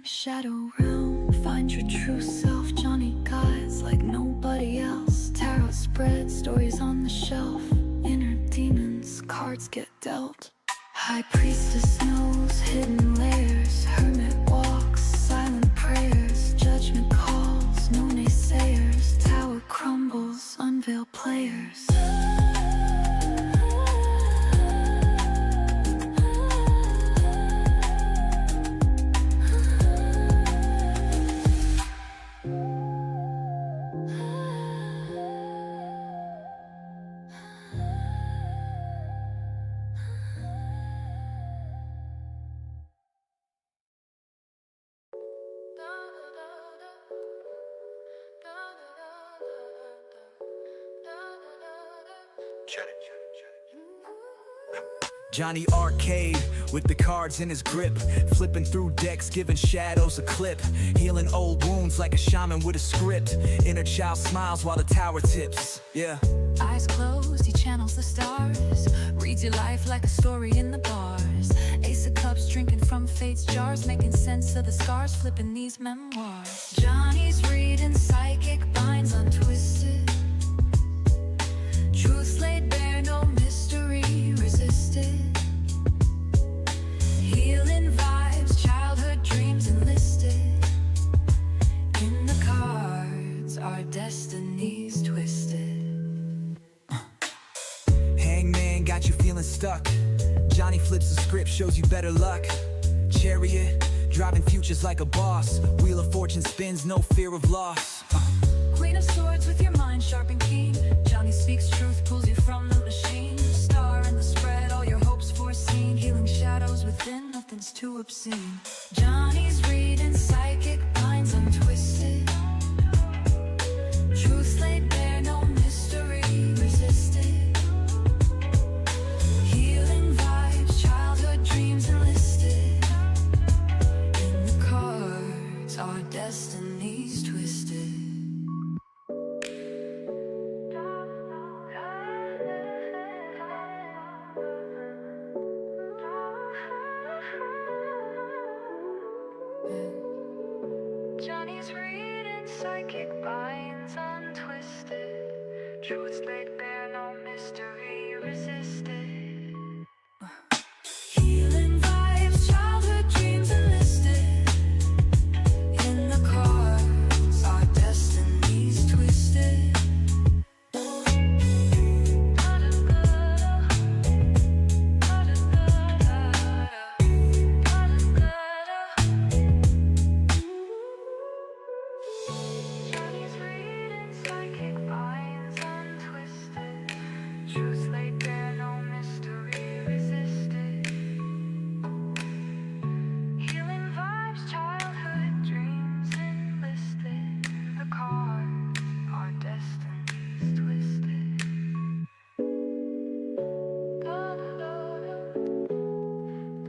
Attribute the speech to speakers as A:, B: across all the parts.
A: shadow realm. Find your true self. Jonny guides like nobody else. Tarot spread, stories on the shelf. Inner demons, cards get dealt. High priestess knows hidden layers. Hermit walks, silent prayers. Judgment calls, no naysayers. Tower crumbles, unveil players.
B: Jonny Arkade with the cards in his grip, flipping through decks, giving shadows a clip, healing old wounds like a shaman with a script. Inner child smiles while the tower tips. Yeah.
A: Eyes closed, he channels the stars. Reads your life like a story in the bars. Ace of cups, drinking from fate's jars, making sense of the scars, flipping these memoirs. Jonny's reading psychic binds untwisted. Truth laid bare, no mystery resisted. Healing vibes, childhood dreams enlisted. In the cards, our destinies twisted.
B: Hangman got you feeling stuck. Jonny flips the script, shows you better luck. Chariot, driving futures like a boss. Wheel of fortune spins, no fear of loss.
A: Queen of swords with your mind sharp and keen. Jonny speaks truth, pulls you from the machine. Star in the spread, all your hopes foreseen. Healing shadows within, nothing's too obscene. Jonny's reading psychic binds untwisted. Truth laid bare, no mystery resisted. Healing vibes, childhood dreams enlisted. In the cards, our destinies twisted. Jonny's reading psychic binds untwisted. Truths laid bare, no mystery resisted. Healing vibes, childhood dreams enlisted. In the cards, our destinies twisted. Truth laid bare, no mystery resisted. Healing vibes, childhood dreams enlisted. The cards, our destinies twisted. Da da da da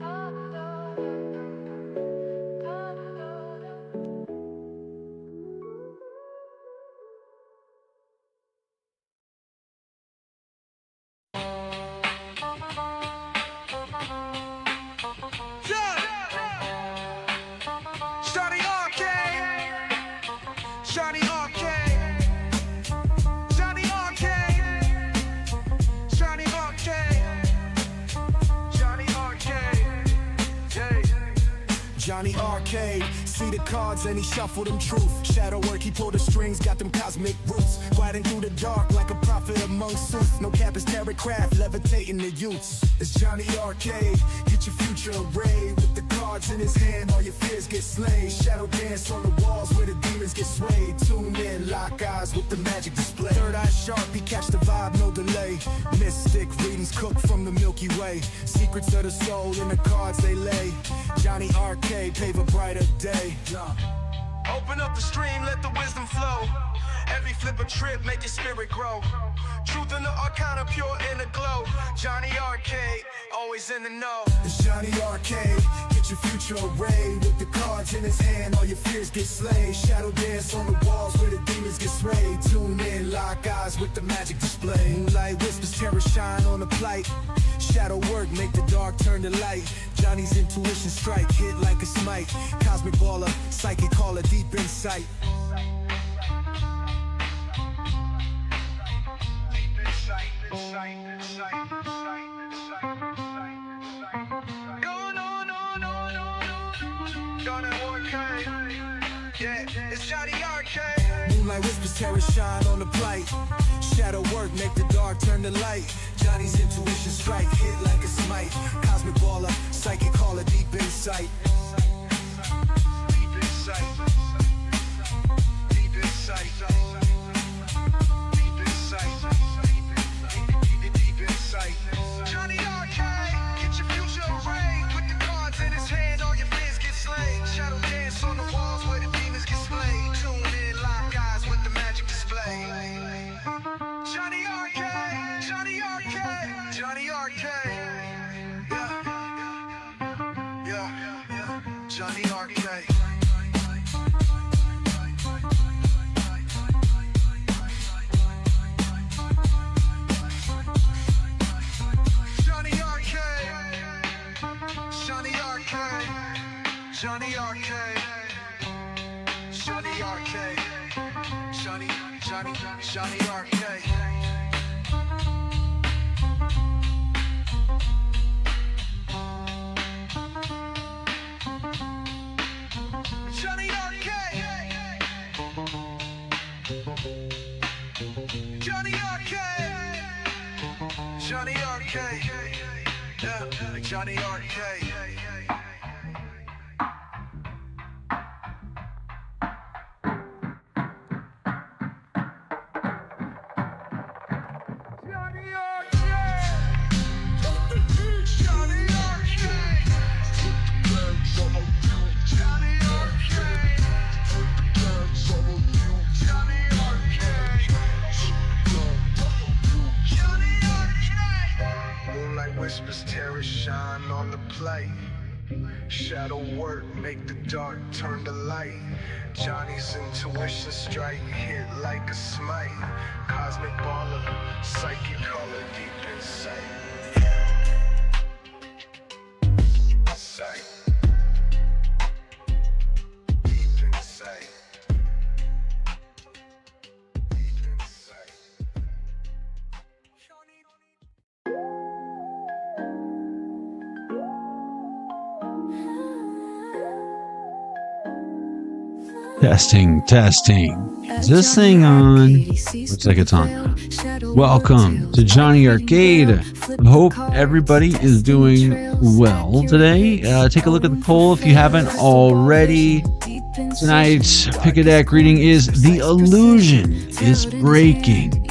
A: da da da da da.
C: Jonny Arkade, Jonny Arkade, Jonny Arkade, Jonny Arkade, Jonny Arkade, yeah.
D: Jonny Arkade, see the cards and he shuffled them truth. Shadow work, he pulled the strings, got them cosmic roots. Gliding through the dark like a prophet among suits. No cap is terror craft, levitating the youths. It's Jonny Arkade, get your future arrayed. With the cards in his hand, all your fears get slain. Shadow dance on the walls where the demons get swayed. Tune in, lock eyes with the magic display. Third eye sharp, he catch the vibe, no delay. Mystic readings cooked from the Milky Way. Secrets of the soul in the cards they lay. Jonny Arkade, pave a brighter day.
C: Open up the stream, let the wisdom flow. Every flip a trip, make your spirit grow. Truth in the arcana, pure in the glow. Jonny Arkade, always in the know.
D: It's Jonny Arkade, get your future arrayed. With the cards in his hand, all your fears get slayed. Shadow dance on the walls where the demons get swayed. Tune in, lock eyes with the magic display. Moonlight whispers, terror shine on the plight. Shadow work, make the dark turn to light. Johnny's intuition strike, hit like a smite. Cosmic baller, psychic caller, deep insight.
C: Yeah, it's Jonny Arkade.
D: Moonlight whispers, terror shine on the plight. Shadow work, make the dark turn to light. Johnny's intuition strike, hit like a smite. Cosmic baller, psychic caller, deep insight.
C: Deep insight. Deep insight. Deep insight. Deep insight. Jonny Arkade, get your future arrayed. With the cards in his hand, all your fears get slayed. Shadow dance on the walls where the demons get slayed. Tune in, lock eyes with the magic display. Jonny Arkade, Jonny Arkade, Jonny Arkade. Yeah, Jonny Arkade. Jonny Arkade, Jonny Arkade, Jonny Arkade, Jonny Arkade, Jonny Arkade. Jonny Arkade, Jonny Arkade, Jonny Arkade, yeah, Jonny Arkade. Whispers, terror shine on the plate. Shadow work, make the dark turn to light. Johnny's intuition strike, hit like a smite. Cosmic baller, psychic color, deep insight. Sight. Deep insight. Deep insight.
E: Testing. Is this thing on? Looks like it's on. Welcome to Jonny Arkade. I hope everybody is doing well today. Take a look at the poll if you haven't already. Tonight's pick a deck reading is The Illusion is Breaking.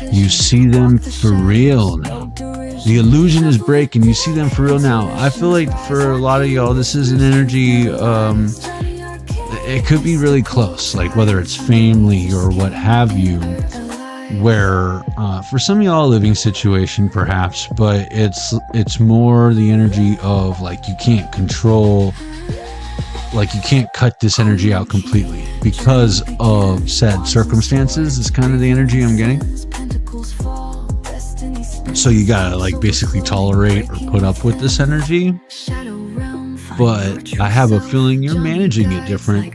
E: You see them for real now. The illusion is breaking. You see them for real now. I feel like for a lot of y'all, this is an energy. It could be really close, like whether it's family or what have you, where for some of y'all a living situation perhaps, but it's more the energy of like you can't control, like you can't cut this energy out completely because of said circumstances is kind of the energy I'm getting. So you gotta like basically tolerate or put up with this energy. But I have a feeling you're managing it different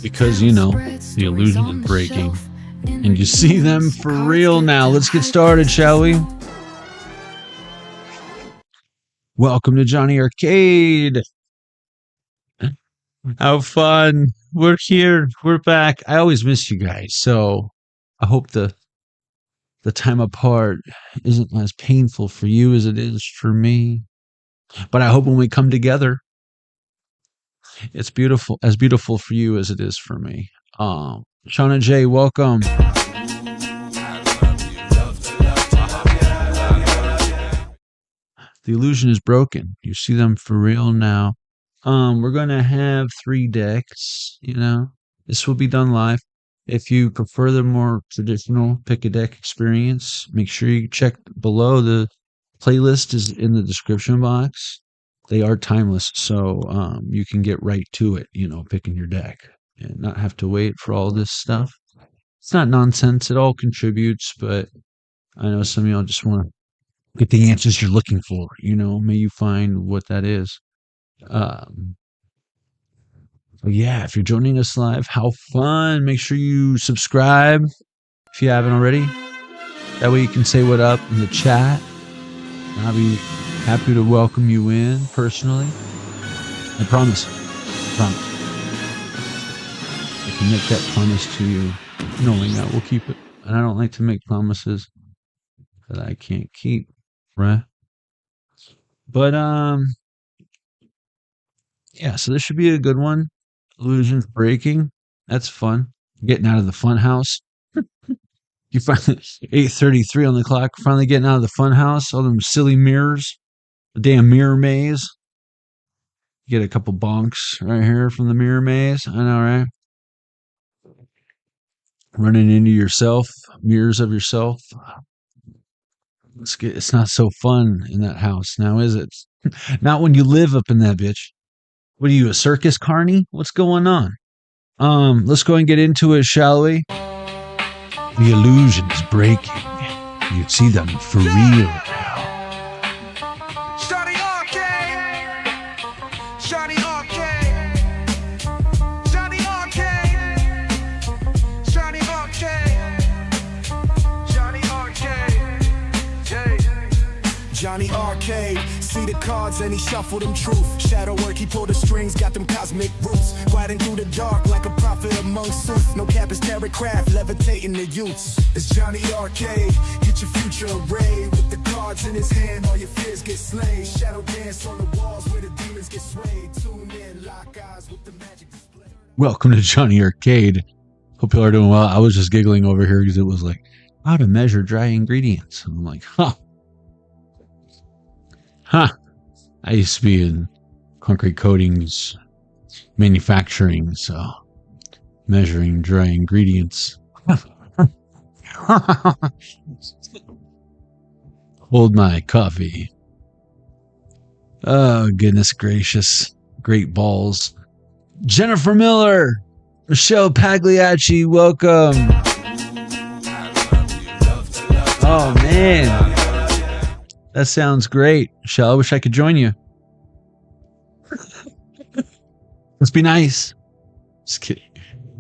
E: because, you know, the illusion is breaking and you see them for real now. Let's get started, shall we? Welcome to Jonny Arkade. How fun. We're here. We're back. I always miss you guys. So I hope the time apart isn't as painful for you as it is for me. But I hope when we come together, it's beautiful, as beautiful for you as it is for me. Shauna J, welcome. The illusion is broken. You see them for real now. We're going to have 3 decks, you know. This will be done live. If you prefer the more traditional pick a deck experience, make sure you check below. The playlist is in the description box. They are timeless, so you can get right to it, picking your deck and not have to wait for all this stuff. It's not nonsense. It all contributes, but I know some of y'all just want to get the answers you're looking for. May you find what that is. Yeah, if you're joining us live, how fun. Make sure you subscribe if you haven't already. That way you can say what up in the chat. I'll be happy to welcome you in personally. I promise. I can make that promise to you, knowing that we'll keep it. And I don't like to make promises that I can't keep, right? But, yeah, so this should be a good one. Illusions breaking. That's fun. Getting out of the fun house. You finally 8:33 on the clock. Finally getting out of the fun house. All them silly mirrors. The damn mirror maze. You get a couple bonks right here from the mirror maze. I know, right? Running into yourself. Mirrors of yourself. It's not so fun in that house now, is it? Not when you live up in that bitch. What are you, a circus carny? What's going on? Let's go and get into it, shall we? The illusion is breaking. You see them for real now.
C: Jonny Arkade. Jonny Arkade. Jonny Arkade. Jonny Arkade. Jonny Arkade. Yeah.
D: Jonny Arkade, see the cards and he shuffled them truth. Shadow work, he pulled the strings, got them cosmic roots. Gliding through the dark like a prophet among suits. No cap is terror craft, levitating the youths. It's Jonny Arkade, get your future arrayed. With the cards in his hand, all your fears get slayed. Shadow dance on the walls where the demons get swayed. Tune in, lock eyes with the magic display.
E: Welcome to Jonny Arkade. Hope y'all are doing well. I was just giggling over here because it was like, how to measure dry ingredients. And I'm like, I used to be in concrete coatings manufacturing, so measuring dry ingredients. Hold my coffee. Oh, goodness gracious. Great balls. Jennifer Miller, Michelle Pagliacci, welcome. Oh, man. That sounds great. Michelle, I wish I could join you. Let's be nice. Just kidding.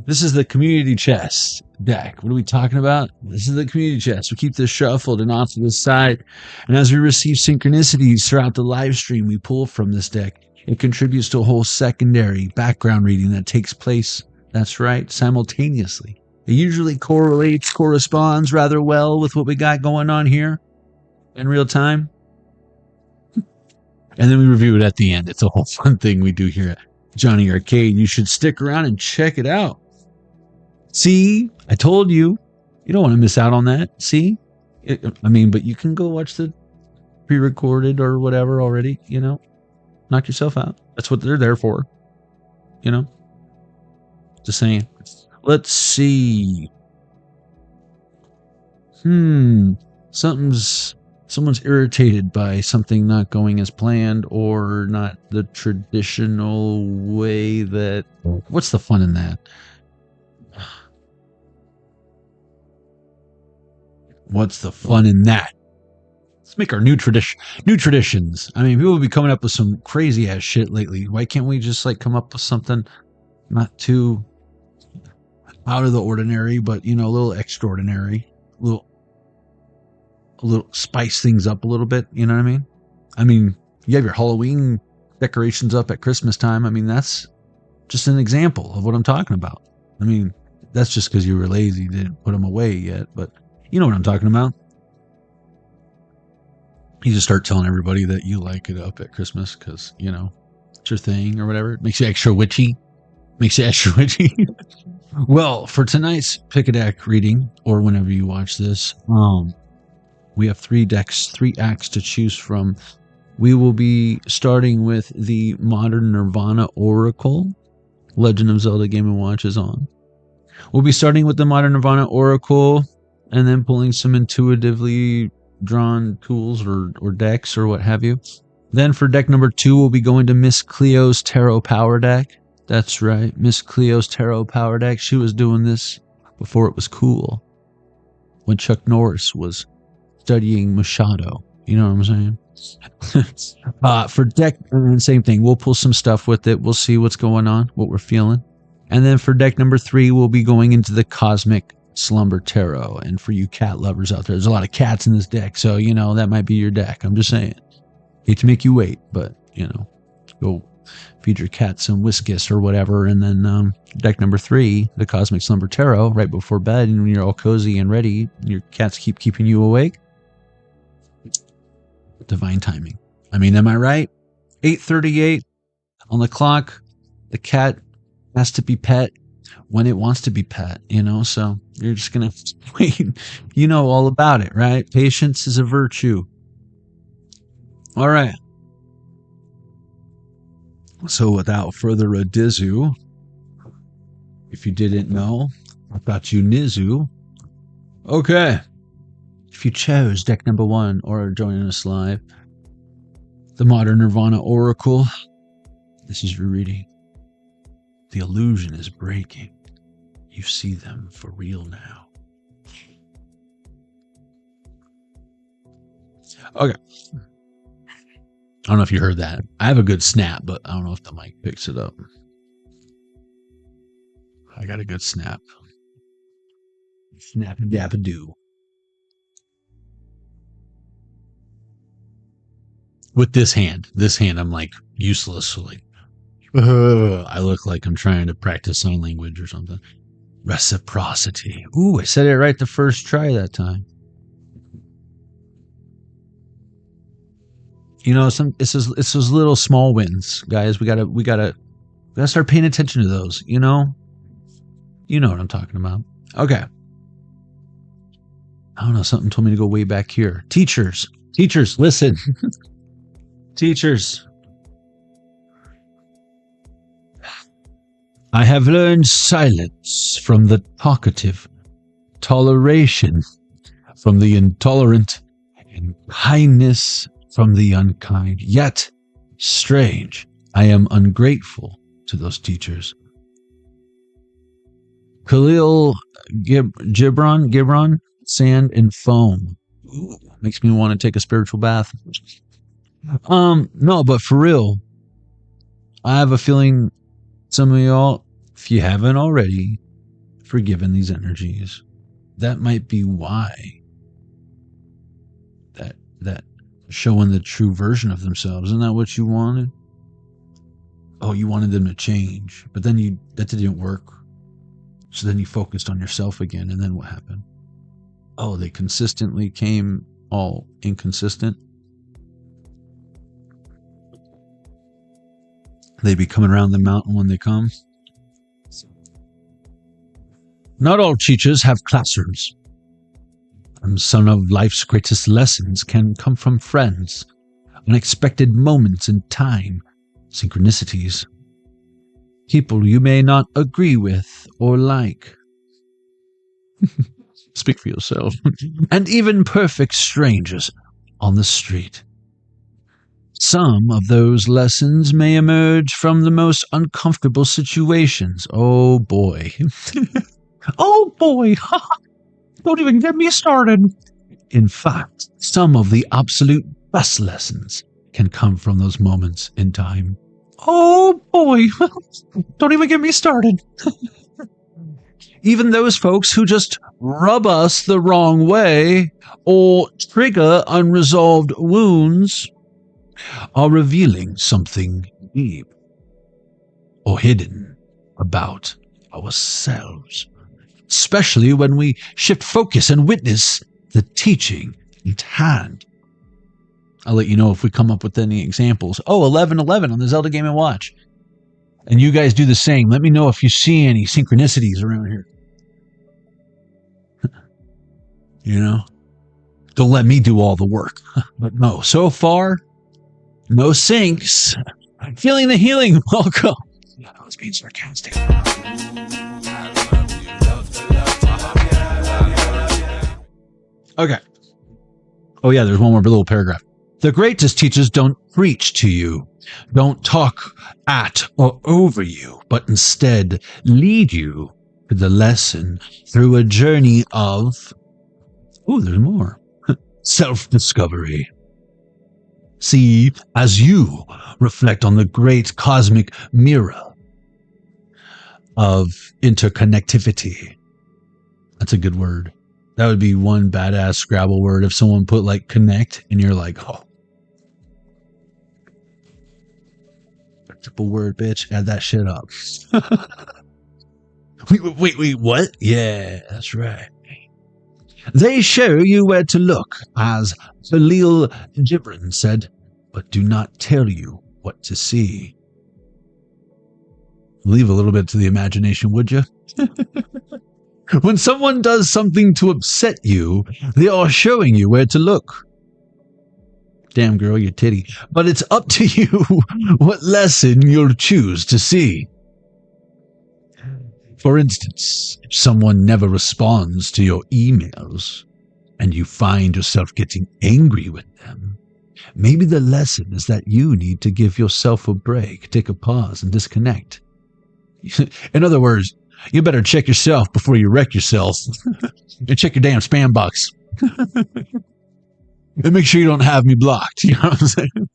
E: This is the community chest deck. What are we talking about? This is the community chest. We keep this shuffled and off to the side. And as we receive synchronicities throughout the live stream, we pull from this deck. It contributes to a whole secondary background reading that takes place, that's right, simultaneously. It usually corresponds rather well with what we got going on here in real time. And then we review it at the end. It's a whole fun thing we do here at Jonny Arkade. You should stick around and check it out. See, I told you. You don't want to miss out on that. See? But you can go watch the pre-recorded or whatever already, Knock yourself out. That's what they're there for. Just saying. Let's see. Someone's irritated by something not going as planned or not the traditional way that... What's the fun in that? What's the fun in that? Let's make our new traditions. People will be coming up with some crazy ass shit lately. Why can't we just come up with something not too out of the ordinary, but a little extraordinary, a little spice things up a little bit, you know what I mean? You have your Halloween decorations up at Christmas time. That's just an example of what I'm talking about. That's just because you were lazy, didn't put them away yet, but you know what I'm talking about. You just start telling everybody that you like it up at Christmas because, it's your thing or whatever. It makes you extra witchy. Well, for tonight's Pick a Deck reading, or whenever you watch this, we have 3 acts to choose from. We will be starting with the Modern Nirvana Oracle. Legend of Zelda Game & Watch is on. We'll be starting with the Modern Nirvana Oracle and then pulling some intuitively drawn tools or decks or what have you. Then for deck number 2, we'll be going to Miss Cleo's Tarot Power Deck. That's right, Miss Cleo's Tarot Power Deck. She was doing this before it was cool. When Chuck Norris was studying Machado. You know what I'm saying? For deck, same thing. We'll pull some stuff with it. We'll see what's going on, what we're feeling. And then for deck number 3, we'll be going into the Cosmic Slumber Tarot. And for you cat lovers out there, there's a lot of cats in this deck. So, you know, that might be your deck. I'm just saying. Hate to make you wait, but, you know, go feed your cat some Whiskas or whatever. And then deck number 3, the Cosmic Slumber Tarot, right before bed. And when you're all cozy and ready, your cats keep keeping you awake. Divine timing. I mean, am I right? 8:38 on the clock. The cat has to be pet when it wants to be pet, you know, so you're just going to wait. You know all about it, right? Patience is a virtue. All right. So without further ado, if you didn't know, I thought you nizu. Okay. If you chose deck number 1 or are joining us live, the Modern Nirvana Oracle, this is your reading. The illusion is breaking. You see them for real now. Okay. I don't know if you heard that. I have a good snap, but I don't know if the mic picks it up. I got a good snap. Snap-a-dap-a-doo. With this hand, I'm like uselessly. I look like I'm trying to practice sign language or something. Reciprocity. Ooh, I said it right the first try that time. You know, it's those little small wins, guys. We gotta start paying attention to those. You know what I'm talking about. Okay. I don't know. Something told me to go way back here. Teachers, listen. Teachers. I have learned silence from the talkative, toleration from the intolerant, and kindness from the unkind. Yet, strange, I am ungrateful to those teachers. Khalil Gibran, Sand and Foam. Ooh, makes me want to take a spiritual bath. No, but for real, I have a feeling some of y'all, if you haven't already forgiven these energies, that might be why that showing the true version of themselves. Isn't that what you wanted? Oh, you wanted them to change, but then that didn't work. So then you focused on yourself again, and then what happened? Oh, they consistently came all inconsistent. They be coming around the mountain when they come. Not all teachers have classrooms. And some of life's greatest lessons can come from friends, unexpected moments in time, synchronicities, people you may not agree with or like. Speak for yourself. And even perfect strangers on the street. Some of those lessons may emerge from the most uncomfortable situations. Oh boy. Oh boy. Don't even get me started. In fact, some of the absolute best lessons can come from those moments in time. Oh boy. Don't even get me started. Even those folks who just rub us the wrong way or trigger unresolved wounds are revealing something deep or hidden about ourselves, especially when we shift focus and witness the teaching at hand. I'll let you know if we come up with any examples. Oh, 11:11 on the Zelda Game & Watch. And you guys do the same. Let me know if you see any synchronicities around here. You know? Don't let me do all the work. But no, so far, no syncs. Feeling the healing. Welcome. I was being sarcastic. Okay. Oh yeah, there's one more little paragraph. The greatest teachers don't preach to you, don't talk at or over you, but instead lead you to the lesson through a journey of, oh, there's more, self-discovery. See, as you reflect on the great cosmic mirror of interconnectivity. That's a good word. That would be one badass Scrabble word if someone put like connect and you're like, oh. Triple word, bitch. Add that shit up. wait, what? Yeah, that's right. They show you where to look, as Khalil Gibran said, but do not tell you what to see. Leave a little bit to the imagination, would you? When someone does something to upset you, they are showing you where to look. Damn girl, your titty. But it's up to you what lesson you'll choose to see. For instance, if someone never responds to your emails and you find yourself getting angry with them, maybe the lesson is that you need to give yourself a break, take a pause, and disconnect. In other words, you better check yourself before you wreck yourself. And check your damn spam box. And make sure you don't have me blocked. You know what I'm saying?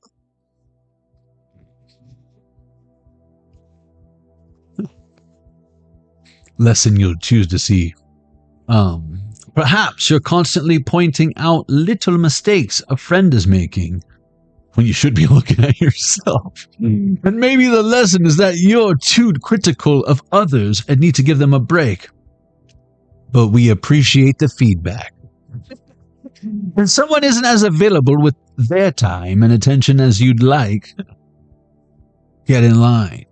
E: Lesson you'll choose to see. Perhaps you're constantly pointing out little mistakes a friend is making when you should be looking at yourself. And maybe the lesson is that you're too critical of others and need to give them a break. But we appreciate the feedback. When someone isn't as available with their time and attention as you'd like, get in line.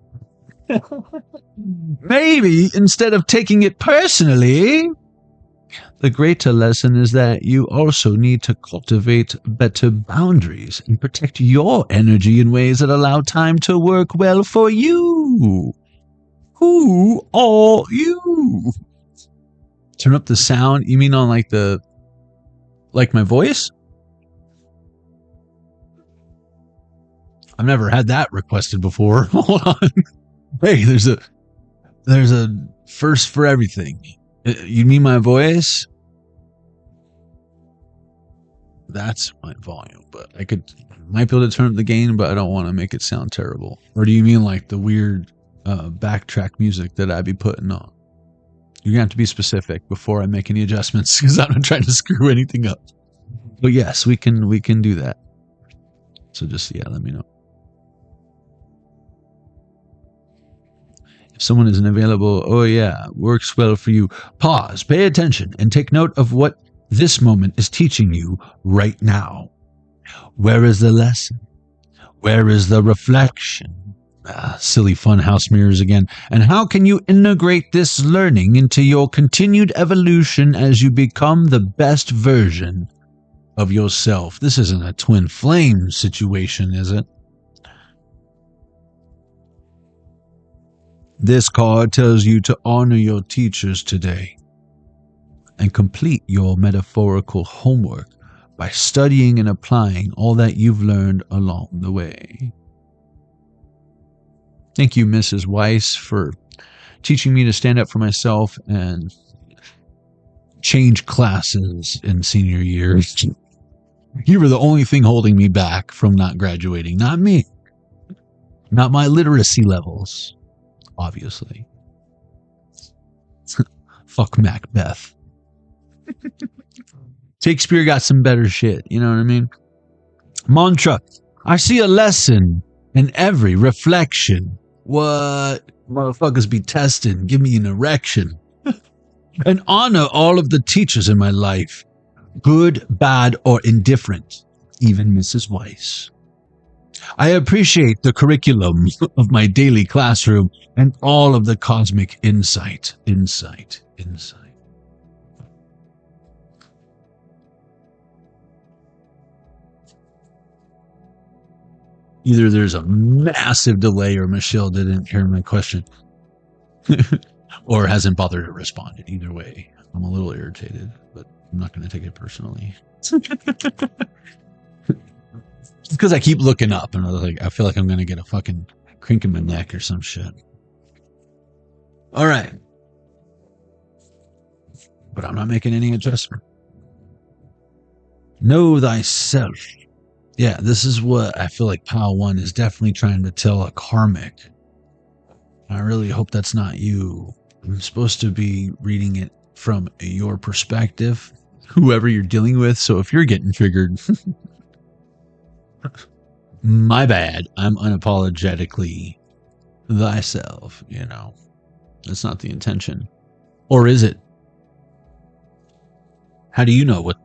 E: Maybe instead of taking it personally, the greater lesson is that you also need to cultivate better boundaries and protect your energy in ways that allow time to work well for you. Who are you? Turn up the sound? You mean on like my voice? I've never had that requested before. Hold on. Hey, there's a first for everything. You mean my voice? That's my volume, but might be able to turn up the gain, but I don't want to make it sound terrible. Or do you mean like the weird backtrack music that I'd be putting on? You're gonna have to be specific before I make any adjustments, because I'm not trying to screw anything up. But yes, we can do that. So just let me know. If someone isn't available, oh yeah, works well for you. Pause, pay attention, and take note of what this moment is teaching you right now. Where is the lesson? Where is the reflection? Silly fun house mirrors again. And how can you integrate this learning into your continued evolution as you become the best version of yourself? This isn't a twin flame situation, is it? This card tells you to honor your teachers today and complete your metaphorical homework by studying and applying all that you've learned along the way. Thank you, Mrs. Weiss, for teaching me to stand up for myself and change classes in senior year. You were the only thing holding me back from not graduating, not me. Not my literacy levels, obviously. Fuck Macbeth. Shakespeare got some better shit, you know what I mean? Mantra. I see a lesson in every reflection. What? Motherfuckers be testing. Give me an erection. And honor all of the teachers in my life. Good, bad, or indifferent. Even Mrs. Weiss. I appreciate the curriculum of my daily classroom and all of the cosmic insight. Either there's a massive delay or Michelle didn't hear my question. Or hasn't bothered to respond. Either way, I'm a little irritated, but I'm not going to take it personally. Because I keep looking up and I feel like I'm going to get a fucking crink in my neck or some shit. All right. But I'm not making any adjustment. Know thyself. Yeah, this is what I feel like Pile 1 is definitely trying to tell a karmic. I really hope that's not you. I'm supposed to be reading it from your perspective, whoever you're dealing with. So if you're getting triggered, my bad. I'm unapologetically thyself, you know. That's not the intention. Or is it? How do you know what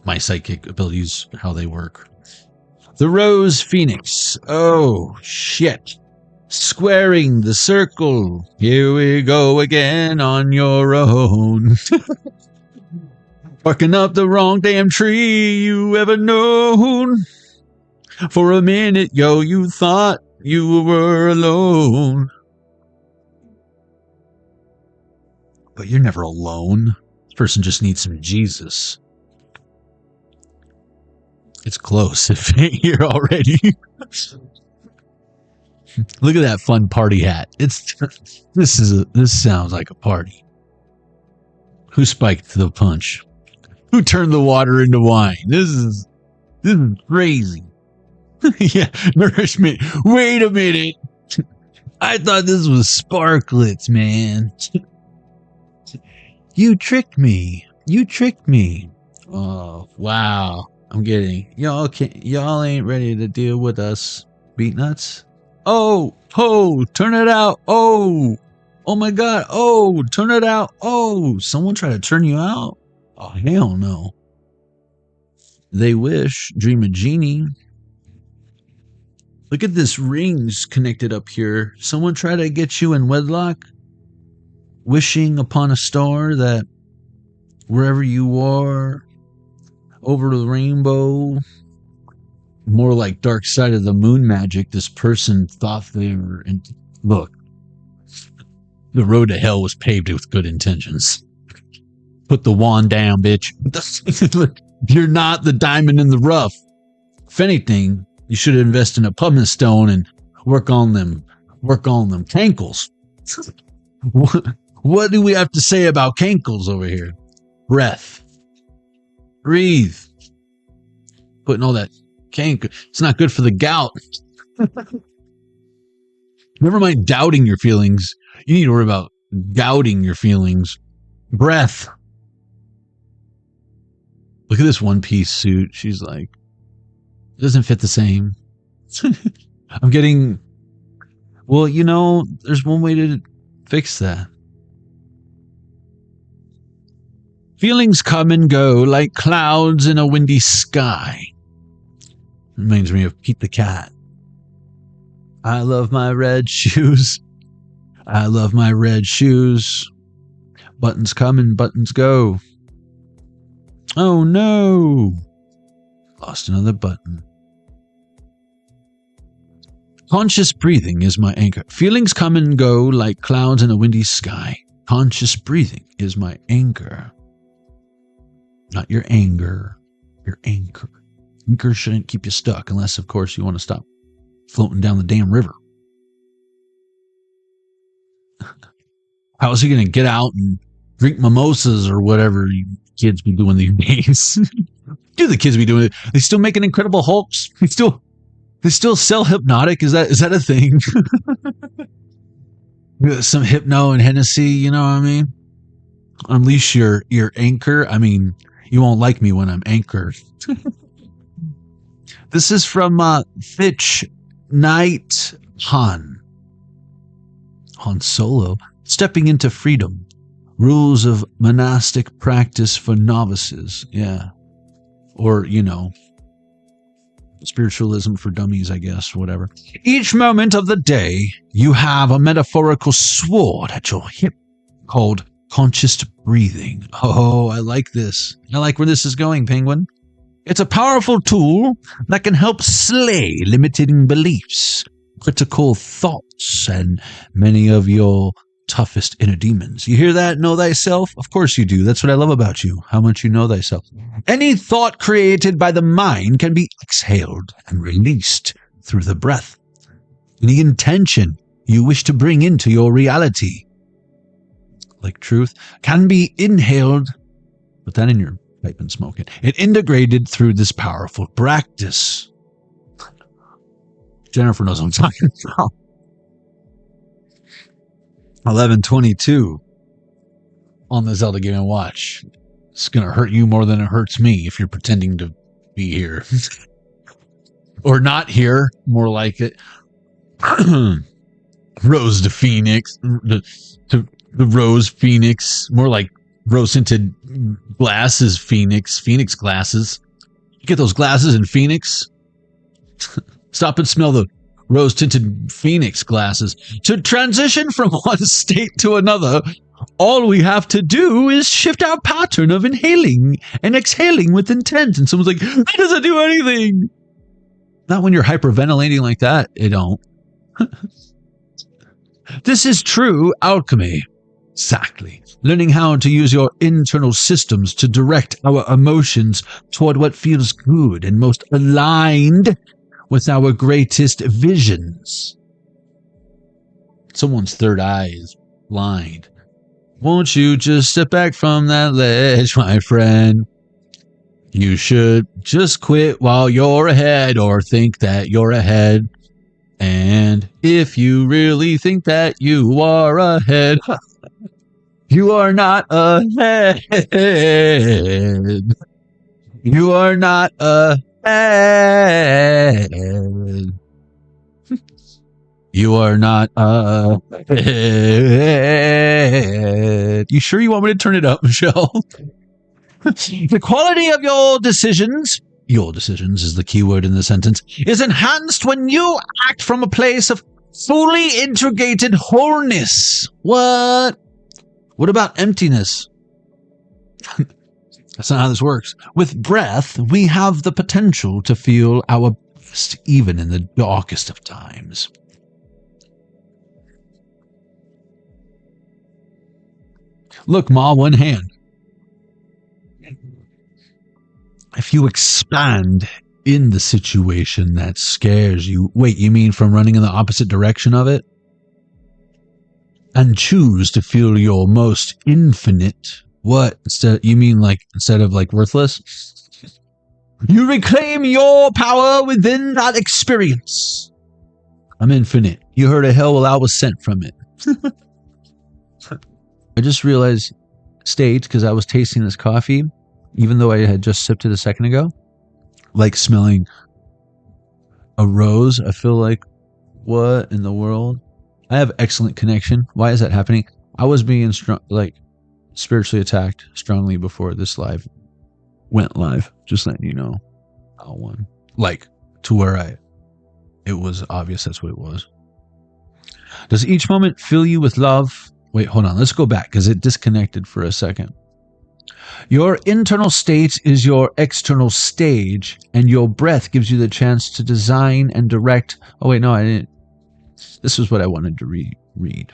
E: my psychic abilities, how they work? The Rose Phoenix. Oh, shit. Squaring the circle. Here we go again on your own. Barking up the wrong damn tree you ever known. For a minute, yo, you thought you were alone. But you're never alone. This person just needs some Jesus. It's close if it ain't here already. Look at that fun party hat. This sounds like a party. Who spiked the punch? Who turned the water into wine? This is crazy. Yeah, nourishment. Wait a minute. I thought this was sparklets, man. You tricked me. You tricked me. Oh, wow. I'm getting y'all ain't ready to deal with us, beat nuts. Oh, turn it out. Oh my God. Oh, turn it out. Oh, someone try to turn you out? Oh, hell no. They wish. Dream a genie. Look at this rings connected up here. Someone try to get you in wedlock. Wishing upon a star that wherever you are, over the rainbow, more like Dark Side of the Moon magic, this person thought they were in. Look, the road to hell was paved with good intentions. Put the wand down, bitch. You're not the diamond in the rough. If anything, you should invest in a pumice stone and work on them cankles. What do we have to say about cankles over here? Breath. Breathe. Putting all that canker. It's not good for the gout. Never mind doubting your feelings. You need to worry about gouting your feelings. Breath. Look at this one-piece suit. She's like, it doesn't fit the same. I'm getting... Well, you know, there's one way to fix that. Feelings come and go like clouds in a windy sky. Reminds me of Pete the Cat. I love my red shoes. I love my red shoes. Buttons come and buttons go. Oh no! Lost another button. Conscious breathing is my anchor. Feelings come and go like clouds in a windy sky. Conscious breathing is my anchor. Not your anger, your anchor. Anchor shouldn't keep you stuck unless, of course, you want to stop floating down the damn river. How is he going to get out and drink mimosas or whatever you kids be doing these days? Do the kids be doing it? They still making Incredible Hulks? They still sell Hypnotic? Is that a thing? Some Hypno and Hennessy, you know what I mean? Unleash your anchor. I mean, you won't like me when I'm anchored. This is from Fitch Knight Han Solo. Stepping into freedom. Rules of monastic practice for novices. Yeah. Or, you know, spiritualism for dummies, I guess, whatever. Each moment of the day, you have a metaphorical sword at your hip called conscious breathing. Oh, I like this. I like where this is going, Penguin. It's a powerful tool that can help slay limiting beliefs, critical thoughts, and many of your toughest inner demons. You hear that? Know thyself? Of course you do. That's what I love about you, how much you know thyself. Any thought created by the mind can be exhaled and released through the breath. Any intention you wish to bring into your reality, like truth, can be inhaled, put that in your pipe and smoke it, and integrated through this powerful practice. Jennifer knows what I'm talking about. 11:22 on the Zelda Game & Watch. It's going to hurt you more than it hurts me if you're pretending to be here. Or not here, more like it. Rose to Phoenix. The Rose Phoenix. More like rose-tinted glasses Phoenix. Phoenix glasses. You get those glasses in Phoenix? Stop and smell the rose-tinted Phoenix glasses. To transition from one state to another, all we have to do is shift our pattern of inhaling and exhaling with intent. And someone's like, that doesn't do anything. Not when you're hyperventilating like that, it don't. This is true alchemy. Exactly. Learning how to use your internal systems to direct our emotions toward what feels good and most aligned with our greatest visions. Someone's third eye is blind. Won't you just step back from that ledge, my friend? You should just quit while you're ahead, or think that you're ahead. And if you really think that you are ahead, you are not ahead. You are not ahead. You are not ahead. You sure you want me to turn it up, Michelle? The quality of your decisions is the key word in the sentence, is enhanced when you act from a place of fully integrated wholeness. What? What about emptiness? That's not how this works. With breath, we have the potential to feel our best even in the darkest of times. Look, Ma, one hand. If you expand in the situation that scares you, wait, you mean from running in the opposite direction of it? And choose to feel your most infinite. What? You mean instead of worthless? You reclaim your power within that experience. I'm infinite. You heard of hell, well, I was sent from it. I just realized because I was tasting this coffee, even though I had just sipped it a second ago, like smelling a rose. I feel like, what in the world? I have excellent connection. Why is that happening? I was being spiritually attacked strongly before this live went live. Just letting you know. One. To where it was obvious that's what it was. Does each moment fill you with love? Wait, hold on. Let's go back because it disconnected for a second. Your internal state is your external stage, and your breath gives you the chance to design and direct. Oh, wait, no, I didn't. This is what I wanted to read.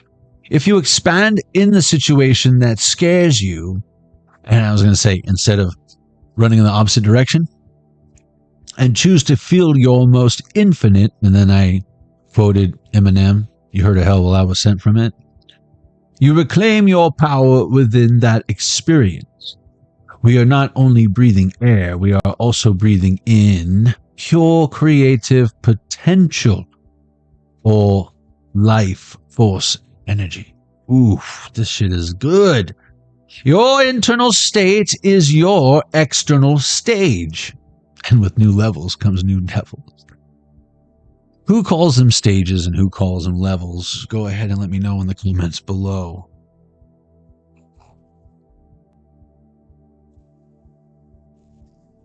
E: If you expand in the situation that scares you, and I was going to say, instead of running in the opposite direction, and choose to feel your most infinite, and then I quoted Eminem, you heard of hell, well, I was sent from it. You reclaim your power within that experience. We are not only breathing air, we are also breathing in pure creative potential or life force energy. Oof, this shit is good. Your internal state is your external stage. And with new levels comes new devils. Who calls them stages and who calls them levels? Go ahead and let me know in the comments below.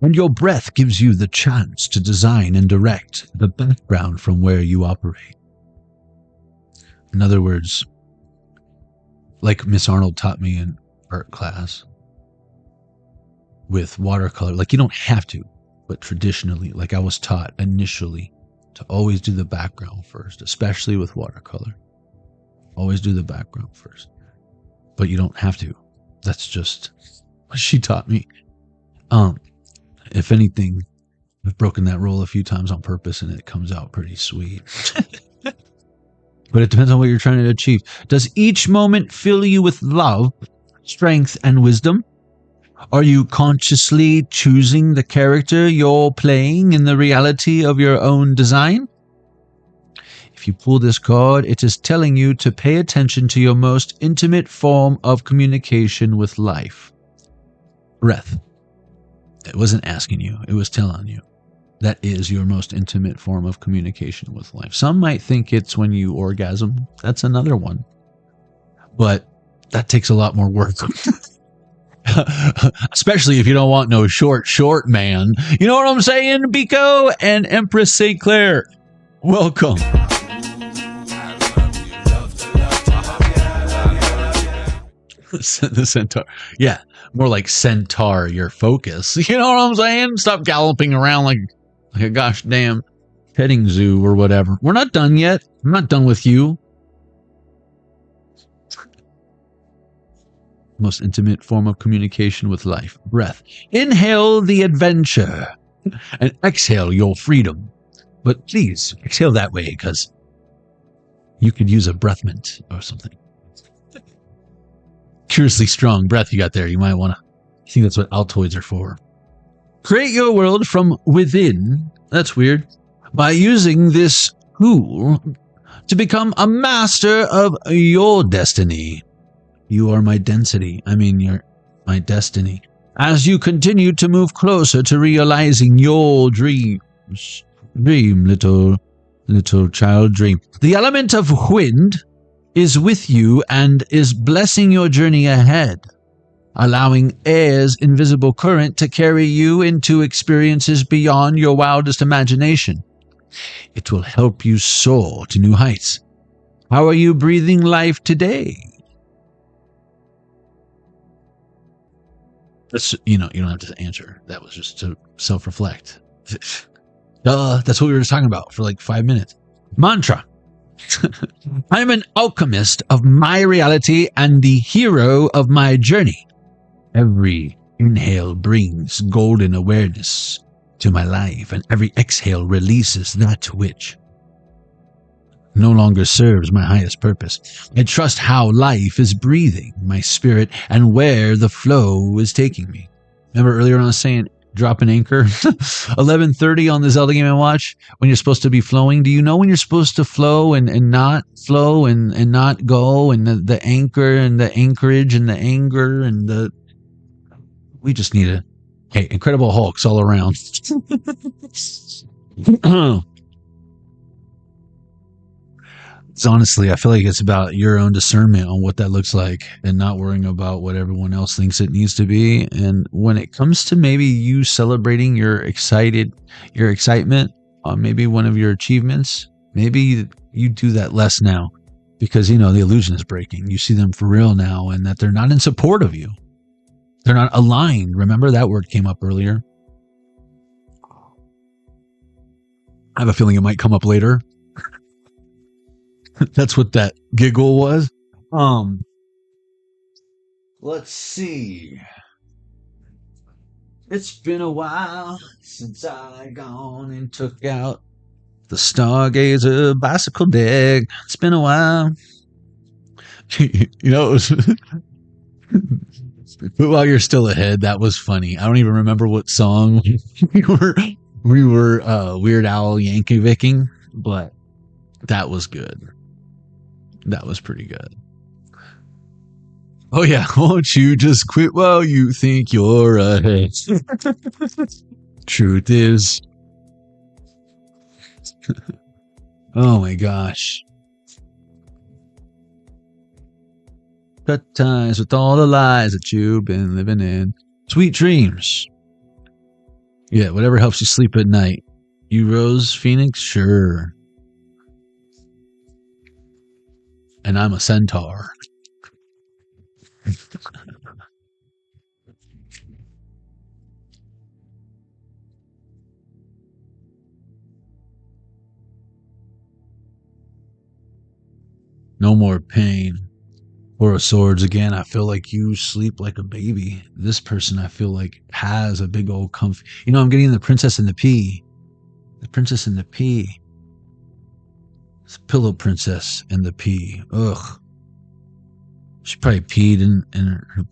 E: And your breath gives you the chance to design and direct the background from where you operate. In other words, like Miss Arnold taught me in art class with watercolor, you don't have to. but traditionally, like I was taught initially, to always do the background first, especially with watercolor. Always do the background first. But you don't have to. That's just what she taught me. If anything, I've broken that rule a few times on purpose and it comes out pretty sweet. But it depends on what you're trying to achieve. Does each moment fill you with love, strength, and wisdom? Are you consciously choosing the character you're playing in the reality of your own design? If you pull this card, it is telling you to pay attention to your most intimate form of communication with life. Breath. It wasn't asking you, it was telling you. That is your most intimate form of communication with life. Some might think it's when you orgasm. That's another one. But that takes a lot more work. Especially if you don't want no short man. You know what I'm saying, Biko and Empress St. Clair? Welcome. The centaur. Yeah, more like centaur your focus. You know what I'm saying? Stop galloping around like a gosh damn petting zoo or whatever. We're not done yet. I'm not done with you. Most intimate form of communication with life. Breath. Inhale the adventure and exhale your freedom. But please exhale that way because you could use a breath mint or something. Curiously strong breath you got there. You might want to. I think that's what Altoids are for. Create your world from within. That's weird. By using this tool to become a master of your destiny. You are my density. You're my destiny. As you continue to move closer to realizing your dreams. Dream, little child, dream. The element of wind is with you and is blessing your journey ahead, allowing air's invisible current to carry you into experiences beyond your wildest imagination. It will help you soar to new heights. How are you breathing life today? That's, you don't have to answer. That was just to self-reflect. Duh, that's what we were just talking about for like 5 minutes. Mantra. I'm an alchemist of my reality and the hero of my journey. Every inhale brings golden awareness to my life, and every exhale releases that which no longer serves my highest purpose. I trust how life is breathing my spirit and where the flow is taking me. Remember earlier on I was saying drop an anchor? 11:30 on the Zelda Game & Watch when you're supposed to be flowing. Do you know when you're supposed to flow and not flow and not go, and the anchor and the anchorage and the anger and the... We just need a... Hey, Incredible Hulks all around. It's honestly, I feel like it's about your own discernment on what that looks like and not worrying about what everyone else thinks it needs to be. And when it comes to maybe you celebrating your excitement on maybe one of your achievements, maybe you do that less now because, the illusion is breaking. You see them for real now and that they're not in support of you. They're not aligned. Remember that word came up earlier? I have a feeling it might come up later. That's what that giggle was. Let's see. It's been a while since I gone and took out the Stargazer bicycle deck. It's been a while. It was... But while you're still ahead, that was funny. I don't even remember what song we were Weird Al Yankee Vicking, but that was good. That was pretty good. Oh yeah, won't you just quit while you think you're ahead? Truth is. Oh my gosh. Cut ties with all the lies that you've been living in. Sweet dreams. Yeah, whatever helps you sleep at night. You Rose Phoenix? Sure. And I'm a centaur. No more pain. Four of Swords again. I feel like you sleep like a baby. This person I feel like has a big old comfy. You know, I'm getting the Princess and the Pea. The Princess and the Pea. It's Pillow Princess and the Pea. Ugh. She probably peed in her.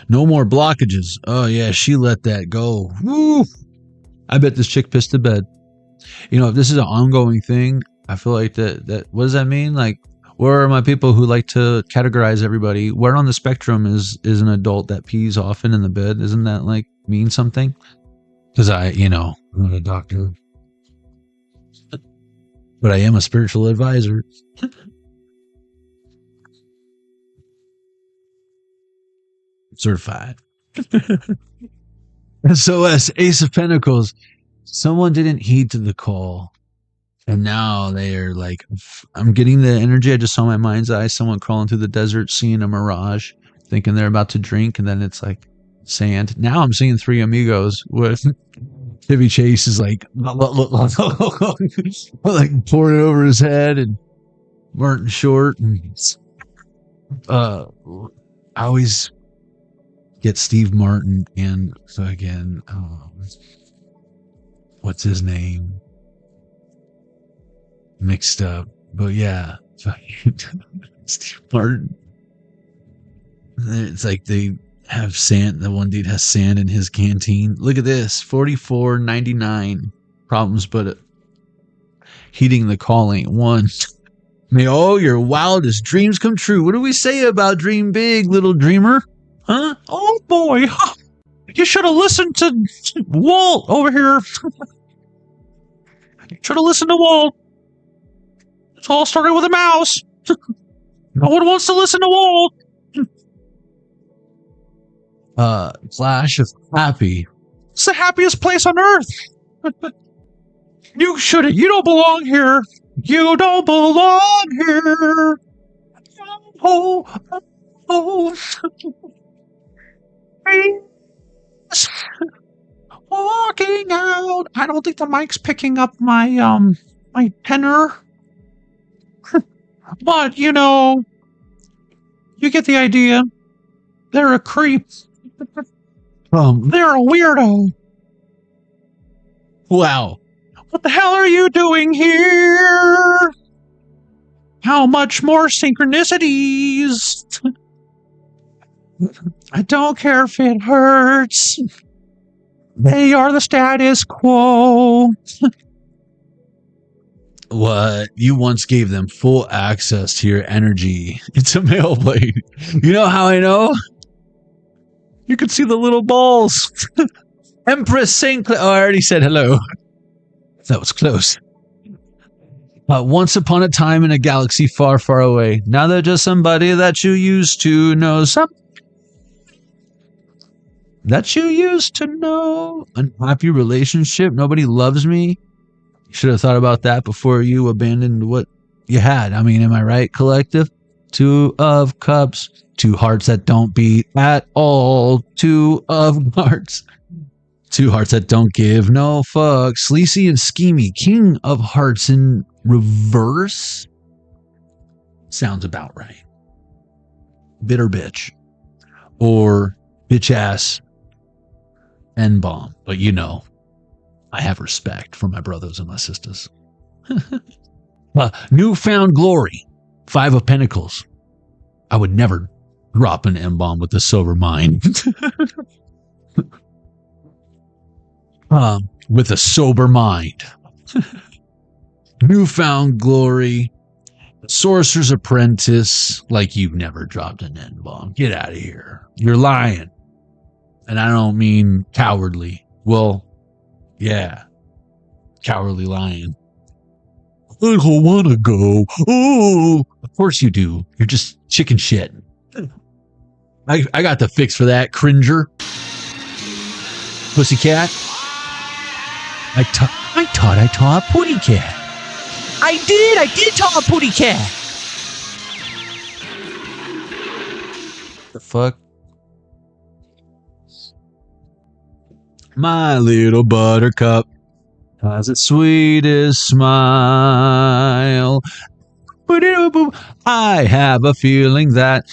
E: No more blockages. Oh yeah, she let that go. Woo! I bet this chick pissed the bed. You know, if this is an ongoing thing, I feel like that what does that mean? Like, where are my people who like to categorize everybody? Where on the spectrum is an adult that pees often in the bed? Isn't that like mean something? Because I'm not a doctor, but I am a spiritual advisor. Certified. SOS, Ace of Pentacles. Someone didn't heed to the call. And now they are like, I'm getting the energy. I just saw my mind's eye. Someone crawling through the desert, seeing a mirage, thinking they're about to drink. And then it's like sand. Now I'm seeing three amigos with Chevy Chase is like, like pouring it over his head, and Martin Short. And, I always get Steve Martin and again, what's his name? Mixed up, but yeah, Steve Martin. It's like they have sand. The one dude has sand in his canteen. Look at this, $44.99. Problems, but heeding the call ain't one. May all your wildest dreams come true. What do we say about dream big, little dreamer? Huh? Oh boy, you should have listened to Walt over here. Should have listened to Walt. It all started with a mouse. No one wants to listen to Walt. Flash of happy. It's the happiest place on earth. You shouldn't. You don't belong here. You don't belong here. Oh, oh. Walking out. I don't think the mic's picking up my my tenor. But, you get the idea. They're a creep. They're a weirdo. Wow. What the hell are you doing here? How much more synchronicities? I don't care if it hurts. They are the status quo. What? You once gave them full access to your energy. It's a male blade. You know how I know? You can see the little balls. Empress St. Oh, I already said hello. That was close. Once upon a time in a galaxy far, far away. Now they're just somebody that you used to know. That you used to know. Unhappy relationship. Nobody loves me. Should have thought about that before you abandoned what you had. I mean, am I right, collective? Two of Cups, two hearts that don't beat at all. Two of Hearts, two hearts that don't give no fuck. Sleazy and schemy, King of Hearts in reverse. Sounds about right. Bitter bitch, or bitch ass N-bomb, but I have respect for my brothers and my sisters. Newfound glory. Five of Pentacles. I would never drop an M-bomb with a sober mind. With a sober mind. Newfound glory. Sorcerer's Apprentice. Like you've never dropped an N-bomb. Get out of here. You're lying. And I don't mean cowardly. Well, yeah, cowardly lion. I don't want to go. Oh, of course you do. You're just chicken shit. I got the fix for that, cringer. Pussycat. I taught Putty Cat. I did taught Putty Cat. The fuck? My little buttercup has the sweetest smile. I have a feeling that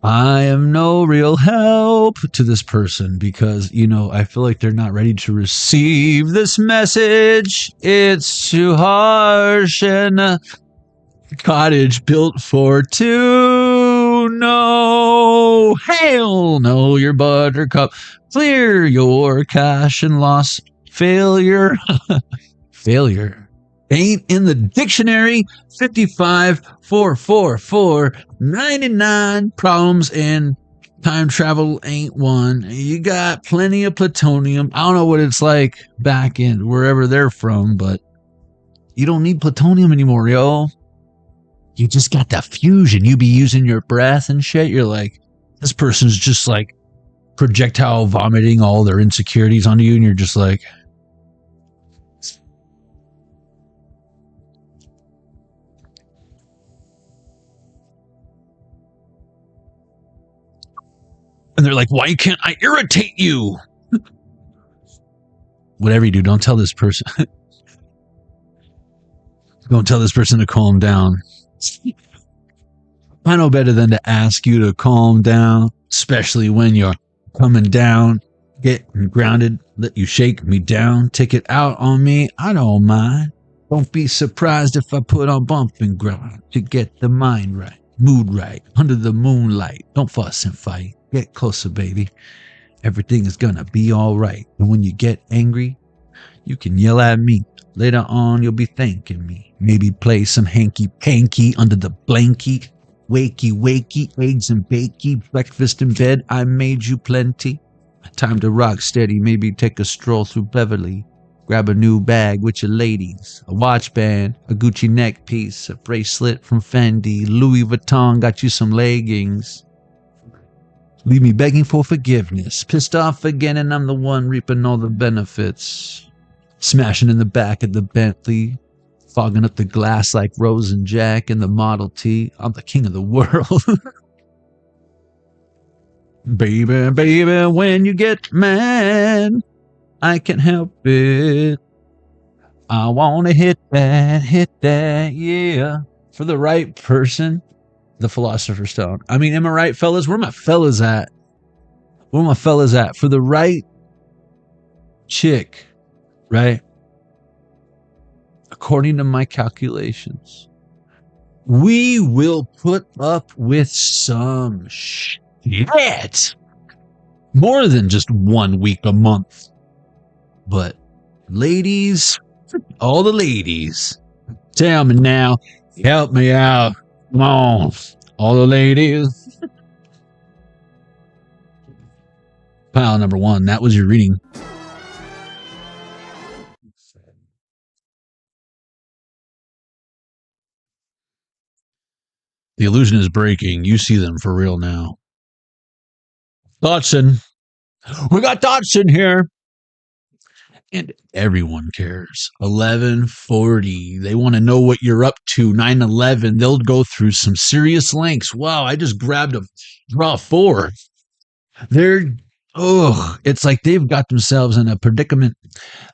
E: I am no real help to this person because, you know, I feel like they're not ready to receive this message. It's too harsh and a cottage built for two. No, hail no, your buttercup. Clear your cash and loss. Failure. Failure ain't in the dictionary. 55,444,99 problems in time travel ain't one. You got plenty of plutonium. I don't know what it's like back in wherever they're from, but you don't need plutonium anymore, yo. You just got that fusion. You be using your breath and shit. You're like, this person's just like projectile vomiting all their insecurities onto you, and you're just like, and they're like, why can't I irritate you? Whatever you do, don't tell this person. Don't tell this person to calm down. I know better than to ask you to calm down, especially when you're coming down, getting grounded, let you shake me down, take it out on me. I don't mind. Don't be surprised if I put on bump and grind to get the mind right, mood right, under the moonlight. Don't fuss and fight. Get closer, baby. Everything is gonna be all right. And when you get angry, you can yell at me. Later on, you'll be thanking me. Maybe play some hanky-panky under the blankie. Wakey, eggs and bakey, breakfast in bed, I made you plenty. Time to rock steady, maybe take a stroll through Beverly. Grab a new bag with your ladies. A watch band, a Gucci neck piece, a bracelet from Fendi. Louis Vuitton got you some leggings. Leave me begging for forgiveness. Pissed off again and I'm the one reaping all the benefits. Smashing in the back of the Bentley. Fogging up the glass like Rose and Jack in the Model T. I'm the king of the world. Baby, when you get mad, I can't help it. I want to hit that, yeah. For the right person, the Philosopher's Stone. I mean, am I right, fellas? Where my fellas at? Where my fellas at? For the right chick, right? According to my calculations, we will put up with some shit. More than just 1 week a month. But ladies, all the ladies, tell me now, help me out. Come on, all the ladies. Pile number 1, that was your reading. The illusion is breaking. You see them for real now. Dodson. We got Dodson here. And everyone cares. 1140. They want to know what you're up to. 911. They'll go through some serious lengths. Wow, I just grabbed a draw 4. It's like they've got themselves in a predicament.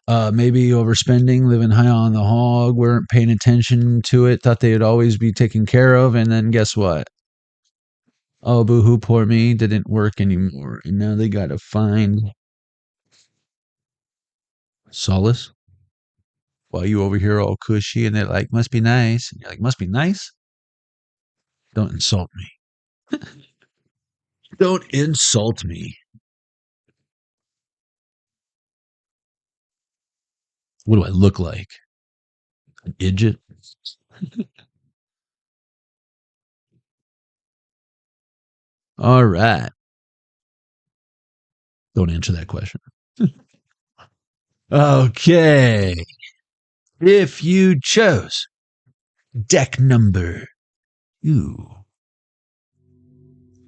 E: Maybe overspending, living high on the hog, weren't paying attention to it, thought they would always be taken care of, and then guess what? Oh, boo-hoo, poor me, didn't work anymore, and now they gotta find solace while you over here all cushy, and they're like, must be nice. And you're like, must be nice? Don't insult me. Don't insult me. What do I look like? An idiot? All right. Don't answer that question. Okay. If you chose deck number 2.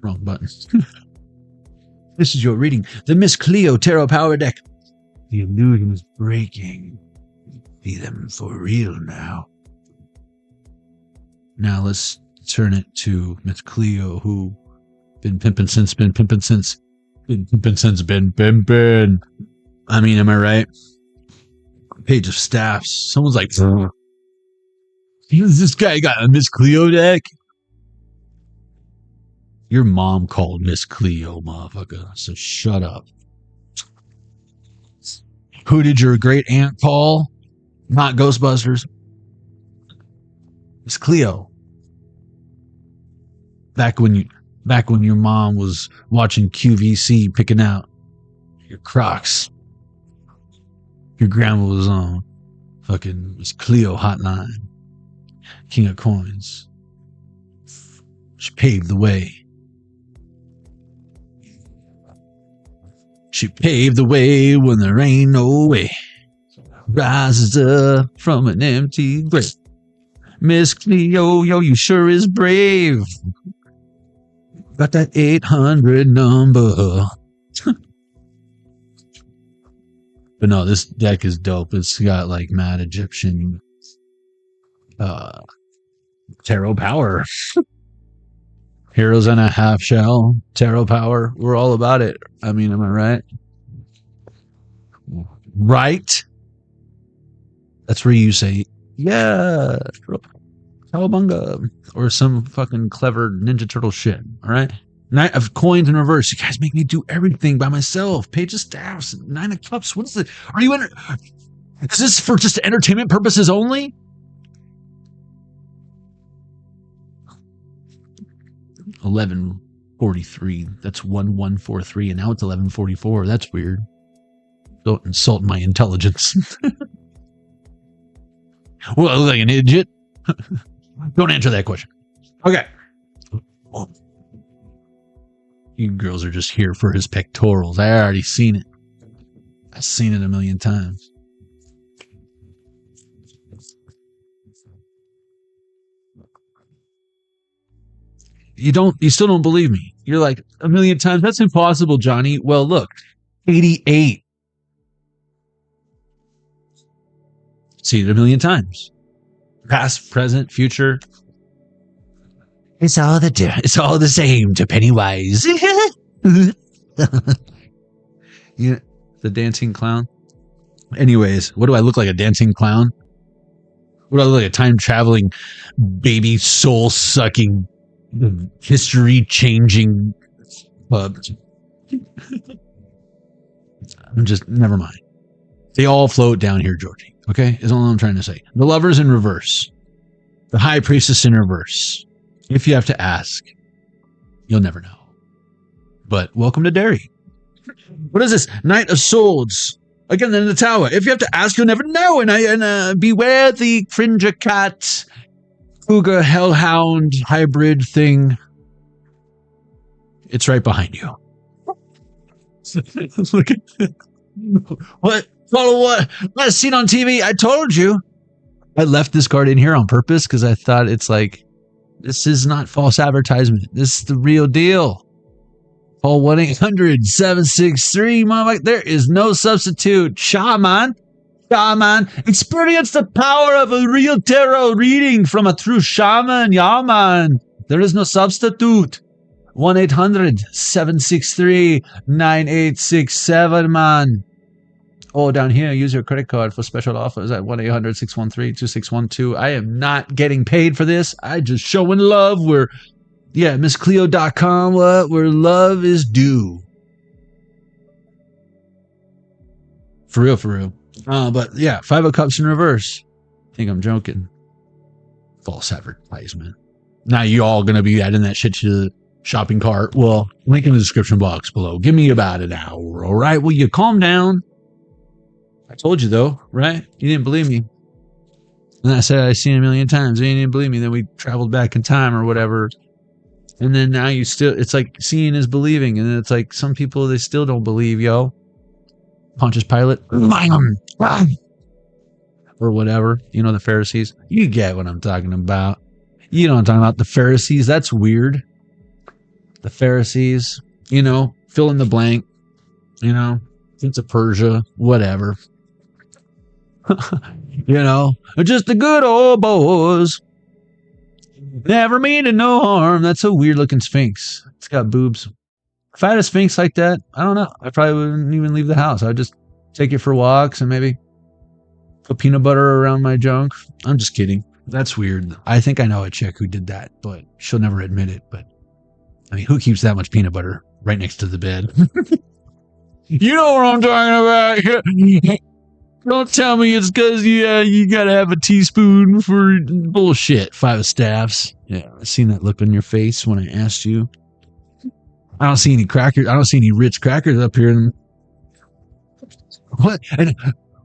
E: Wrong button. This is your reading. The Miss Cleo Tarot Power Deck. The illusion is breaking. See them for real now. Now let's turn it to Miss Cleo, who been pimping. I mean, am I right? Page of Staffs. Someone's like, This guy got a Miss Cleo deck. Your mom called Miss Cleo, motherfucker. So shut up. Who did your great aunt call? Not Ghostbusters. Miss Cleo. Back when your mom was watching QVC picking out your Crocs. Your grandma was on fucking Miss Cleo hotline. King of Coins. She paved the way. She paved the way when there ain't no way. Rises up from an empty grave. Miss Cleo, yo, you sure is brave. Got that 800 number. But no, this deck is dope. It's got like mad Egyptian tarot power. Heroes and a half shell. Tarot power. We're all about it. I mean, am I right? Right? That's where you say, yeah, cowabunga, or some fucking clever Ninja Turtle shit. All right? Knight of Coins in reverse. You guys make me do everything by myself. Page of Staffs. Nine of Cups. What is it? Are you is this for just entertainment purposes only? $11.43. That's 1143, and now it's 11:44. That's weird. Don't insult my intelligence. Well, I look like an idiot. Don't answer that question. Okay. You girls are just here for his pectorals. I already seen it. I've seen it a million times. You still don't believe me. You're like, a million times? That's impossible, Johnny. Well, look, 88. See it a million times. Past, present, future. It's all the same to Pennywise. Yeah, the dancing clown. Anyways, what do I look like, a dancing clown? What do I look like, a time-traveling, baby, soul-sucking, history-changing pub? I'm just, never mind. They all float down here, Georgie. Okay? Is all I'm trying to say. The Lover's in reverse. The High Priestess in reverse. If you have to ask, you'll never know. But welcome to Derry. What is this? Knight of Swords. Again, in the tower. If you have to ask, you'll never know. And beware the Cringer Cat, Cougar Hellhound hybrid thing. It's right behind you. Look at what? What? Last seen on TV. I told you. I left this card in here on purpose because I thought it's like, this is not false advertisement. This is the real deal. Call 1-800-763. Mama, there is no substitute. Shaman. Experience the power of a real tarot reading from a true shaman. Yeah, man. There is no substitute. 1-800-763-9867, man. Oh, down here, use your credit card for special offers at 1-800-613-2612. I am not getting paid for this. I just showing love where, yeah, MissCleo.com, where love is due. For real. But yeah, 5 of Cups in reverse. I think I'm joking. False advertisement. Now you all going to be adding that shit to the shopping cart. Well, link in the description box below. Give me about an hour, all right? Will you calm down? I told you, though, right? You didn't believe me. And I said I've seen it a million times. You didn't believe me. Then we traveled back in time or whatever. And then now you still, it's like seeing is believing. And it's like some people, they still don't believe, yo. Pontius Pilate. Or whatever. You know, the Pharisees. You get what I'm talking about. You know what I'm talking about. The Pharisees. That's weird. The Pharisees. You know, fill in the blank. You know, Prince of Persia. Whatever. You know, just the good old boys. Never meaning no harm. That's a weird looking Sphinx. It's got boobs. If I had a Sphinx like that, I don't know. I probably wouldn't even leave the house. I'd just take it for walks and maybe put peanut butter around my junk. I'm just kidding. That's weird. I think I know a chick who did that, but she'll never admit it. But I mean, who keeps that much peanut butter right next to the bed? You know what I'm talking about. Don't tell me it's because you gotta have a teaspoon for bullshit. 5 staffs. Yeah, I seen that look on your face when I asked you. I don't see any crackers. I don't see any Ritz crackers up here. What? And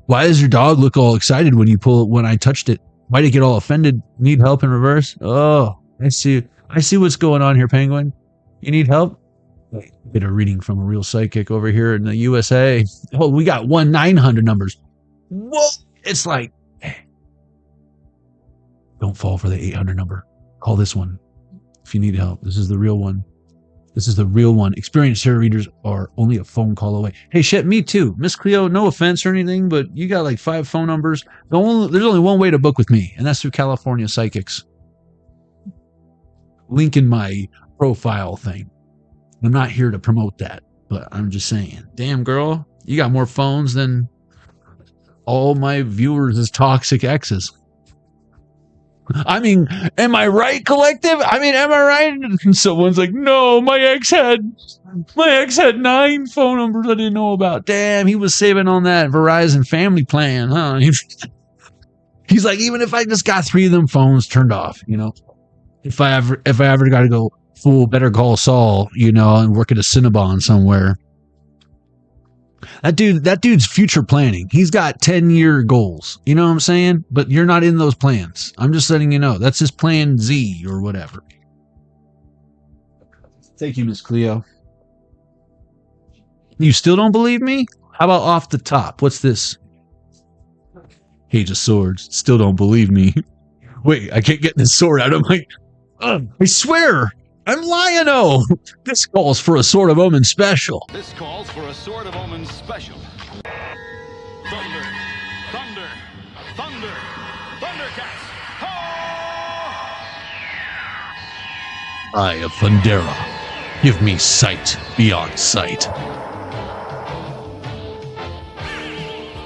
E: why does your dog look all excited when you pull it? When I touched it, why did it get all offended? Need help in reverse? Oh, I see. I see what's going on here, Penguin. You need help? Get a reading from a real psychic over here in the USA. Oh, we got 1-900 numbers. Whoa! It's like, hey, don't fall for the 800 number. Call this one if you need help. This is the real one. This is the real one. Experienced tarot readers are only a phone call away. Hey, shit, me too. Miss Cleo, no offense or anything, but you got like 5 phone numbers. There's only one way to book with me, and that's through California Psychics. Link in my profile thing. I'm not here to promote that, but I'm just saying. Damn, girl, you got more phones than all my viewers as toxic exes. I mean, am I right, collective? I mean, am I right? And someone's like, no, my ex had 9 phone numbers I didn't know about. Damn, he was saving on that Verizon family plan, huh? He's like, even if I just got 3 of them phones turned off, you know, if I ever got to go full Better Call Saul, you know, and work at a Cinnabon somewhere. That dude's future planning. He's got 10-year goals. You know what I'm saying? But you're not in those plans. I'm just letting you know. That's his plan Z or whatever. Thank you, Miss Cleo. You still don't believe me? How about off the top? What's this? Page of Swords. Still don't believe me. Wait, I can't get this sword out of my... I swear! I'm lying-o! This calls for a Sword of Omen special.
F: This calls for a Sword of Omen special. Thunder, thunder, thunder, thundercats.
E: Eye of Thundera. Give me sight beyond sight.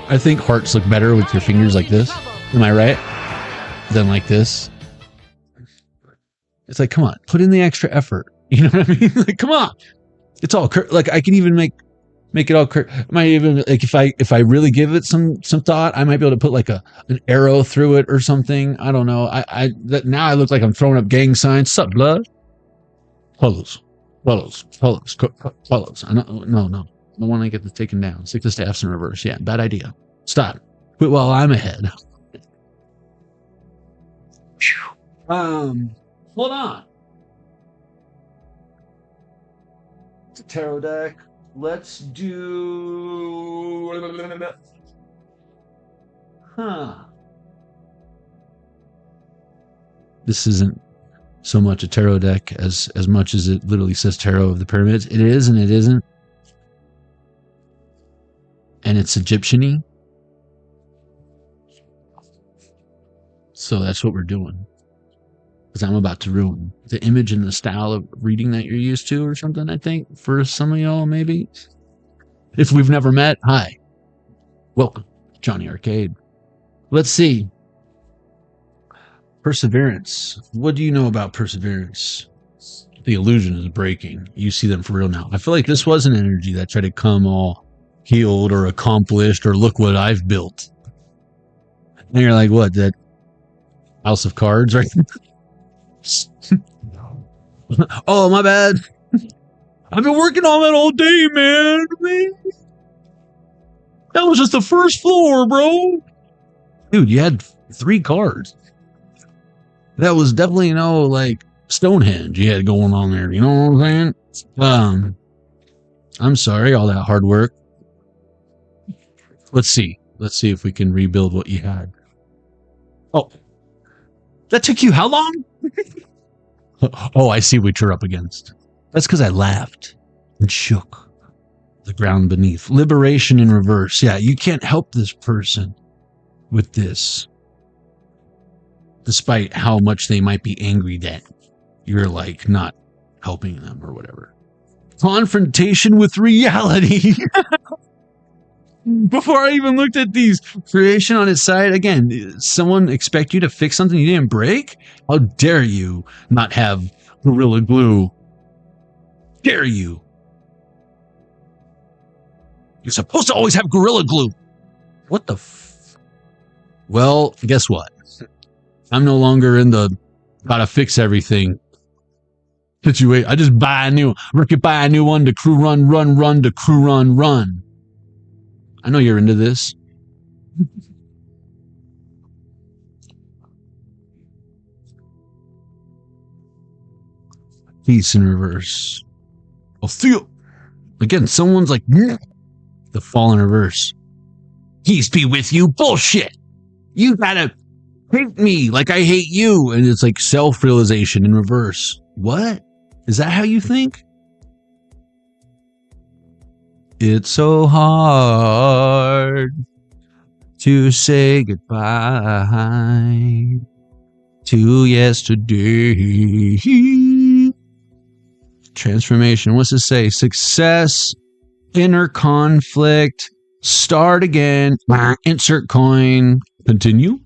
E: I think hearts look better with your fingers like this. Am I right? Than like this. It's like, come on, put in the extra effort. You know what I mean? Like, come on. It's all like I can even make it all. Might even like if I really give it some thought, I might be able to put like an arrow through it or something. I don't know. Now I look like I'm throwing up gang signs. Sup, blood? Follows. No. I want to get this taken down. 6 of staffs in reverse. Yeah, bad idea. Stop. Quit while I'm ahead. Hold on. It's a tarot deck. Let's do... This isn't so much a tarot deck as much as it literally says Tarot of the Pyramids. It is and it isn't. And it's Egyptian-y. So that's what we're doing. Because I'm about to ruin the image and the style of reading that you're used to or something, I think, for some of y'all, maybe. If we've never met, hi. Welcome, Jonny Arkade. Let's see. Perseverance. What do you know about perseverance? The illusion is breaking. You see them for real now. I feel like this was an energy that tried to come all healed or accomplished or look what I've built. And you're like, what, that House of Cards, right? Oh, my bad. I've been working on that all day, man. That was just the first floor, bro. Dude, you had 3 cards. That was definitely no like Stonehenge you had going on there. You know what I'm saying? I'm sorry, all that hard work. Let's see. Let's see if we can rebuild what you had. Oh, that took you how long? Oh, I see what you're up against. That's because I laughed and shook the ground beneath. Liberation in reverse. Yeah, you can't help this person with this. Despite how much they might be angry that you're like not helping them or whatever. Confrontation with reality. Before I even looked at these, creation on its side. Again, someone expect you to fix something you didn't break? How dare you not have Gorilla Glue? Dare you? You're supposed to always have Gorilla Glue. What the Well, guess what? I'm no longer in the gotta fix everything situation. I just buy a new one to crew run to crew run. I know you're into this. Peace in reverse. I'll feel. Again, someone's like, the fall in reverse. Peace be with you. Bullshit. You gotta hate me like I hate you. And it's like self-realization in reverse. What? Is that how you think? It's so hard to say goodbye to yesterday. Transformation. What's it say? Success, inner conflict, start again, insert coin, continue.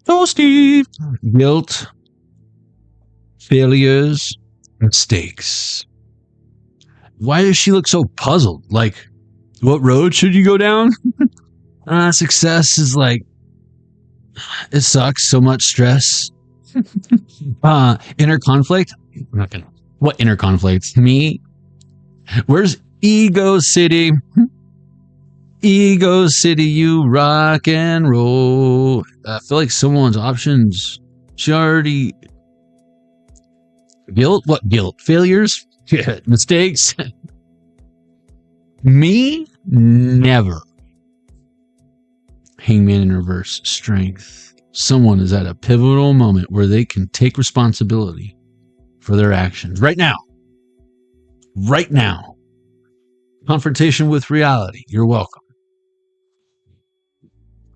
E: Oh, Steve. Guilt, failures, mistakes. Why does she look so puzzled? Like, what road should you go down? Success is like, it sucks, so much stress. Inner conflict? I'm not gonna. What inner conflict? Me? Where's Ego City? Ego City, you rock and roll. I feel like someone's options. She already. Guilt? What guilt? Failures? Mistakes? Me? Never. Hangman in reverse. Strength. Someone is at a pivotal moment where they can take responsibility for their actions. Right now. Right now. Confrontation with reality. You're welcome.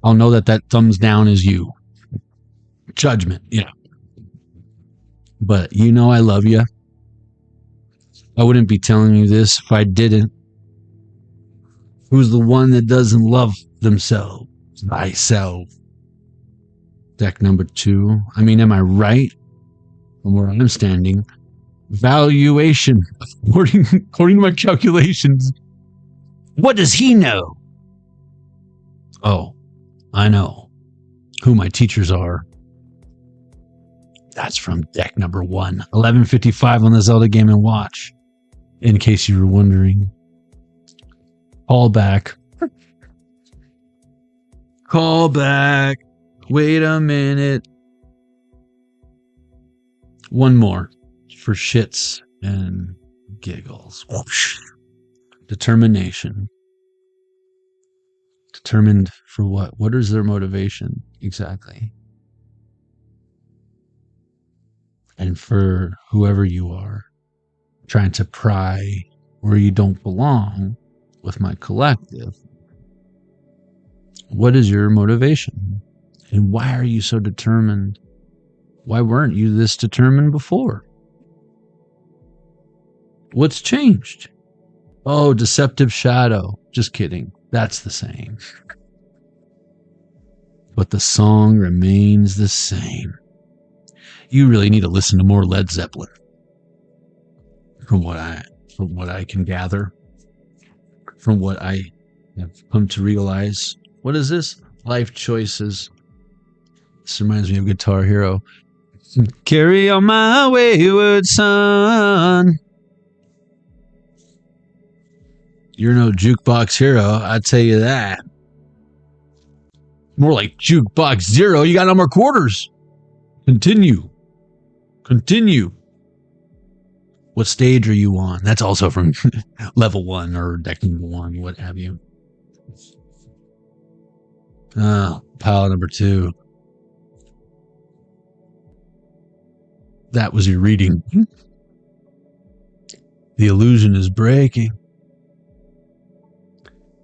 E: I'll know that thumbs down is you. Judgment. Yeah. But you know I love you. I wouldn't be telling you this if I didn't. Who's the one that doesn't love themselves? Thyself. Deck number 2. I mean, am I right? From where I'm standing. Valuation. According to my calculations. What does he know? Oh, I know who my teachers are. That's from deck number 1. 1155 on the Zelda Game & Watch. In case you were wondering. Call back. Call back. Wait a minute. One more. For shits and giggles. Whoosh. Determination. Determined for what? What is their motivation exactly? And for whoever you are, trying to pry where you don't belong with my collective. What is your motivation? And why are you so determined? Why weren't you this determined before? What's changed? Oh, deceptive shadow. Just kidding. That's the same. But the song remains the same. You really need to listen to more Led Zeppelin. From what I can gather. From what I have come to realize. What is this? Life choices. This reminds me of Guitar Hero. Carry on my wayward son. You're no jukebox hero, I tell you that. More like jukebox zero. You got no more quarters. Continue. What stage are you on? That's also from level 1 or deck number 1, what have you. Pile number 2. That was your reading. The illusion is breaking.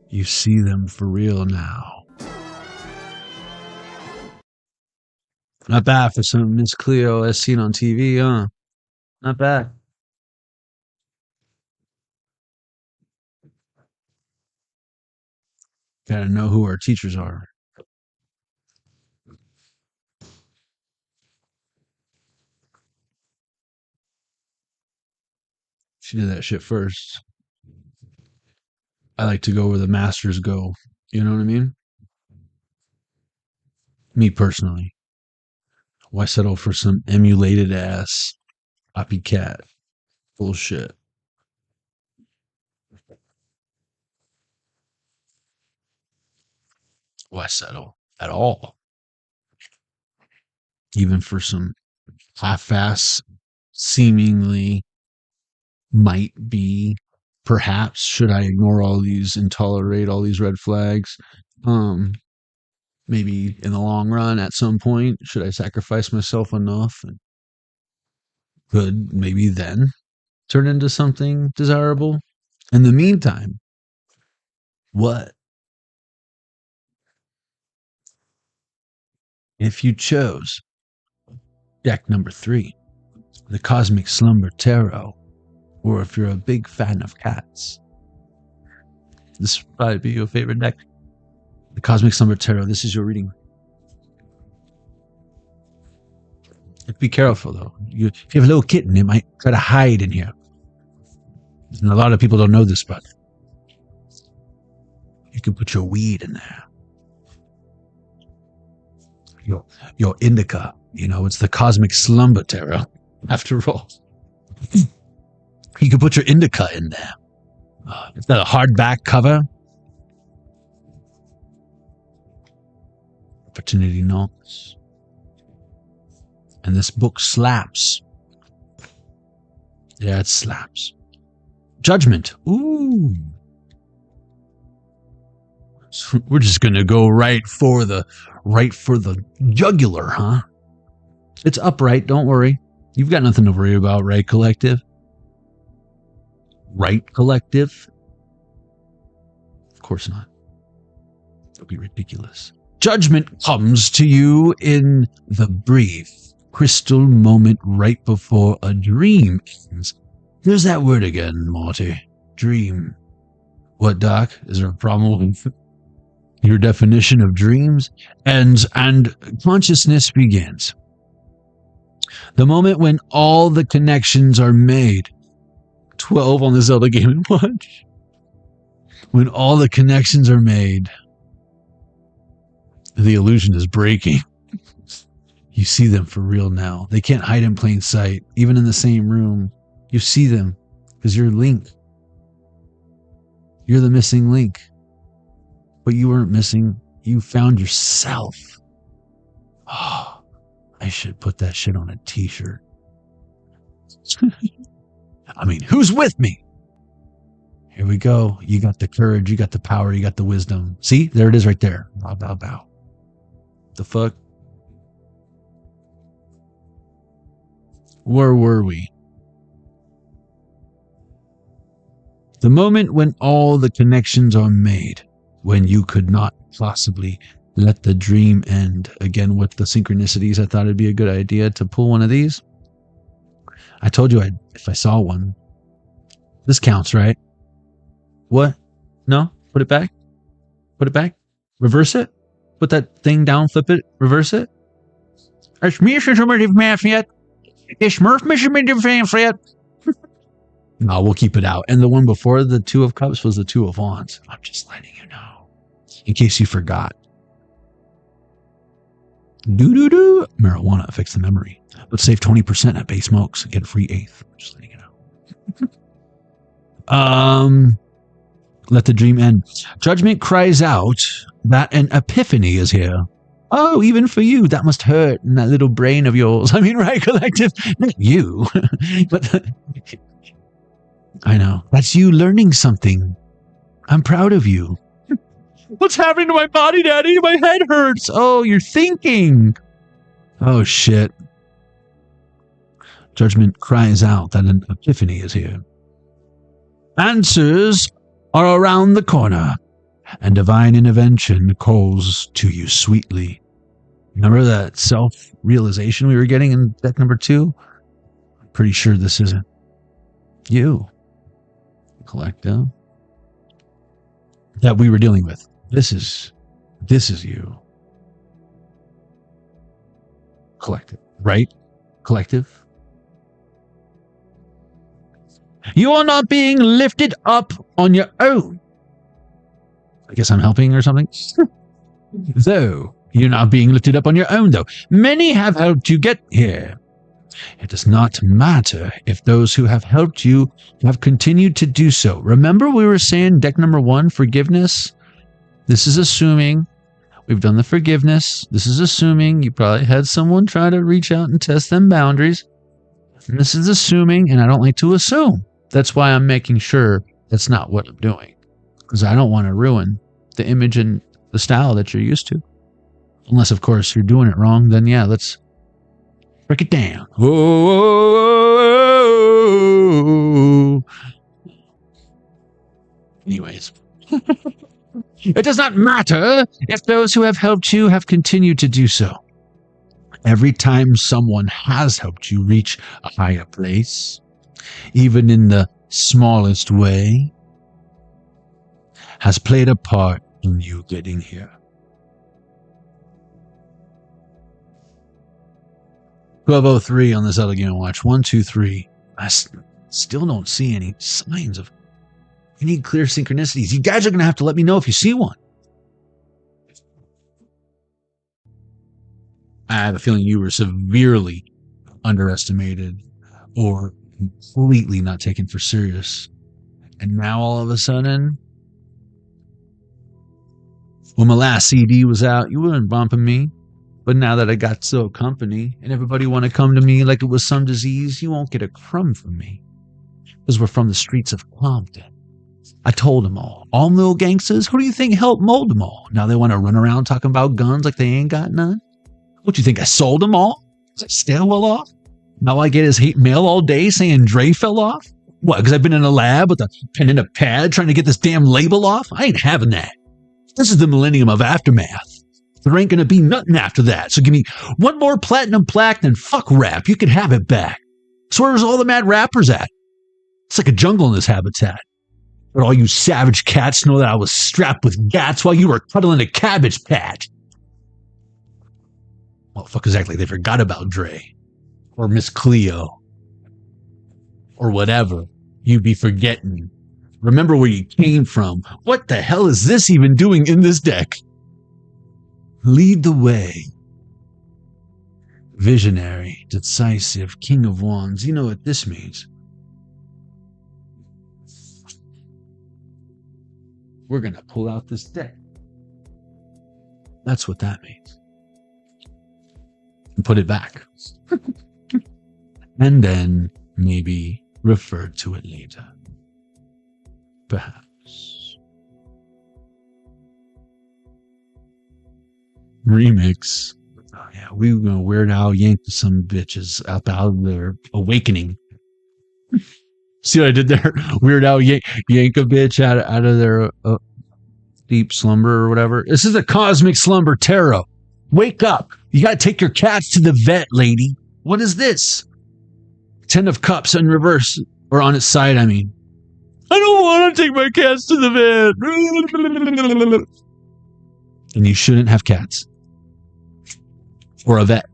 E: You see them for real now. Not bad for some Miss Cleo as seen on TV, huh? Not bad. Gotta know who our teachers are. She did that shit first. I like to go where the masters go. You know what I mean? Me personally. Why settle for some emulated ass copycat bullshit? Why settle at all? Even for some half-ass, seemingly might be, perhaps, should I ignore all these and tolerate all these red flags? Maybe in the long run, at some point, should I sacrifice myself enough and could maybe then turn into something desirable? In the meantime, what? If you chose deck number 3, the Cosmic Slumber Tarot, or if you're a big fan of cats, this would probably be your favorite deck. The Cosmic Slumber Tarot, this is your reading. Be careful, though. If you have a little kitten, it might try to hide in here. And a lot of people don't know this, but you can put your weed in there. Your indica. You know, it's the Cosmic Slumber Tarot, after all. You can put your indica in there. It's got a hardback cover. Opportunity knocks. And this book slaps. Yeah, it slaps. Judgment. Ooh. So we're just gonna go right for the jugular, huh? It's upright, don't worry. You've got nothing to worry about, right, Collective? Right, Collective? Of course not. That'd be ridiculous. Judgment comes to you in the brief, crystal moment right before a dream ends. There's that word again, Morty. Dream. What, Doc? Is there a problem with your definition of dreams? And consciousness begins. The moment when all the connections are made. 12 on the Zelda Game & Watch. When all the connections are made, the illusion is breaking. You see them for real now. They can't hide in plain sight, even in the same room. You see them because you're Link. You're the missing link. But you weren't missing. You found yourself. Oh, I should put that shit on a t-shirt. I mean, who's with me? Here we go. You got the courage, you got the power, you got the wisdom. See? There it is right there. Bow, bow, bow. The fuck? Where were we? The moment when all the connections are made, when you could not possibly let the dream end. Again, with the synchronicities, I thought it'd be a good idea to pull one of these. I told you if I saw one. This counts, right? What? No? Put it back? Put it back? Reverse it? Put that thing down, flip it, reverse it? It's me, No, we'll keep it out. And the one before the Two of Cups was the Two of Wands. I'm just letting you know. In case you forgot. Doo-doo-doo. Marijuana affects the memory. But save 20% at Bay Smokes and get a free eighth. Just letting you know. Let the dream end. Judgment cries out that an epiphany is here. Oh, even for you, that must hurt in that little brain of yours. I mean, right, Collective? Not you. But I know. That's you learning something. I'm proud of you. What's happening to my body, Daddy? My head hurts. Oh, you're thinking. Oh, shit. Judgment cries out that an epiphany is here. Answers are around the corner, and divine intervention calls to you sweetly. Remember that self-realization we were getting in deck number 2? I'm pretty sure this isn't you, Collective, that we were dealing with. This is you. Collective, right? Collective. You are not being lifted up on your own. I guess I'm helping or something. Though, you're not being lifted up on your own, though. Many have helped you get here. It does not matter if those who have helped you have continued to do so. Remember we were saying deck number 1, forgiveness? This is assuming we've done the forgiveness. This is assuming you probably had someone try to reach out and test them boundaries. And this is assuming, and I don't like to assume. That's why I'm making sure that's not what I'm doing. Because I don't want to ruin the image and the style that you're used to. Unless, of course, you're doing it wrong, then yeah, let's break it down. Whoa. Anyways. It does not matter if those who have helped you have continued to do so. Every time someone has helped you reach a higher place, even in the smallest way, has played a part in you getting here. 12:03 on this Elegant Watch. 1, 2, 3. I still don't see any signs of. We need clear synchronicities. You guys are going to have to let me know if you see one. I have a feeling you were severely underestimated or completely not taken for serious. And now all of a sudden, when my last CD was out, you weren't bumping me. But now that I got so company and everybody want to come to me like it was some disease, you won't get a crumb from me. Because we're from the streets of Compton. I told them all little gangsters, who do you think helped mold them all? Now they want to run around talking about guns like they ain't got none? What, you think I sold them all? Is I Stairwell off? Now I get his hate mail all day saying Dre fell off? What, because I've been in a lab with a pen and a pad trying to get this damn label off? I ain't having that. This is the millennium of aftermath. There ain't gonna be nothing after that. So give me one more platinum plaque, then fuck rap. You can have it back. So where's all the mad rappers at? It's like a jungle in this habitat. But all you savage cats know that I was strapped with gats while you were cuddling a cabbage patch. Well, fuck exactly. They forgot about Dre. Or Miss Cleo. Or whatever you'd be forgetting. Remember where you came from. What the hell is this even doing in this deck? Lead the way. Visionary, decisive, King of Wands. You know what this means. We're going to pull out this deck. That's what that means. And put it back. And then maybe refer to it later. Perhaps. Remix. Oh, yeah, we were going to Weird Al yank some bitches up out of their awakening. See what I did there? Weird Al yank a bitch out of their deep slumber or whatever. This is a cosmic slumber tarot. Wake up. You got to take your cats to the vet, lady. What is this? 10 of Cups in reverse, or on its side, I mean. I don't want to take my cats to the vet. And you shouldn't have cats. Or a vet.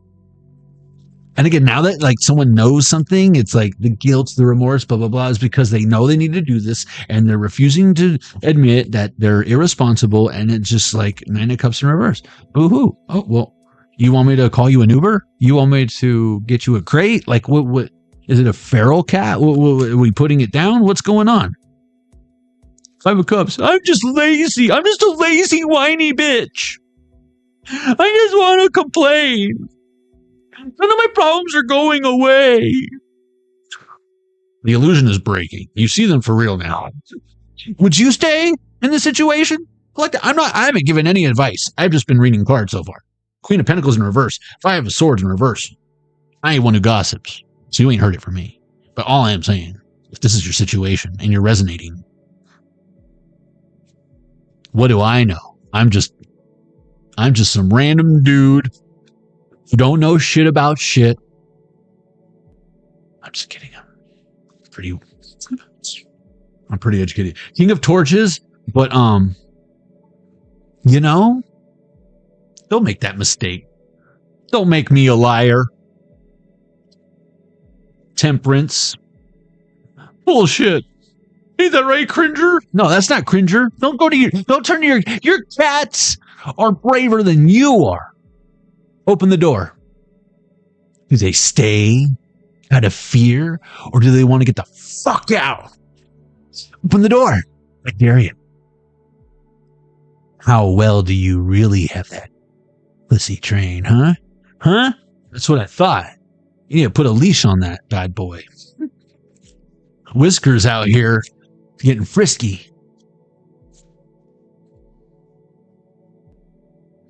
E: And again, now that like someone knows something, it's like the guilt, the remorse, blah, blah, blah, is because they know they need to do this and they're refusing to admit that they're irresponsible, and it's just like 9 of Cups in reverse. Boo-hoo. Oh, well, you want me to call you an Uber? You want me to get you a crate? Like, what is it a feral cat? Are we putting it down? What's going on? 5 of Cups. I'm just lazy. I'm just a lazy, whiny bitch. I just want to complain. None of my problems are going away. The illusion is breaking. You see them for real now. Would you stay in this situation? Like, I haven't given any advice. I've just been reading cards so far. Queen of Pentacles in reverse. 5 of Swords in reverse. I ain't one who gossips, so you ain't heard it from me. But all I am saying, if this is your situation and you're resonating, what do I know? I'm just some random dude who don't know shit about shit. I'm just kidding. I'm pretty educated. King of Torches, but You know? Don't make that mistake. Don't make me a liar. Temperance. Bullshit. Ain't that right, Cringer? No, that's not Cringer. Don't turn to your cats are braver than you are. Open the door. Do they stay out of fear, or do they want to get the fuck out? Open the door. I dare you. How well do you really have that pussy train, huh? Huh? That's what I thought. You need to put a leash on that bad boy. Whiskers out here getting frisky.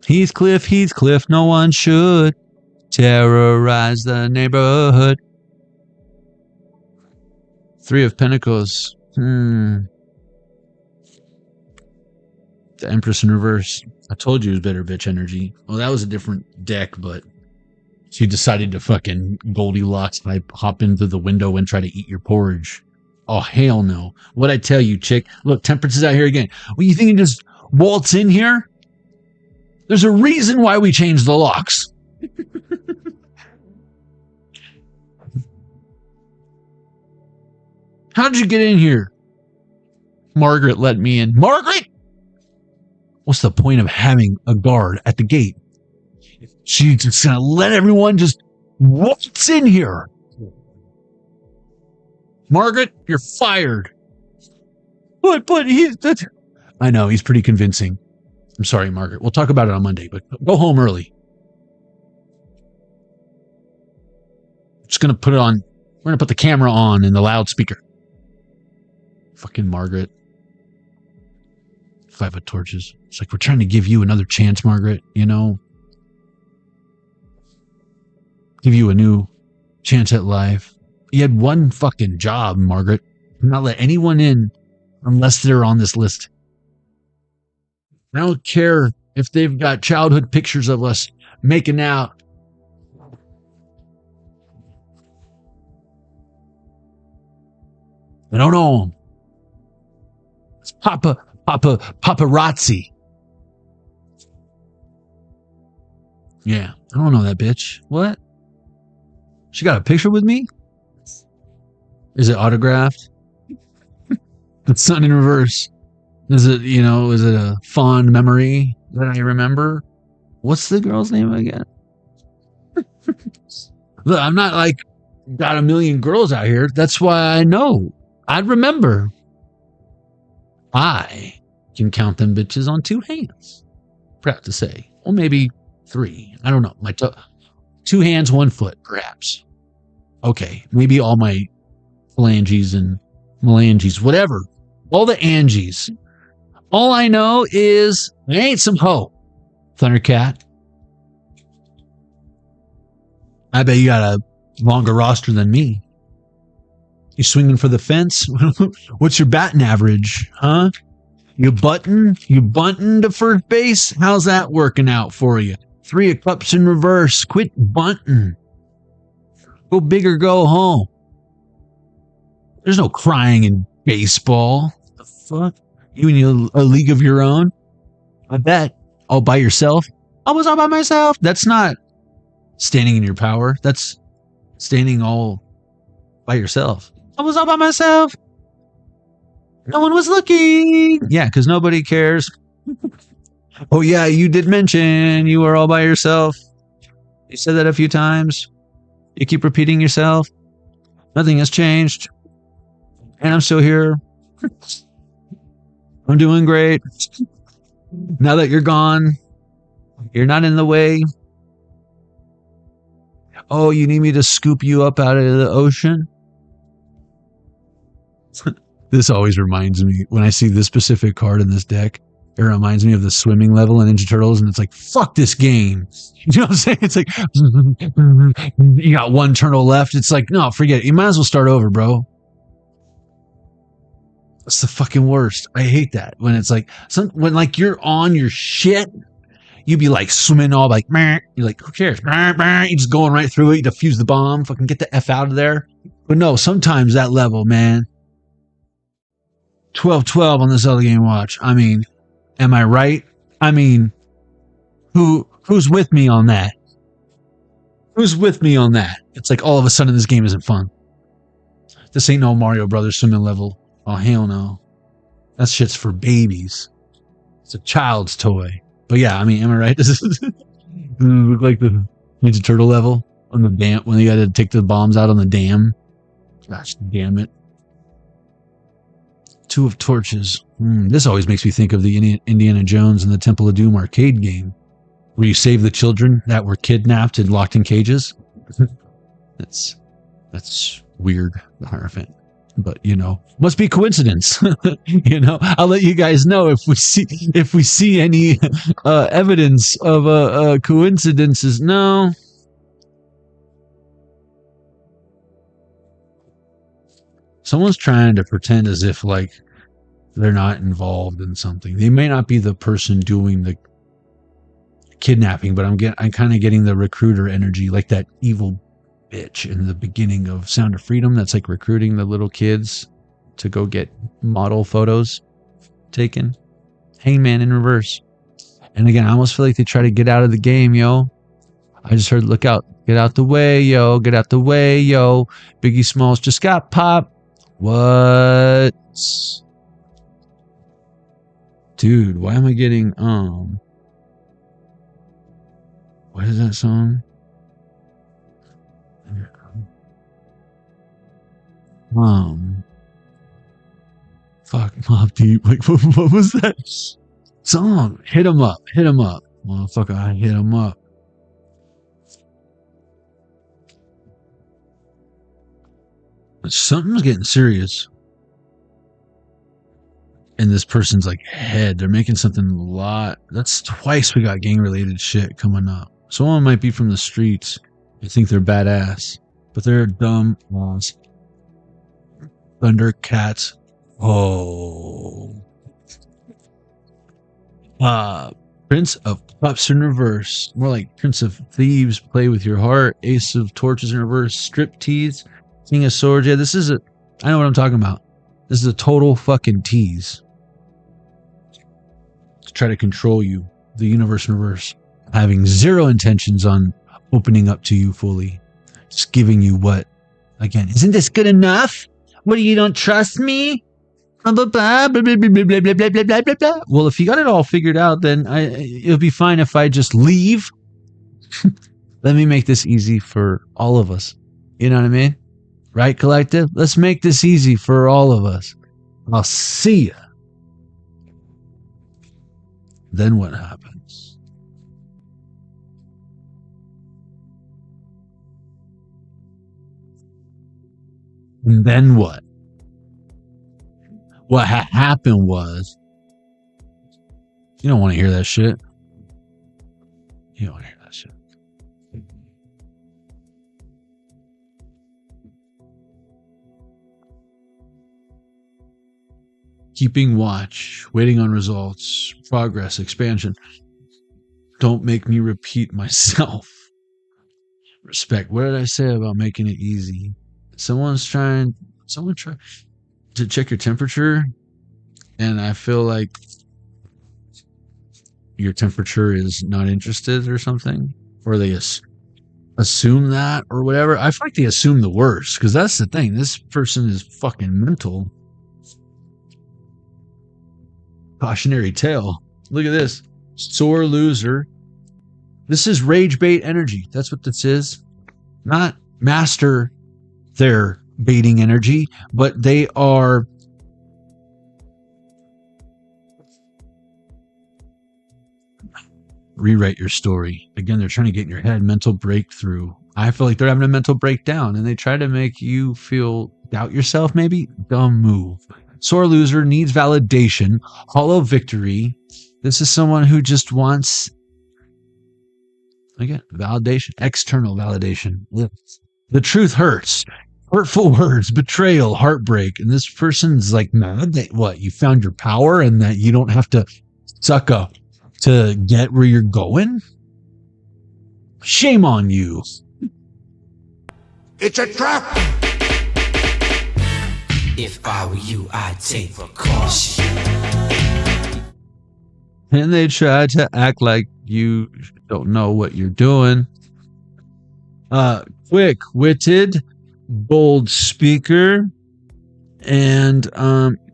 E: Heathcliff, Heathcliff, no one should terrorize the neighborhood. 3 of Pentacles. The Empress in reverse. I told you it was better bitch energy. Well, that was a different deck, but she decided to fucking Goldilocks hop into the window and try to eat your porridge. Oh, hell no. What'd I tell you, chick? Look, Temperance is out here again. Well, you think you just waltz in here? There's a reason why we changed the locks. How'd you get in here? Margaret let me in. Margaret? What's the point of having a guard at the gate? She's just gonna let everyone just waltz in here. Margaret, you're fired. But I know, he's pretty convincing. I'm sorry, Margaret. We'll talk about it on Monday, but go home early. Just gonna put it on. We're gonna put the camera on and the loudspeaker. Fucking Margaret. 5 of torches. It's like, we're trying to give you another chance, Margaret, you know? Give you a new chance at life. You had one fucking job, Margaret. Not let anyone in unless they're on this list. I don't care if they've got childhood pictures of us making out. I don't know them. It's paparazzi. Yeah, I don't know that bitch. What? She got a picture with me? Is it autographed? It's not in reverse. Is it, is it a fond memory that I remember? What's the girl's name again? Look, I'm not like got a million girls out here. That's why I know. I'd remember. I can count them bitches on 2 hands. Proud to say. Well, maybe 3. I don't know. 2 hands, 1 foot, perhaps. Okay. Maybe all my phalanges and melanges, whatever. All the Angies. All I know is I ain't some hoe. Thundercat. I bet you got a longer roster than me. You swinging for the fence? What's your batting average, huh? You bunting to first base? How's that working out for you? 3 of cups in reverse. Quit bunting. Go big or go home. There's no crying in baseball. The fuck? You in a league of your own? I bet. All by yourself? I was all by myself. That's not standing in your power. That's standing all by yourself. I was all by myself. No one was looking. Yeah, because nobody cares. Oh, yeah, you did mention you were all by yourself. You said that a few times. You keep repeating yourself. Nothing has changed. And I'm still here. I'm doing great. Now that you're gone, you're not in the way. Oh, you need me to scoop you up out of the ocean? This always reminds me, when I see this specific card in this deck, it reminds me of the swimming level in Ninja Turtles, and it's like, fuck this game. You know what I'm saying? It's like, you got 1 turtle left. It's like, no, forget it. You might as well start over, bro. That's the fucking worst. I hate that. When it's like, when like you're on your shit, you'd be like swimming all like, meh. You're like, who cares? Meh, meh. You're just going right through it. You defuse the bomb. Fucking get the F out of there. But no, sometimes that level, man. 12-12 on this other game watch. I mean, am I right? I mean, who's with me on that? Who's with me on that? It's like all of a sudden this game isn't fun. This ain't no Mario Brothers swimming level. Oh, hell no. That shit's for babies. It's a child's toy. But yeah, I mean, am I right? Does it look like the Ninja Turtle level on the dam when you had to take the bombs out on the dam? Gosh damn it. Two of Torches. This always makes me think of the Indiana Jones and the Temple of Doom arcade game, where you save the children that were kidnapped and locked in cages. That's weird, Hierophant. But you know, must be coincidence. You know, I'll let you guys know if we see any evidence of coincidences. No. Someone's trying to pretend as if like they're not involved in something. They may not be the person doing the kidnapping, but I'm kind of getting the recruiter energy, like that evil bitch in the beginning of Sound of Freedom that's like recruiting the little kids to go get model photos taken. Hangman in reverse. And again, I almost feel like they try to get out of the game, yo. I just heard, look out, get out the way, yo, get out the way, yo. Biggie Smalls just got popped. What? Dude, why am I getting, what is that song? Fuck, Mobb Deep. Like, what was that song? Hit 'em up, hit 'em up. Motherfucker, I hit 'em up. Something's getting serious in this person's like head. They're making something a lot. That's twice we got gang related shit coming up. Someone might be from the streets. I think they're badass, but they're dumb ass. Thundercats. Oh. Prince of Cups in reverse. More like Prince of Thieves. Play with your heart. Ace of Torches in reverse. Strip tease. King of Swords. Yeah, this is a... I know what I'm talking about. This is a total fucking tease. To try to control you. The universe in reverse. Having zero intentions on opening up to you fully. Just giving you what? Again, isn't this good enough? What, you don't trust me? Blah, blah, blah, blah, blah, blah, blah, blah, blah, blah, blah, blah. Well, if you got it all figured out, then it'll be fine if I just leave. Let me make this easy for all of us. You know what I mean? Right, collective? Let's make this easy for all of us. I'll see ya. Then what happens? And then what? What happened was, you don't want to hear that shit. You don't want to hear that shit. Keeping watch, waiting on results, progress, expansion. Don't make me repeat myself. Respect. What did I say about making it easy? Someone try to check your temperature, and I feel like your temperature is not interested or something, or they assume that or whatever. I feel like they assume the worst, because that's the thing. This person is fucking mental. Cautionary tale. Look at this. Sore loser. This is rage bait energy. That's what this is. Not master their baiting energy, but they are rewrite your story. Again, they're trying to get in your head. Mental breakthrough. I feel like they're having a mental breakdown, and they try to make you feel doubt yourself, maybe. Dumb move. Sore loser, needs validation. Hollow victory. This is someone who just wants, again, validation. External validation. The truth hurts. Hurtful words, betrayal, heartbreak. And this person's like mad that what? You found your power and that you don't have to suck up to get where you're going? Shame on you.
D: It's a trap!
G: If I were you, I'd take precaution.
E: And they try to act like you don't know what you're doing. Quick-witted, bold speaker, and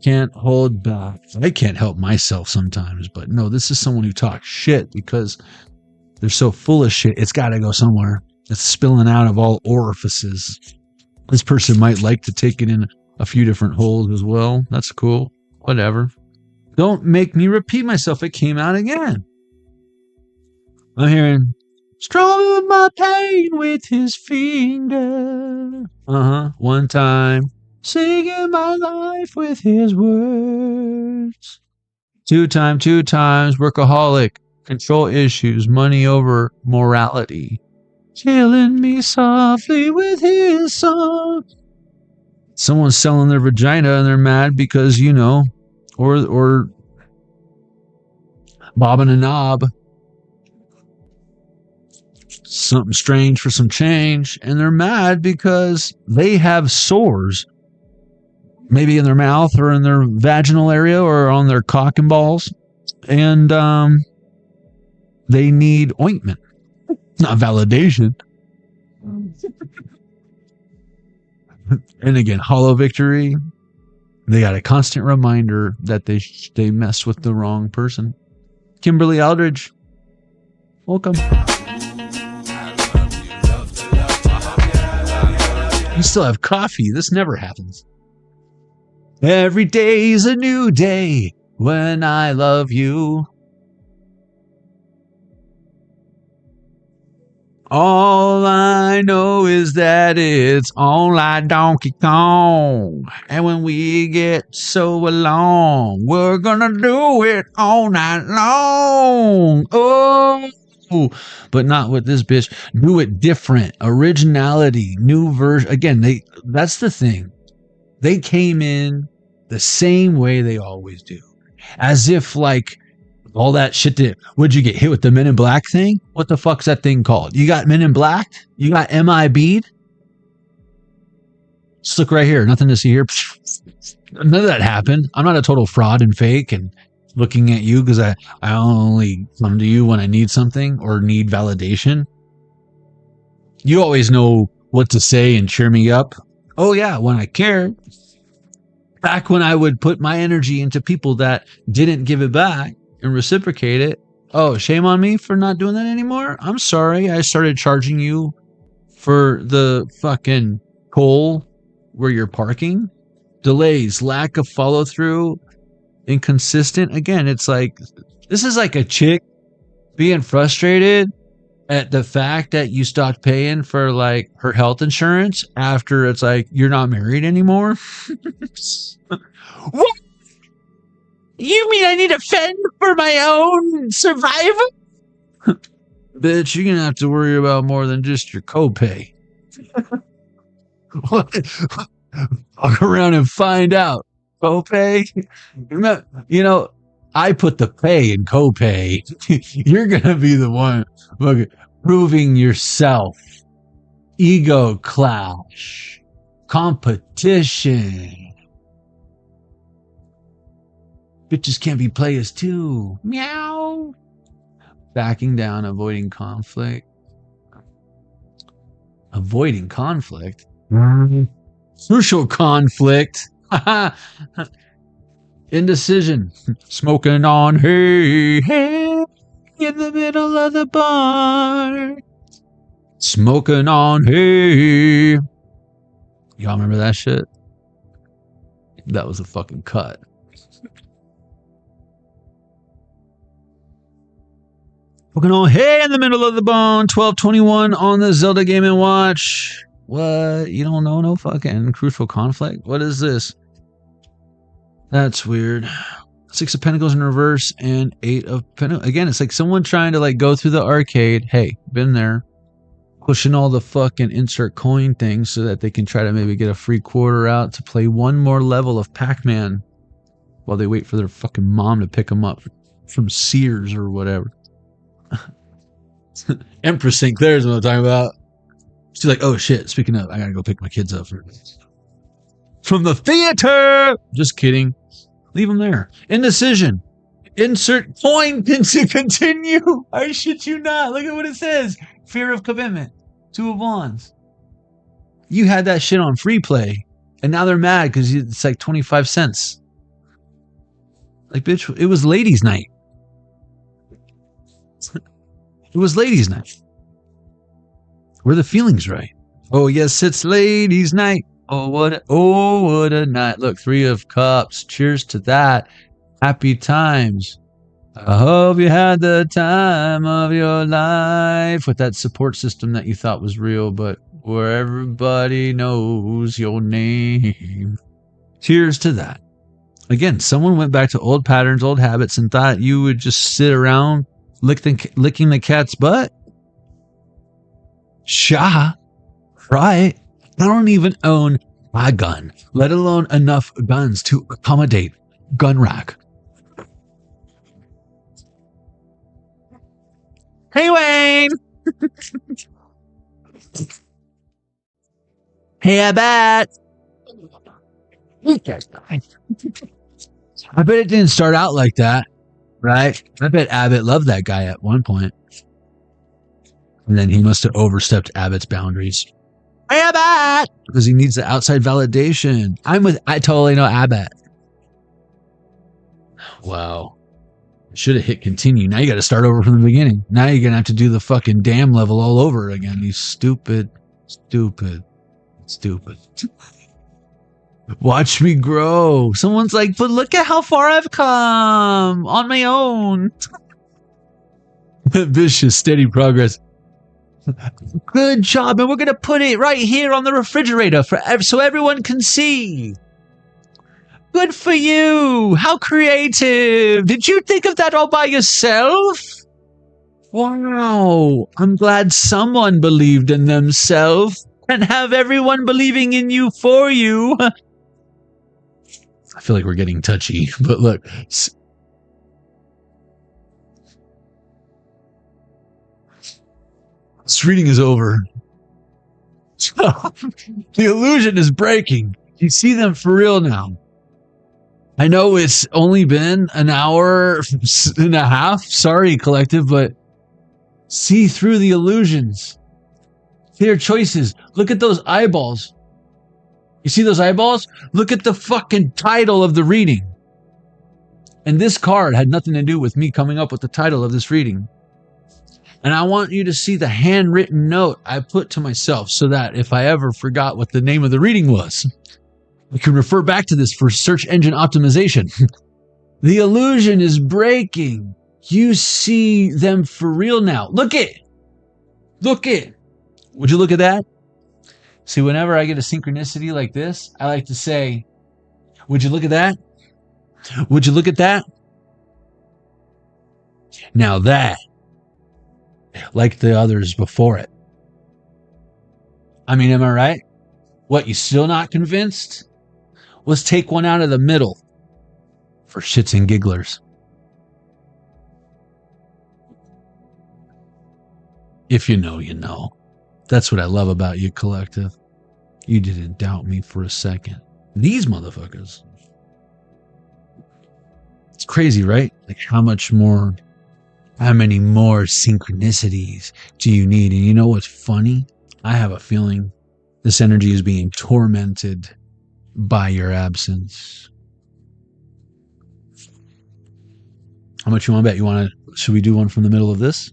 E: can't hold back. I can't help myself sometimes, but no, this is someone who talks shit because they're so full of shit. It's got to go somewhere. It's spilling out of all orifices. This person might like to take it in a few different holes as well. That's cool. Whatever. Don't make me repeat myself. It came out again. I'm hearing, strumming my pain with his finger. One time, singing my life with his words. Two times, workaholic, control issues, money over morality. Killing me softly with his song. Someone's selling their vagina and they're mad because, you know, or bobbing a knob. Something strange for some change, and they're mad because they have sores, maybe in their mouth or in their vaginal area or on their cock and balls, and they need ointment, not validation. And again, hollow victory. They got a constant reminder that they mess with the wrong person. Kimberly Aldridge, welcome. You still have coffee. This never happens. Every day's a new day when I love you. All I know is that it's on like Donkey Kong. And when we get so along, we're gonna do it all night long. Oh, but not with this bitch. Do it different. Originality. New version. Again, that's the thing. They came in the same way they always do. As if like all that shit would you get hit with the Men in Black thing? What the fuck's that thing called? You got Men in Black? You got MIB'd? Just look right here. Nothing to see here. None of that happened. I'm not a total fraud and fake and looking at you because I only come to you when I need something or need validation. You always know what to say and cheer me up. Oh yeah, when I cared. Back when I would put my energy into people that didn't give it back and reciprocate it. Oh, shame on me for not doing that anymore? I'm sorry. I started charging you for the fucking toll where you're parking. Delays, lack of follow through, inconsistent. Again, it's like, this is like a chick being frustrated at the fact that you stopped paying for like her health insurance after it's like you're not married anymore. What? You mean I need to fend for my own survival? Bitch, you're gonna have to worry about more than just your copay. Walk around and find out. Copay? You know, I put the pay in copay. You're gonna be the one proving yourself. Ego clash. Competition. Bitches can't be players too. Meow. Backing down, avoiding conflict. Avoiding conflict? Crucial conflict. Indecision. Smoking on hay, hay in the middle of the bar. Smoking on hay. Y'all remember that shit? That was a fucking cut. Smoking on hay in the middle of the barn. 1221 on the Zelda Game & Watch. What? You don't know no fucking crucial conflict? What is this? That's weird. 6 of Pentacles in reverse and 8 of Pentacles. Again, it's like someone trying to like go through the arcade. Hey, been there. Pushing all the fucking insert coin things so that they can try to maybe get a free quarter out to play one more level of Pac-Man while they wait for their fucking mom to pick them up from Sears or whatever. Empress St. Clair's what I'm talking about. She's like, oh shit, speaking of, I gotta go pick my kids up from the theater. Just kidding. Leave them there. Indecision. Insert point into continue. I shit you not. Look at what it says. Fear of commitment. 2 of wands. You had that shit on free play, and now they're mad because it's like 25 cents. Like, bitch, it was ladies' night. It was ladies' night. Were the feelings right? Oh, yes, it's ladies' night. Oh, what a night. Look, 3 of cups. Cheers to that. Happy times. I hope you had the time of your life with that support system that you thought was real, but where everybody knows your name. Cheers to that. Again, someone went back to old patterns, old habits, and thought you would just sit around licking the cat's butt. Sha, right? I don't even own a gun, let alone enough guns to accommodate gun rack. Hey, Wayne! Hey, I bet! I bet it didn't start out like that, right? I bet Abbott loved that guy at one point. And then he must have overstepped Abbott's boundaries. Hey, Abbott! Because he needs the outside validation. I totally know Abbott. Wow. Should have hit continue. Now you got to start over from the beginning. Now you're going to have to do the fucking damn level all over again. You stupid. Watch me grow. Someone's like, but look at how far I've come on my own. Vicious, steady progress. Good job. And we're going to put it right here on the refrigerator so everyone can see. Good for you. How creative. Did you think of that all by yourself? Wow. I'm glad someone believed in themselves and have everyone believing in you for you. I feel like we're getting touchy, but look. This reading is over. The illusion is breaking. You see them for real now. I know it's only been an hour and a half. Sorry, collective, but see through the illusions. Clear choices. Look at those eyeballs. You see those eyeballs? Look at the fucking title of the reading. And this card had nothing to do with me coming up with the title of this reading. And I want you to see the handwritten note I put to myself so that if I ever forgot what the name of the reading was, we can refer back to this for search engine optimization. The illusion is breaking. You see them for real now. Look it. Would you look at that? See, whenever I get a synchronicity like this, I like to say, would you look at that? Would you look at that? Now that, like the others before it. I mean, am I right? What, you still not convinced? Let's take one out of the middle for shits and gigglers. If you know, you know. That's what I love about you, collective. You didn't doubt me for a second. These motherfuckers. It's crazy, right? Like how many more synchronicities do you need? And you know what's funny? I have a feeling this energy is being tormented by your absence. How much you want to bet? Should we do one from the middle of this?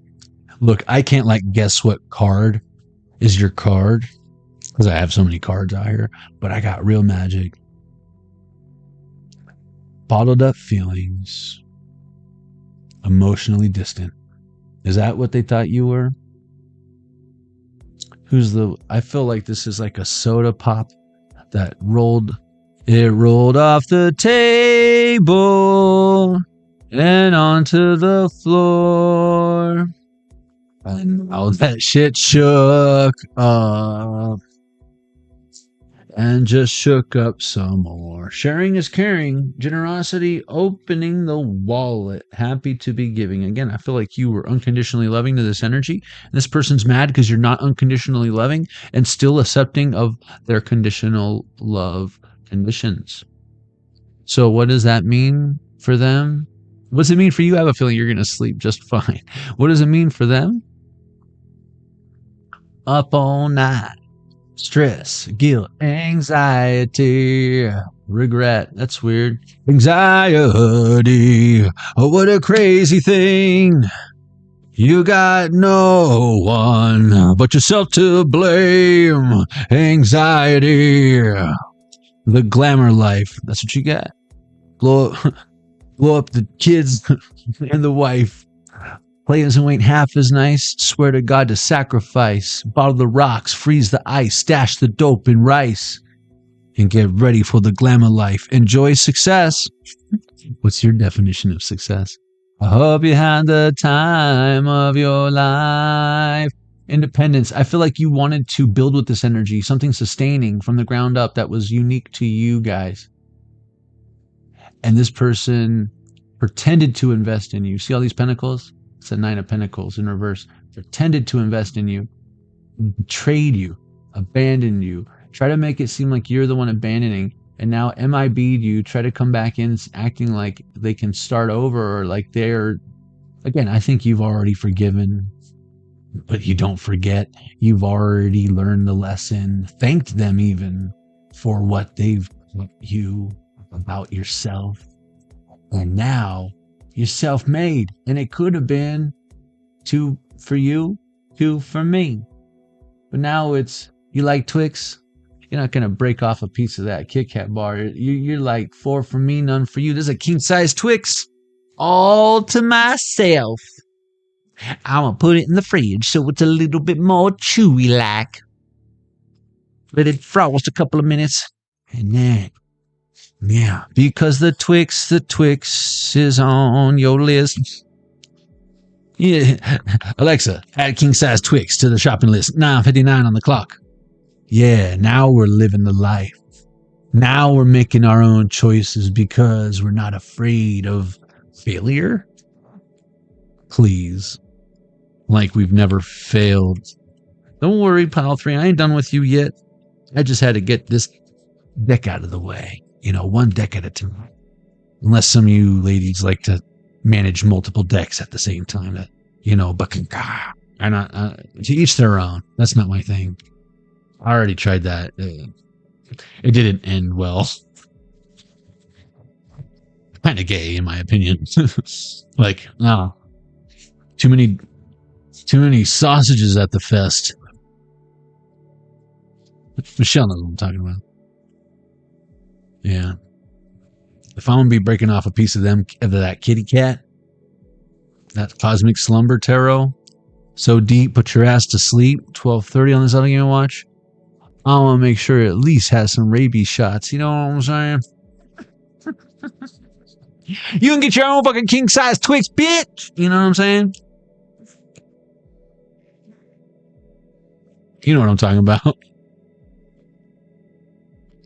E: Look, I can't guess what card is your card because I have so many cards out here, but I got real magic. Bottled up feelings. Emotionally distant. Is that what they thought you were? I feel like this is like a soda pop that rolled off the table and onto the floor. And now that shit shook up and just shook up some more. Sharing is caring. Generosity, opening the wallet. Happy to be giving. Again, I feel like you were unconditionally loving to this energy. And this person's mad because you're not unconditionally loving and still accepting of their conditional love conditions. So what does that mean for them? What's it mean for you? I have a feeling you're going to sleep just fine. What does it mean for them? Up all night. Stress, guilt, anxiety, regret. That's weird. Anxiety. Oh, what a crazy thing. You got no one but yourself to blame. Anxiety. The glamour life. That's what you got. Blow up the kids and the wife. Players who ain't half as nice, swear to God to sacrifice. Bottle the rocks, freeze the ice, stash the dope in rice. And get ready for the glamour life. Enjoy success. What's your definition of success? I hope you had the time of your life. Independence. I feel like you wanted to build with this energy, something sustaining from the ground up that was unique to you guys. And this person pretended to invest in you. See all these pentacles? It's a 9 of Pentacles in reverse. Pretended to invest in you, betrayed you, abandoned you, try to make it seem like you're the one abandoning, and now MIB'd you, try to come back in acting like they can start over, or like they're, again, I think you've already forgiven, but you don't forget. You've already learned the lesson, thanked them even for what they've taught you about yourself, and now you're self-made, and it could have been 2 for you, 2 for me. But now it's, you like Twix? You're not going to break off a piece of that Kit Kat bar. You're like 4 for me, none for you. There's a king-size Twix all to myself. I'm going to put it in the fridge so it's a little bit more chewy-like. Let it frost a couple of minutes, and then, yeah, because the Twix is on your list. Yeah, Alexa, add king-size Twix to the shopping list. 9:59 on the clock. Yeah, now we're living the life. Now we're making our own choices because we're not afraid of failure. Please. Like we've never failed. Don't worry, pile 3. I ain't done with you yet. I just had to get this deck out of the way. You know, 1 deck at a time. Unless some of you ladies like to manage multiple decks at the same time. That, you know, but I'm not, to each their own. That's not my thing. I already tried that. It didn't end well. Kind of gay, in my opinion. Like, no. Too many sausages at the fest. Michelle knows what I'm talking about. Yeah. If I'm going to be breaking off a piece of that kitty cat, that cosmic slumber tarot, so deep, put your ass to sleep, 12:30 on this other game watch, I want to make sure it at least has some rabies shots. You know what I'm saying? You can get your own fucking king-size Twix, bitch! You know what I'm saying? You know what I'm talking about.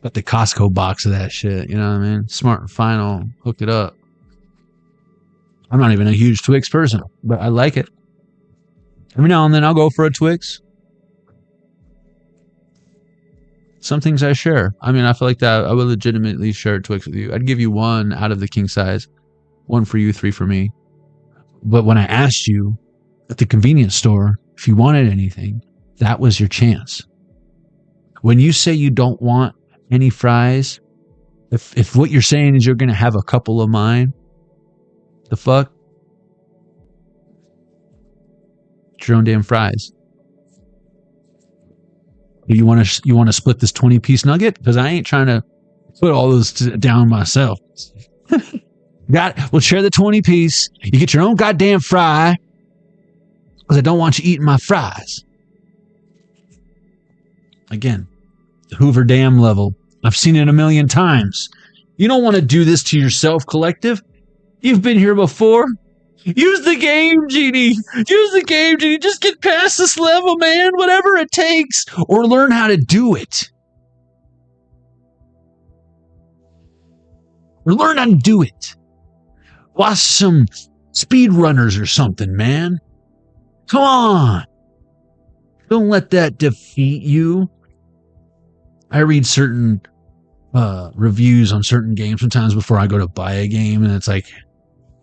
E: Got the Costco box of that shit, you know what I mean? Smart and Final, hook it up. I'm not even a huge Twix person, but I like it. Every now and then I'll go for a Twix. Some things I share. I mean, I feel like that I would legitimately share Twix with you. I'd give you 1 out of the king size. 1 for you, 3 for me. But when I asked you at the convenience store if you wanted anything, that was your chance. When you say you don't want any fries, if what you're saying is you're going to have a couple of mine, the fuck? Get your own damn fries. You want to split this 20-piece nugget? Because I ain't trying to put all those down myself. We'll share the 20-piece. You get your own goddamn fry. Because I don't want you eating my fries. Again, the Hoover Dam level. I've seen it a million times. You don't want to do this to yourself, collective. You've been here before. Use the game, Genie. Use the game, Genie. Just get past this level, man. Whatever it takes. Or learn how to do it. Or learn how to do it. Watch some speedrunners or something, man. Come on. Don't let that defeat you. I read certain reviews on certain games sometimes before I go to buy a game, and it's like,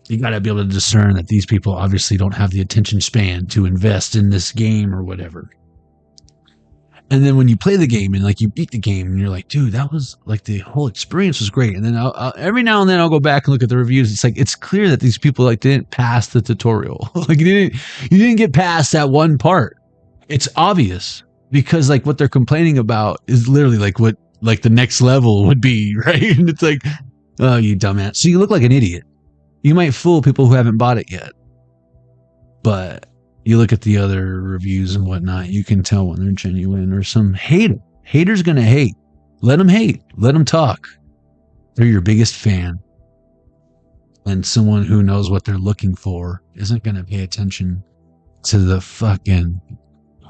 E: You got to be able to discern that these people obviously don't have the attention span to invest in this game or whatever. And then when you play the game and like you beat the game and you're like, dude, that was like the whole experience was great. And then every now and then I'll go back and look at the reviews. It's like, it's clear that these people like didn't pass the tutorial. Like you didn't get past that one part. It's obvious because like what they're complaining about is literally like what like the next level would be, right? And it's like, oh, you dumbass. So you look like an idiot. You might fool people who haven't bought it yet. But you look at the other reviews and whatnot, you can tell when they're genuine or some hater. Haters gonna hate. Let them hate. Let them talk. They're your biggest fan. And someone who knows what they're looking for isn't gonna pay attention to the fucking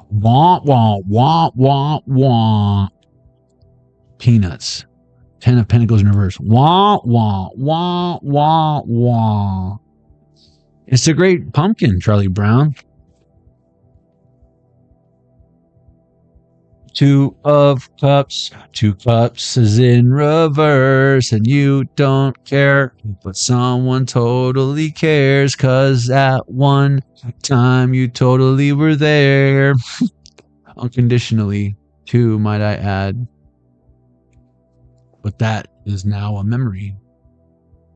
E: wah, wah, wah, wah, wah. Peanuts. 10 of Pentacles in reverse. Wah, wah, wah, wah, wah. It's a great pumpkin, Charlie Brown. 2 of Cups. 2 cups is in reverse, and you don't care. But someone totally cares, 'cause at one time you totally were there. Unconditionally, too, might I add. But that is now a memory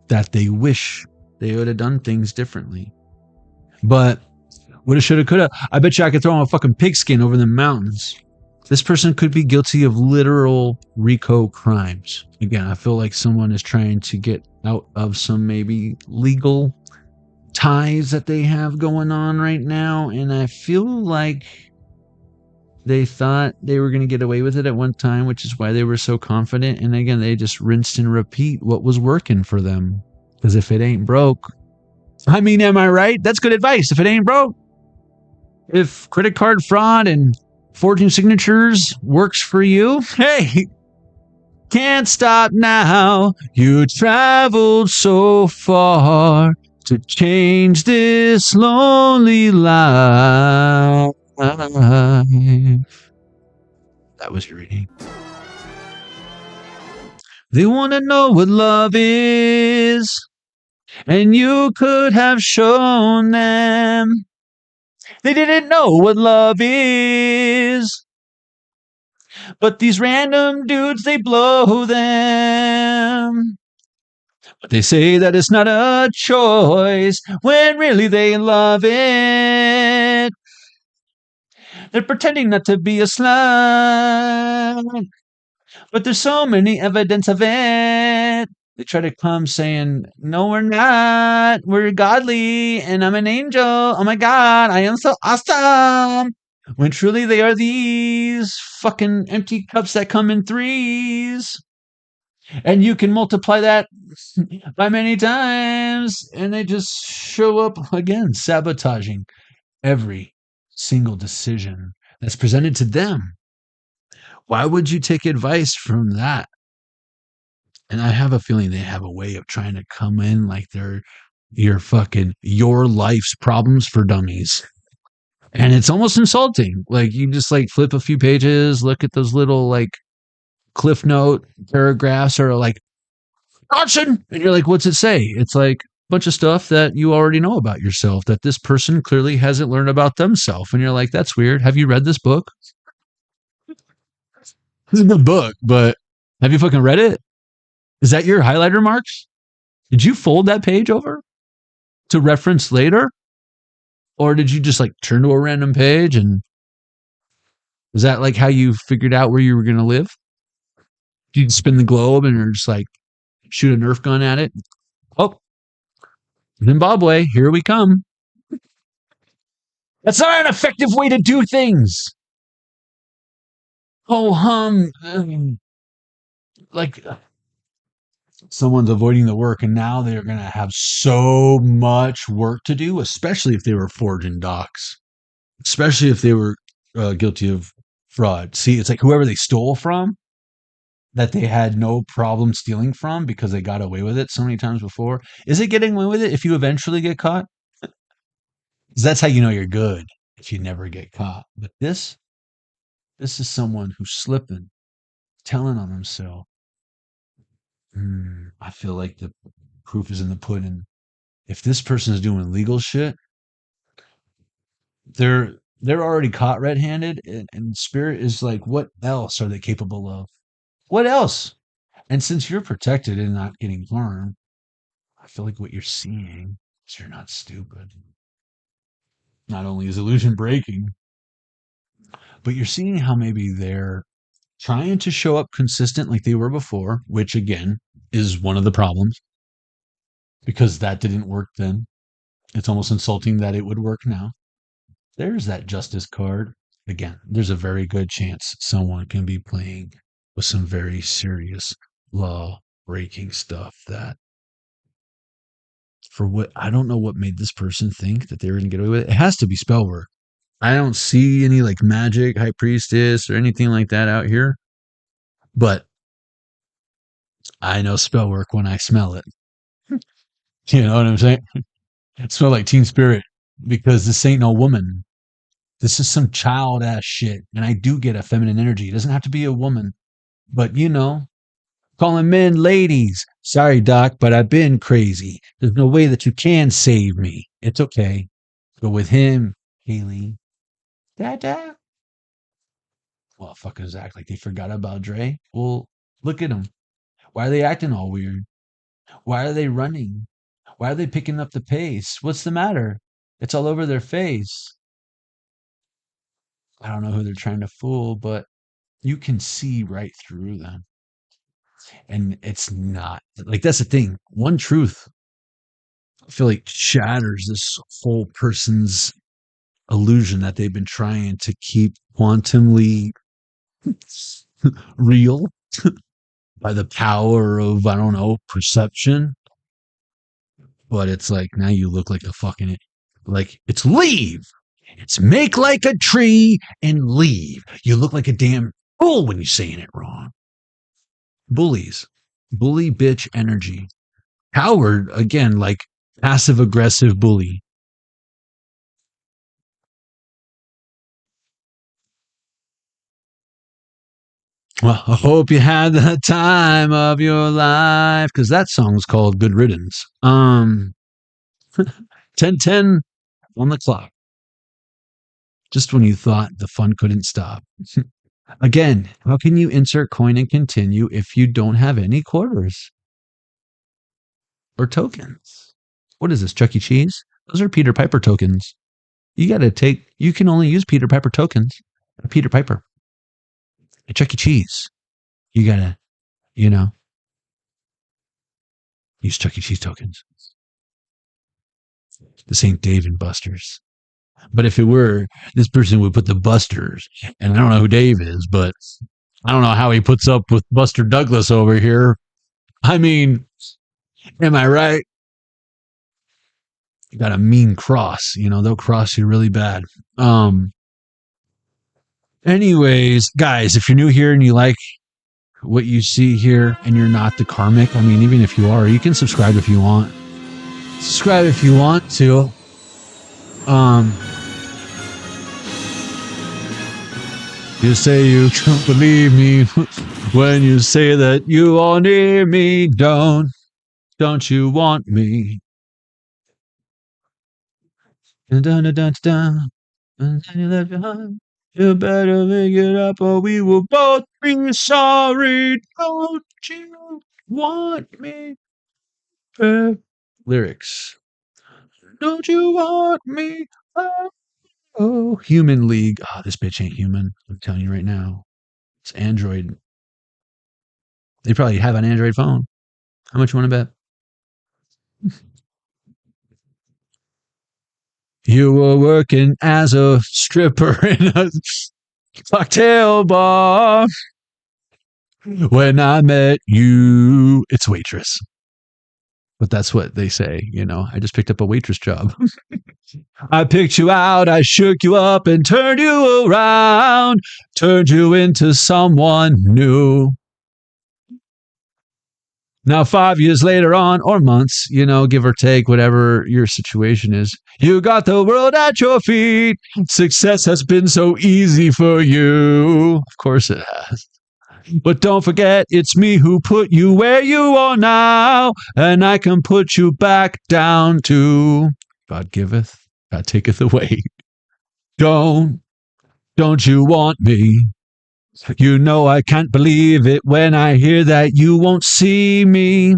E: that they wish they would have done things differently. But woulda, shoulda, coulda. I bet you I could throw on a fucking pigskin over the mountains. This person could be guilty of literal RICO crimes. Again, I feel like someone is trying to get out of some maybe legal ties that they have going on right now. And I feel like they thought they were going to get away with it at one time, which is why they were so confident. And again, they just rinsed and repeat what was working for them. Because if it ain't broke, I mean, am I right? That's good advice. If it ain't broke, if credit card fraud and forging signatures works for you, hey, can't stop now. You traveled so far to change this lonely life. That was your reading. They want to know what love is, and you could have shown them. They didn't know what love is, but these random dudes, they blow them. But they say that it's not a choice, when really they love it. They're pretending not to be a slut, but there's so many evidence of it. They try to come saying, no, we're not. We're godly, and I'm an angel. Oh my God, I am so awesome. When truly they are these fucking empty cups that come in threes. And you can multiply that by many times, and they just show up again, sabotaging every single decision that's presented to them. Why would you take advice from that? And I have a feeling they have a way of trying to come in like they're your life's problems for dummies. And it's almost insulting. Like you just like flip a few pages, look at those little like cliff note paragraphs or like caution, and you're like, what's it say? It's like a bunch of stuff that you already know about yourself that this person clearly hasn't learned about themselves. And you're like, that's weird. Have you read this book? This is a good book, but have you fucking read it? Is that your highlighter marks? Did you fold that page over to reference later? Or did you just like turn to a random page and is that like how you figured out where you were going to live? Did you spin the globe and you're just like shoot a Nerf gun at it? Oh, Zimbabwe, here we come. That's not an effective way to do things. Oh, like someone's avoiding the work and now they're going to have so much work to do, especially if they were forging docs, especially if they were guilty of fraud. See, it's like whoever they stole from that they had no problem stealing from because they got away with it so many times before. Is it getting away with it if you eventually get caught? Because that's how you know you're good, if you never get caught. But this is someone who's slipping, telling on himself. I feel like the proof is in the pudding. if this person is doing legal shit, they're already caught red-handed, and spirit is like, what else are they capable of? What else? And since you're protected and not getting harmed, I feel like what you're seeing is you're not stupid. Not only is illusion breaking, but you're seeing how maybe they're trying to show up consistent like they were before, which again is one of the problems because that didn't work then. It's almost insulting that it would work now. There's that justice card. Again, there's a very good chance someone can be playing with some very serious law breaking stuff that for what I don't know what made this person think that they were going to get away with it. It has to be spell work. I don't see any like magic, high priestess, or anything like that out here. But I know spell work when I smell it. You know what I'm saying? It smells like Teen Spirit because this ain't no woman. This is some child ass shit. And I do get a feminine energy. It doesn't have to be a woman. But you know, calling men ladies. Sorry, Doc, but I've been crazy. There's no way that you can save me. It's okay. Go with him, Haley. Dada. Well, fuckers act like they forgot about Dre. Well, look at them. Why are they acting all weird? Why are they running? Why are they picking up the pace? What's the matter? It's all over their face. I don't know who they're trying to fool, but you can see right through them. And it's not like that's the thing. One truth, I feel like, shatters this whole person's illusion that they've been trying to keep quantumly real by the power of, I don't know, perception. But it's like, now you look like a fucking, like, it's leave. It's make like a tree and leave. You look like a damn fool when you're saying it wrong. Bullies. Bully bitch energy. Coward, again, like passive aggressive bully. Well, I hope you had the time of your life, because that song's called Good Riddance. 10:10 on the clock. Just when you thought the fun couldn't stop. Again, how can you insert coin and continue if you don't have any quarters? Or tokens? What is this, Chuck E. Cheese? Those are Peter Piper tokens. You can only use Peter Piper tokens. Peter Piper. At Chuck E. Cheese. You gotta, use Chuck E. Cheese tokens. This ain't Dave and Buster's. But if it were, this person would put the Busters. And I don't know who Dave is, but I don't know how he puts up with Buster Douglas over here. I mean, am I right? You got a mean cross. They'll cross you really bad. Anyways, guys, if you're new here and you like what you see here and you're not the karmic, I mean, even if you are, you can subscribe if you want. Subscribe if you want to. You say you don't believe me when you say that you all need me. Don't you want me? And then you left behind. You better make it up or we will both be sorry. Don't you want me? Lyrics. Don't you want me? Oh, Human League. Oh, this bitch ain't human. I'm telling you right now. It's Android. They probably have an Android phone. How much you want to bet? You were working as a stripper in a cocktail bar. When I met you, it's waitress. But that's what they say, I just picked up a waitress job. I picked you out, I shook you up and turned you around, turned you into someone new. Now 5 years later on, or months, give or take, whatever your situation is, you got the world at your feet. Success has been so easy for you. Of course it has. But don't forget, it's me who put you where you are now, and I can put you back down too. God giveth, God taketh away. Don't you want me? You know I can't believe it when I hear that you won't see me.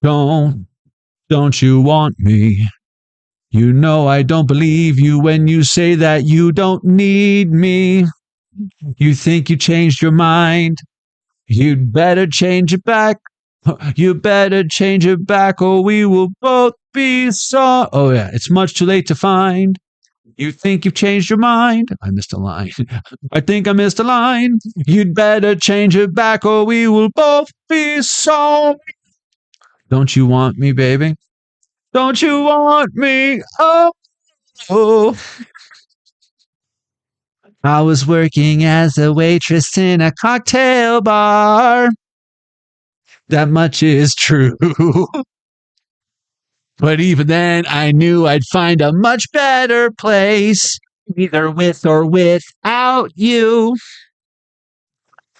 E: Don't you want me? You know I don't believe you when you say that you don't need me. You think you changed your mind? You'd better change it back. You better change it back or we will both be sorry. Oh yeah, it's much too late to find. You think you've changed your mind? I missed a line. I think I missed a line. You'd better change it back or we will both be sorry. Don't you want me, baby? Don't you want me? Oh. I was working as a waitress in a cocktail bar. That much is true. But even then, I knew I'd find a much better place, either with or without you.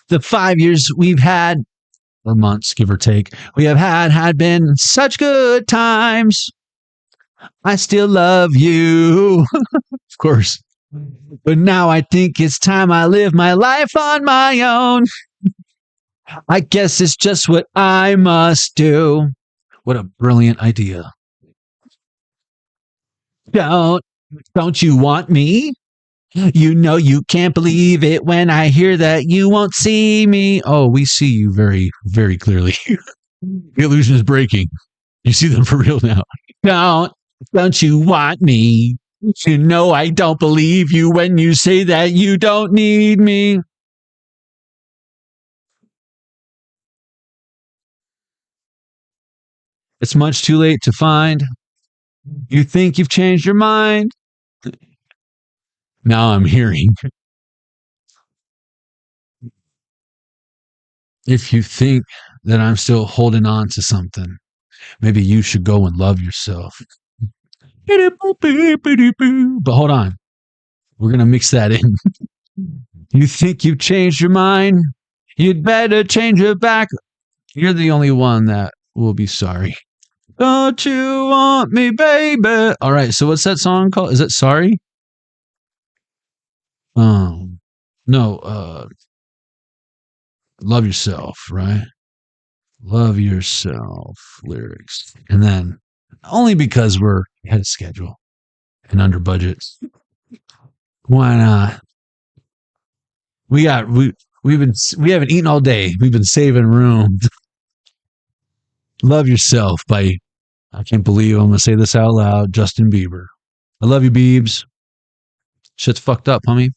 E: The 5 years we've had, or months, give or take, we have had been such good times. I still love you. Of course. But now I think it's time I live my life on my own. I guess it's just what I must do. What a brilliant idea. Don't you want me? You know you can't believe it when I hear that you won't see me. Oh, we see you very, very clearly. The illusion is breaking. You see them for real now. Don't you want me? You know I don't believe you when you say that you don't need me. It's much too late to find. You think you've changed your mind? Now I'm hearing. If you think that I'm still holding on to something, maybe you should go and love yourself. But hold on. We're going to mix that in. You think you've changed your mind? You'd better change it back. You're the only one that will be sorry. Don't you want me, baby? All right, so what's that song called? Is it Sorry? No, Love Yourself, right? Love Yourself lyrics. And then, only because we're ahead of schedule and under budget, why not? We haven't eaten all day. We've been saving room. Love Yourself by, I can't believe I'm going to say this out loud, Justin Bieber. I love you, Biebs. Shit's fucked up, homie.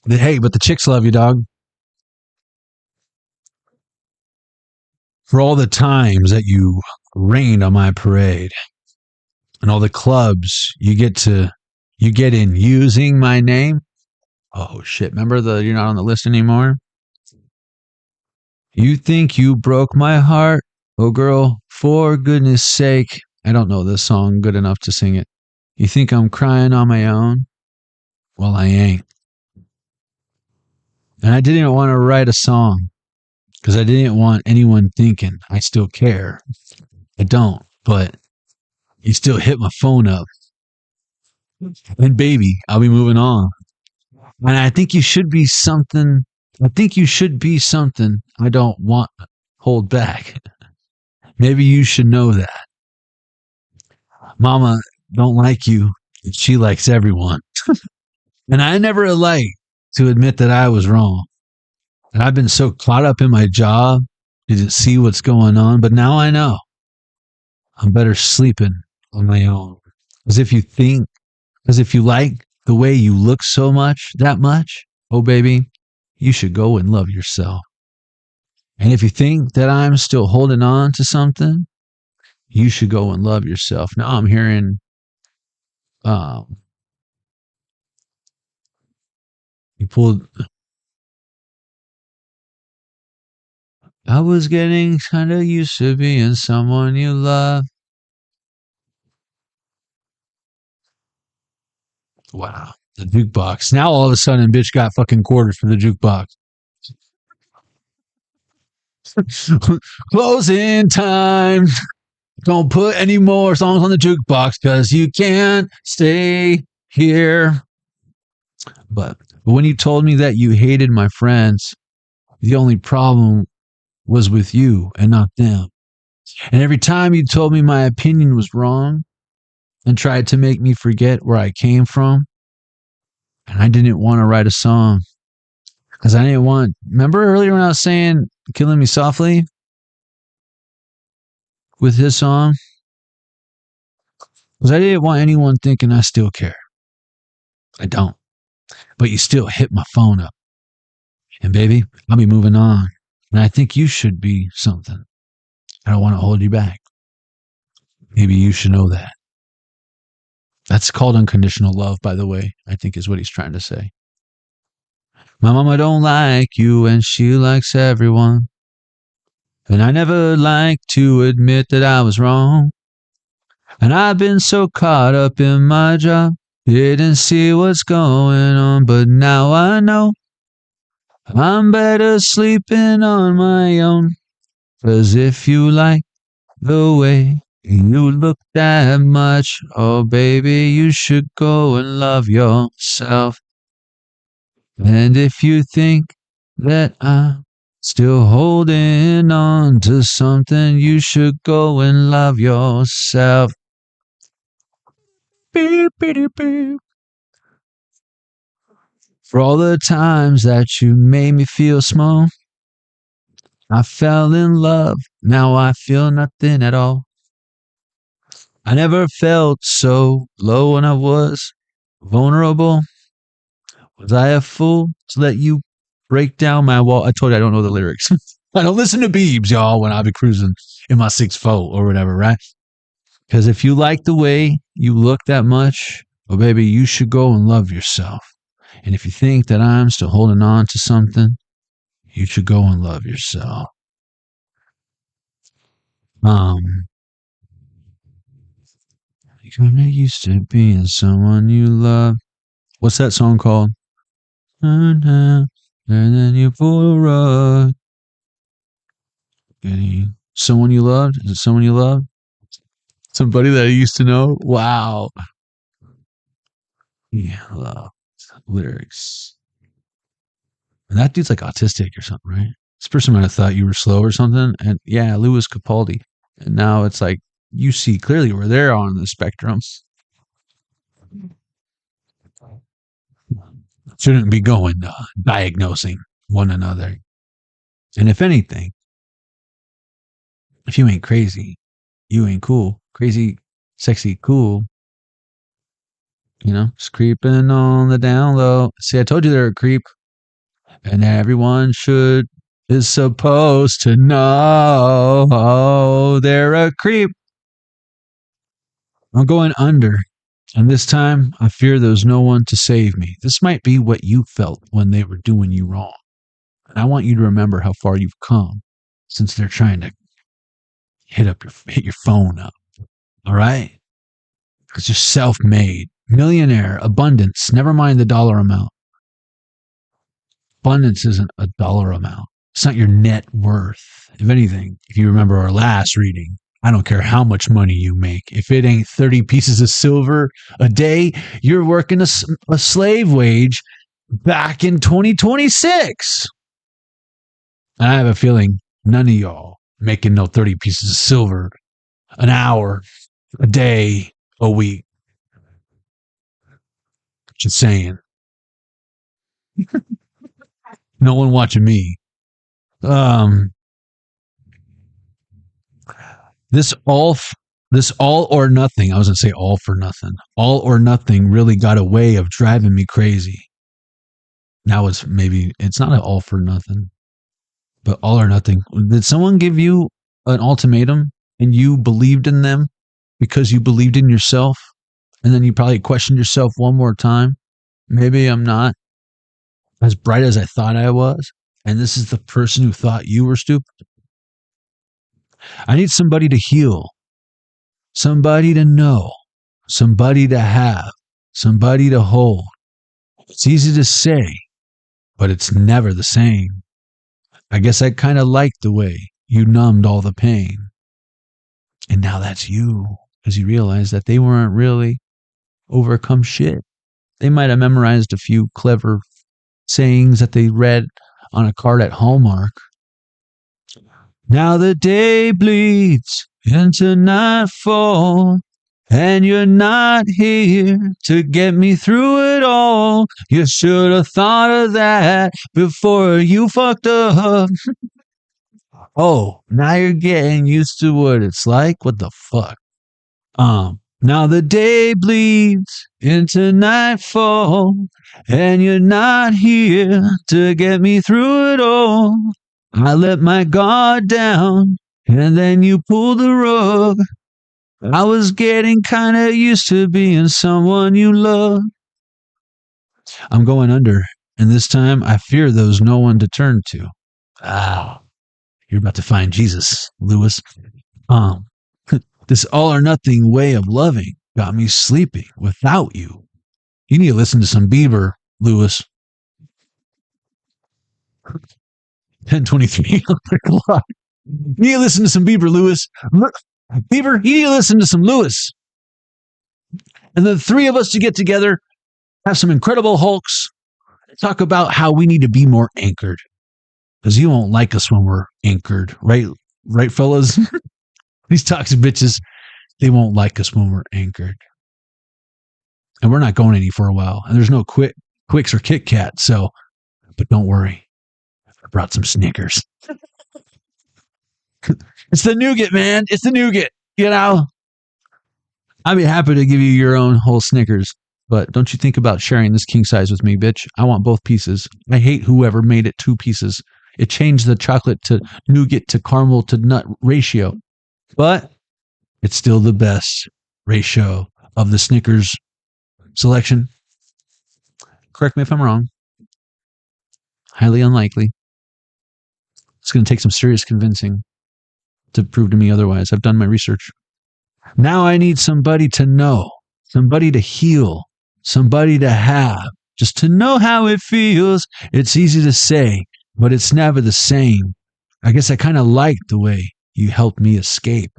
E: Hey, but the chicks love you, dog. For all the times that you rained on my parade and all the clubs you get in using my name. Oh shit, remember you're not on the list anymore? You think you broke my heart? Oh girl, for goodness sake. I don't know this song good enough to sing it. You think I'm crying on my own? Well, I ain't. And I didn't want to write a song because I didn't want anyone thinking I still care. I don't, but you still hit my phone up. And baby, I'll be moving on. And I think you should be something. I don't want to hold back. Maybe you should know that. Mama don't like you. She likes everyone. And I never like to admit that I was wrong. And I've been so caught up in my job, didn't see what's going on, but now I know. I'm better sleeping on my own. As if you like the way you look that much, oh baby, you should go and love yourself. And if you think that I'm still holding on to something, you should go and love yourself. Now I'm hearing, you pulled, I was getting kind of used to being someone you love. Wow. The jukebox. Now all of a sudden, bitch got fucking quarters for the jukebox. Closing time. Don't put any more songs on the jukebox because you can't stay here. But when you told me that you hated my friends, the only problem was with you and not them. And every time you told me my opinion was wrong and tried to make me forget where I came from, and I didn't want to write a song because I didn't want. Remember earlier when I was saying Killing Me Softly with his song? Because I didn't want anyone thinking I still care. I don't. But you still hit my phone up. And baby, I'll be moving on. And I think you should be something. I don't want to hold you back. Maybe you should know that. That's called unconditional love, by the way, I think is what he's trying to say. My mama don't like you and she likes everyone. And I never like to admit that I was wrong. And I've been so caught up in my job, didn't see what's going on, but now I know I'm better sleeping on my own. 'Cause if you like the way you look that much, oh baby, you should go and love yourself. And if you think that I'm still holding on to something, you should go and love yourself. Beep, beep, beep. For all the times that you made me feel small, I fell in love, now I feel nothing at all. I never felt so low when I was vulnerable. Was I a fool to let you break down my wall? I told you I don't know the lyrics. I don't listen to Biebs, y'all, when I be cruising in my 6'4" or whatever, right? Because if you like the way you look that much, well, baby, you should go and love yourself. And if you think that I'm still holding on to something, you should go and love yourself. You're not used to being someone you love. What's that song called? And then you pull a rug. Someone you loved? Is it someone you loved? Somebody that I used to know? Wow. Yeah, love lyrics. And that dude's like autistic or something, right? This person might have thought you were slow or something. And yeah, Louis Capaldi. And now it's like you see clearly where they're on the spectrum. Shouldn't be going diagnosing one another. And if anything, if you ain't crazy, you ain't cool. Crazy, sexy, cool. You know, just creeping on the down low. See, I told you they're a creep. And everyone is supposed to know they're a creep. I'm going under. And this time, I fear there's no one to save me. This might be what you felt when they were doing you wrong. And I want you to remember how far you've come since they're trying to hit your phone up. All right? Because you're self-made, millionaire, abundance. Never mind the dollar amount. Abundance isn't a dollar amount. It's not your net worth. If anything, if you remember our last reading, I don't care how much money you make. If it ain't 30 pieces of silver a day, you're working a slave wage back in 2026. And I have a feeling none of y'all making no 30 pieces of silver an hour, a day, a week. Just saying. No one watching me. This all or nothing. I was going to say all for nothing. All or nothing really got a way of driving me crazy. Now it's not an all for nothing, but all or nothing. Did someone give you an ultimatum and you believed in them because you believed in yourself? And then you probably questioned yourself one more time. Maybe I'm not as bright as I thought I was. And this is the person who thought you were stupid. I need somebody to heal, somebody to know, somebody to have, somebody to hold. It's easy to say, but it's never the same. I guess I kind of liked the way you numbed all the pain. And now that's you, because you realize that they weren't really overcome shit. They might have memorized a few clever sayings that they read on a card at Hallmark. Now the day bleeds into nightfall, and you're not here to get me through it all. You should have thought of that before you fucked up. Oh, now you're getting used to what it's like? What the fuck? Now the day bleeds into nightfall, and you're not here to get me through it all. I let my guard down, and then you pulled the rug. I was getting kinda used to being someone you love. I'm going under, and this time I fear there's no one to turn to. You're about to find Jesus, Lewis. This all or nothing way of loving got me sleeping without you. You need to listen to some Bieber, Lewis. 10:23 on the clock. You need to listen to some Bieber, Lewis. Bieber, you need to listen to some Lewis. And the three of us to get together, have some Incredible Hulks, talk about how we need to be more anchored. Because you won't like us when we're anchored, right? Right, fellas? These toxic bitches, they won't like us when we're anchored. And we're not going any for a while. And there's no Quicks or Kit Kat, so, but don't worry. I brought some Snickers. It's the nougat, man. It's the nougat, you know? I'd be happy to give you your own whole Snickers, but don't you think about sharing this king size with me, bitch. I want both pieces. I hate whoever made it 2 pieces. It changed the chocolate to nougat to caramel to nut ratio. But it's still the best ratio of the Snickers selection. Correct me if I'm wrong. Highly unlikely. It's going to take some serious convincing to prove to me otherwise. I've done my research. Now I need somebody to know, somebody to heal, somebody to have, just to know how it feels. It's easy to say, but it's never the same. I guess I kind of liked the way you helped me escape.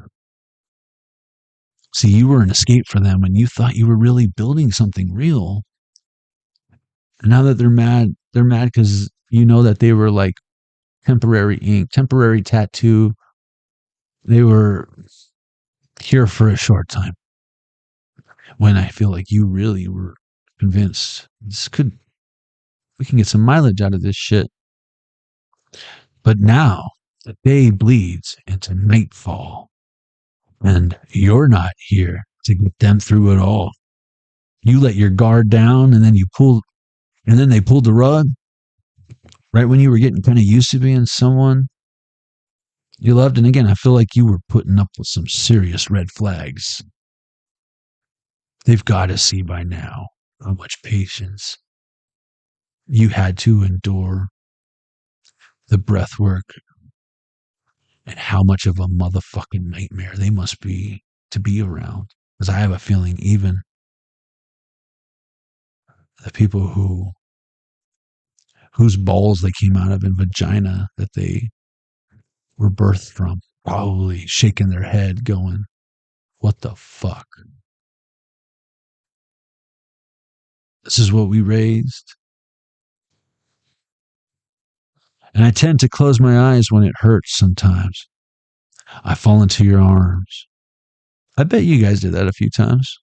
E: See, you were an escape for them and you thought you were really building something real. And now that they're mad because you know that they were like temporary ink, temporary tattoo. They were here for a short time. When I feel like you really were convinced we can get some mileage out of this shit. But now the day bleeds into nightfall, and you're not here to get them through it all. You let your guard down, and then they pulled the rug right when you were getting kind of used to being someone you loved. And again, I feel like you were putting up with some serious red flags. They've got to see by now how much patience you had to endure, the breath work, and how much of a motherfucking nightmare they must be to be around. Because I have a feeling even the people whose balls they came out of and vagina that they were birthed from, probably shaking their head going, what the fuck? This is what we raised. And I tend to close my eyes when it hurts sometimes. I fall into your arms. I bet you guys did that a few times.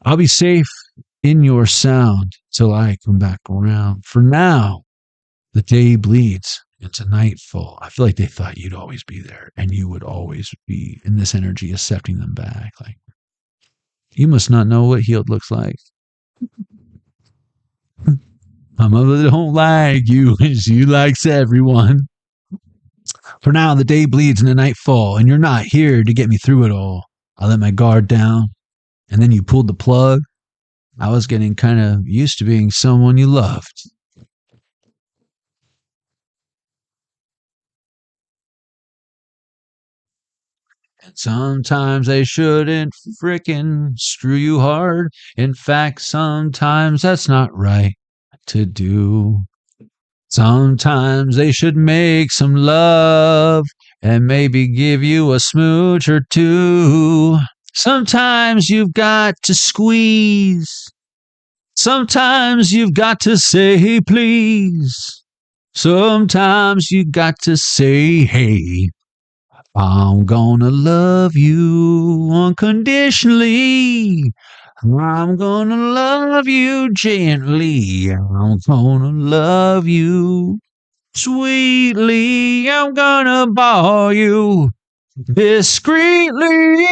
E: I'll be safe in your sound till I come back around. For now, the day bleeds into nightfall. I feel like they thought you'd always be there and you would always be in this energy accepting them back. Like, you must not know what healed looks like. My mother don't like you, and she likes everyone. For now, the day bleeds into nightfall, and you're not here to get me through it all. I let my guard down, and then you pulled the plug. I was getting kind of used to being someone you loved. And sometimes they shouldn't frickin' screw you hard. In fact, sometimes that's not right to do. Sometimes they should make some love and maybe give you a smooch or two. Sometimes you've got to squeeze. Sometimes you've got to say please. Sometimes you got to say, hey, I'm gonna love you unconditionally. I'm gonna love you gently. I'm gonna love you sweetly. I'm gonna bore you discreetly.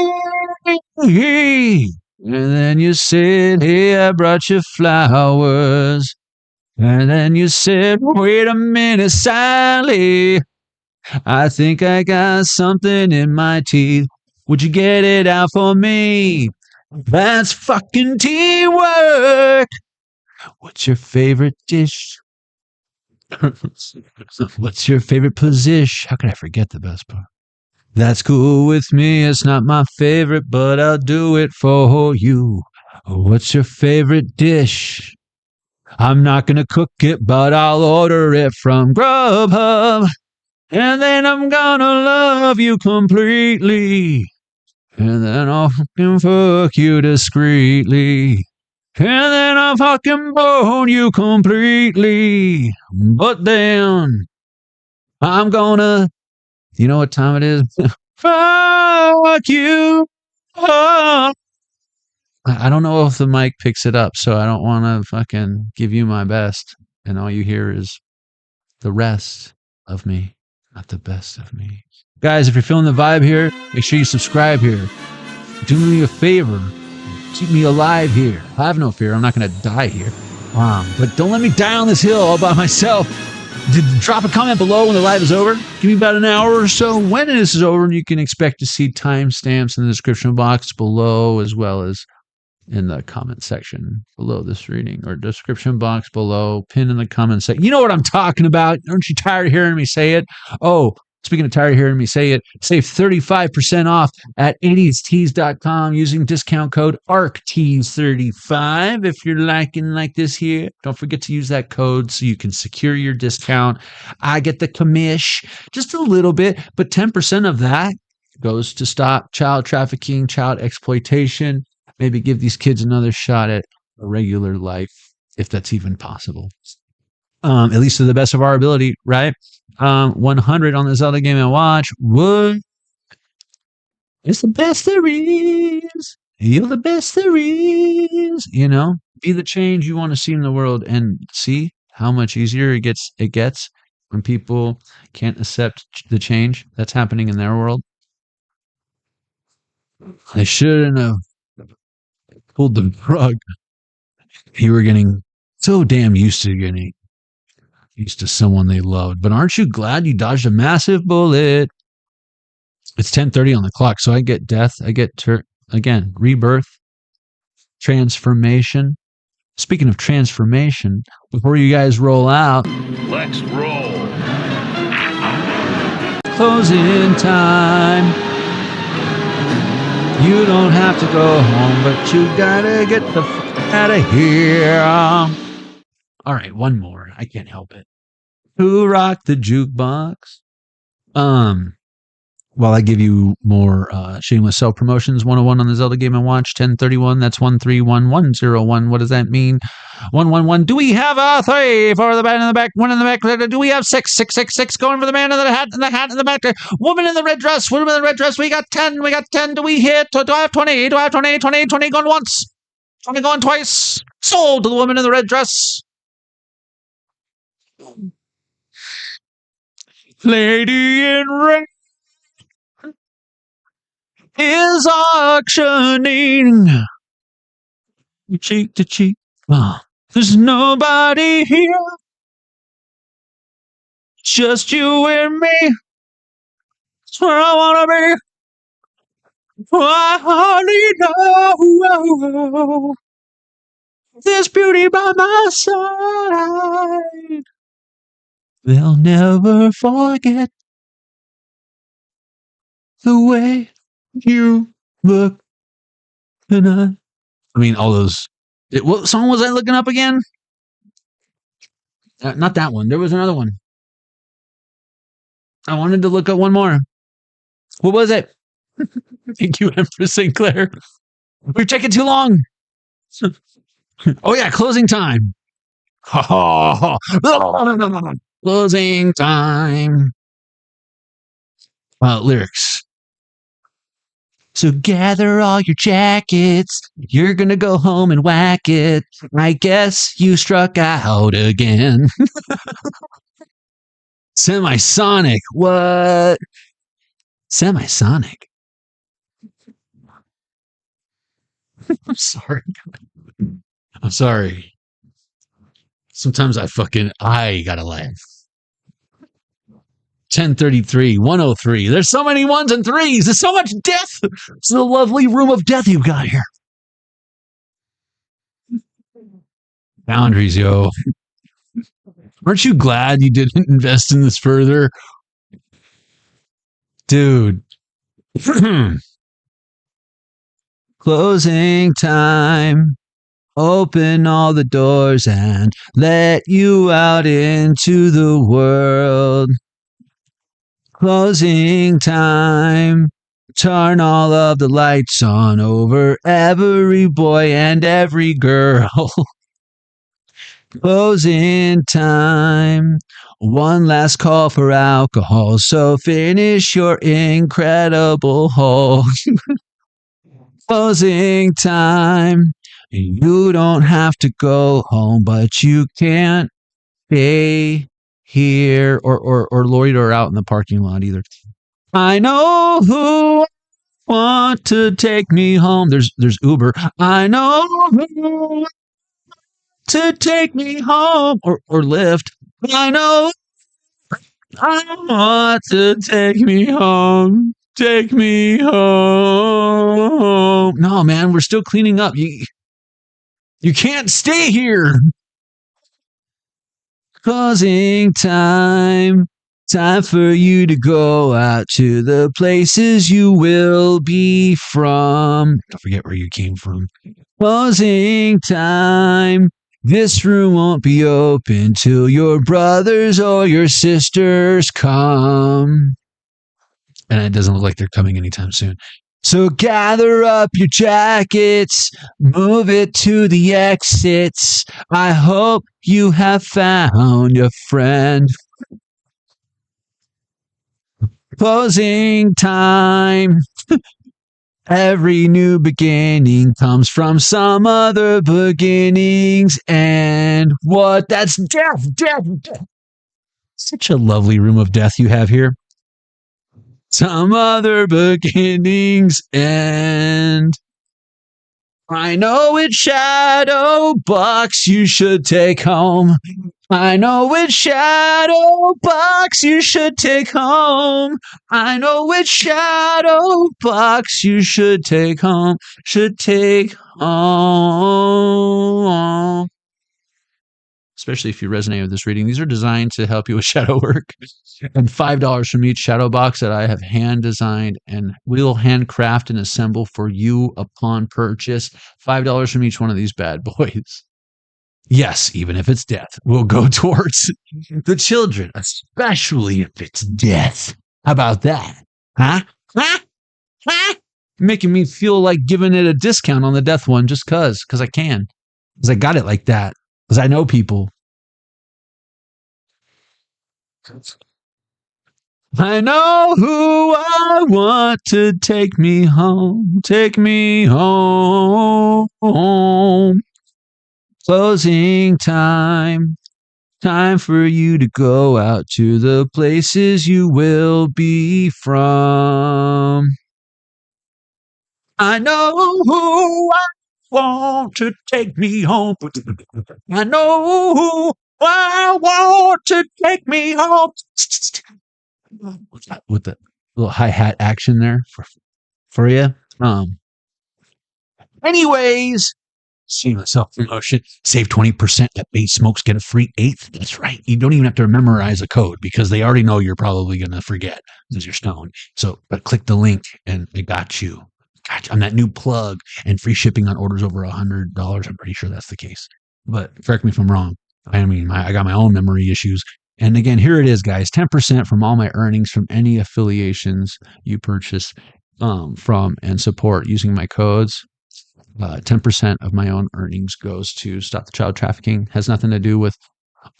E: And then you said, hey, I brought you flowers. And then you said, wait a minute, Sally. I think I got something in my teeth. Would you get it out for me? That's fucking teamwork. What's your favorite dish? What's your favorite position? How could I forget the best part? That's cool with me. It's not my favorite, but I'll do it for you. What's your favorite dish? I'm not gonna cook it, but I'll order it from Grubhub. And then I'm gonna love you completely. And then I'll fucking fuck you discreetly. And then I'll fucking bone you completely. But then I'm gonna, you know what time it is? Fuck you. Oh. I don't know if the mic picks it up, so I don't want to fucking give you my best. And all you hear is the rest of me, not the best of me. Guys, if you're feeling the vibe here, make sure you subscribe here. Do me a favor. Keep me alive here. I have no fear. I'm not going to die here. But don't let me die on this hill all by myself. Drop a comment below when the live is over. Give me about an hour or so when this is over, and you can expect to see timestamps in the description box below, as well as in the comment section below this reading, or description box below, pin in the comment section. You know what I'm talking about. Aren't you tired of hearing me say it? Oh, speaking of tired of hearing me say it, save 35% off at 80stees.com using discount code ARCTEES35 if you're liking like this here. Don't forget to use that code so you can secure your discount. I get the commish, just a little bit, but 10% of that goes to stop child trafficking, child exploitation. Maybe give these kids another shot at a regular life, if that's even possible. At least to the best of our ability, right? 100 on the Zelda Game & Watch. What? It's the best there is. You're the best there is. You know, be the change you want to see in the world, and see how much easier it gets when people can't accept the change that's happening in their world. I shouldn't have pulled the rug. You were getting so damn used to someone they loved. But aren't you glad you dodged a massive bullet? It's 10:30 on the clock, so I get death. I get, again, rebirth, transformation. Speaking of transformation, before you guys roll out,
F: Let's roll.
E: closing time. You don't have to go home, but you gotta get the fuck out of here. All right, one more. I can't help it. Who rocked the jukebox? While I give you more shameless self-promotions, 101 on the Zelda Game & Watch, 1031, that's 131101. What does that mean? 111. Do we have a 3 for the man in the back? 1 in the back. Do we have 6? 666 going for the man in the hat in the back. Woman in the red dress. Woman in the red dress. We got 10. We got 10. Do we hit? Do I have 20? Do I have 20? 20 going once. 20 going twice. Sold to the woman in the red dress. Lady in red is auctioning cheek to cheek. There's nobody here, just you and me. That's where I wanna be. I hardly know this beauty by my side. They'll never forget the way You look tonight. I mean, all those. What song was I looking up again? Not that one. There was another one. I wanted to look up one more. What was it? Thank you, Empress Sinclair. We're taking too long. Oh, yeah, closing time. Closing time. Lyrics. So gather all your jackets. You're going to go home and whack it. I guess you struck out again. Semisonic. What? Semisonic. I'm sorry. I'm sorry. Sometimes I gotta laugh. 1033, 103. There's so many ones and threes. There's so much death. It's a lovely room of death you've got here. Boundaries, yo. Aren't you glad you didn't invest in this further? Dude. Closing time. Open all the doors and let you out into the world. Closing time. Turn all of the lights on over every boy and every girl. Closing time. One last call for alcohol, so finish your incredible haul. Closing time. You don't have to go home, but you can't stay here or loiter out in the parking lot either. I know who want to take me home. There's Uber. I know who to take me home or Lyft. I know I want to take me home. Take me home. No, man, we're still cleaning up. You can't stay here. Closing time. Time for you to go out to the places you will be from. Don't forget where you came from. Closing time. This room won't be open till your brothers or your sisters come. And it doesn't look like they're coming anytime soon. So gather up your jackets, move it to the exits. I hope you have found a friend. Closing time. Every new beginning comes from some other beginnings. And what? That's death. Such a lovely room of death you have here. Some other beginnings and I know which shadow box you should take home. I know which shadow box you should take home. I know which shadow box you should take home. Should take home. Especially if you resonate with this reading. These are designed to help you with shadow work. And $5 from each shadow box that I have hand designed and will handcraft and assemble for you upon purchase. $5 from each one of these bad boys. Yes, even if it's death, will go towards the children, especially if it's death. How about that? Huh? Making me feel like giving it a discount on the death one just because I can. Because I got it like that. Because I know people. I know who I want to take me home. Take me home. Closing time. Time for you to go out to the places you will be from. I know who I want to take me home. I know who I want to take me home. What's that with the little hi-hat action there for you? Anyways, Seamless self-promotion. Save 20% at base smokes, get a free 8th. That's right. You don't even have to memorize a code because they already know you're probably going to forget because you're stoned. So, but click the link and I got you. I'm that new plug and free shipping on orders over $100. I'm pretty sure that's the case. But correct me if I'm wrong. I mean, I got my own memory issues. And again, here it is, guys. 10% from all my earnings from any affiliations you purchase from and support using my codes. 10% of my own earnings goes to Stop the Child Trafficking. Has nothing to do with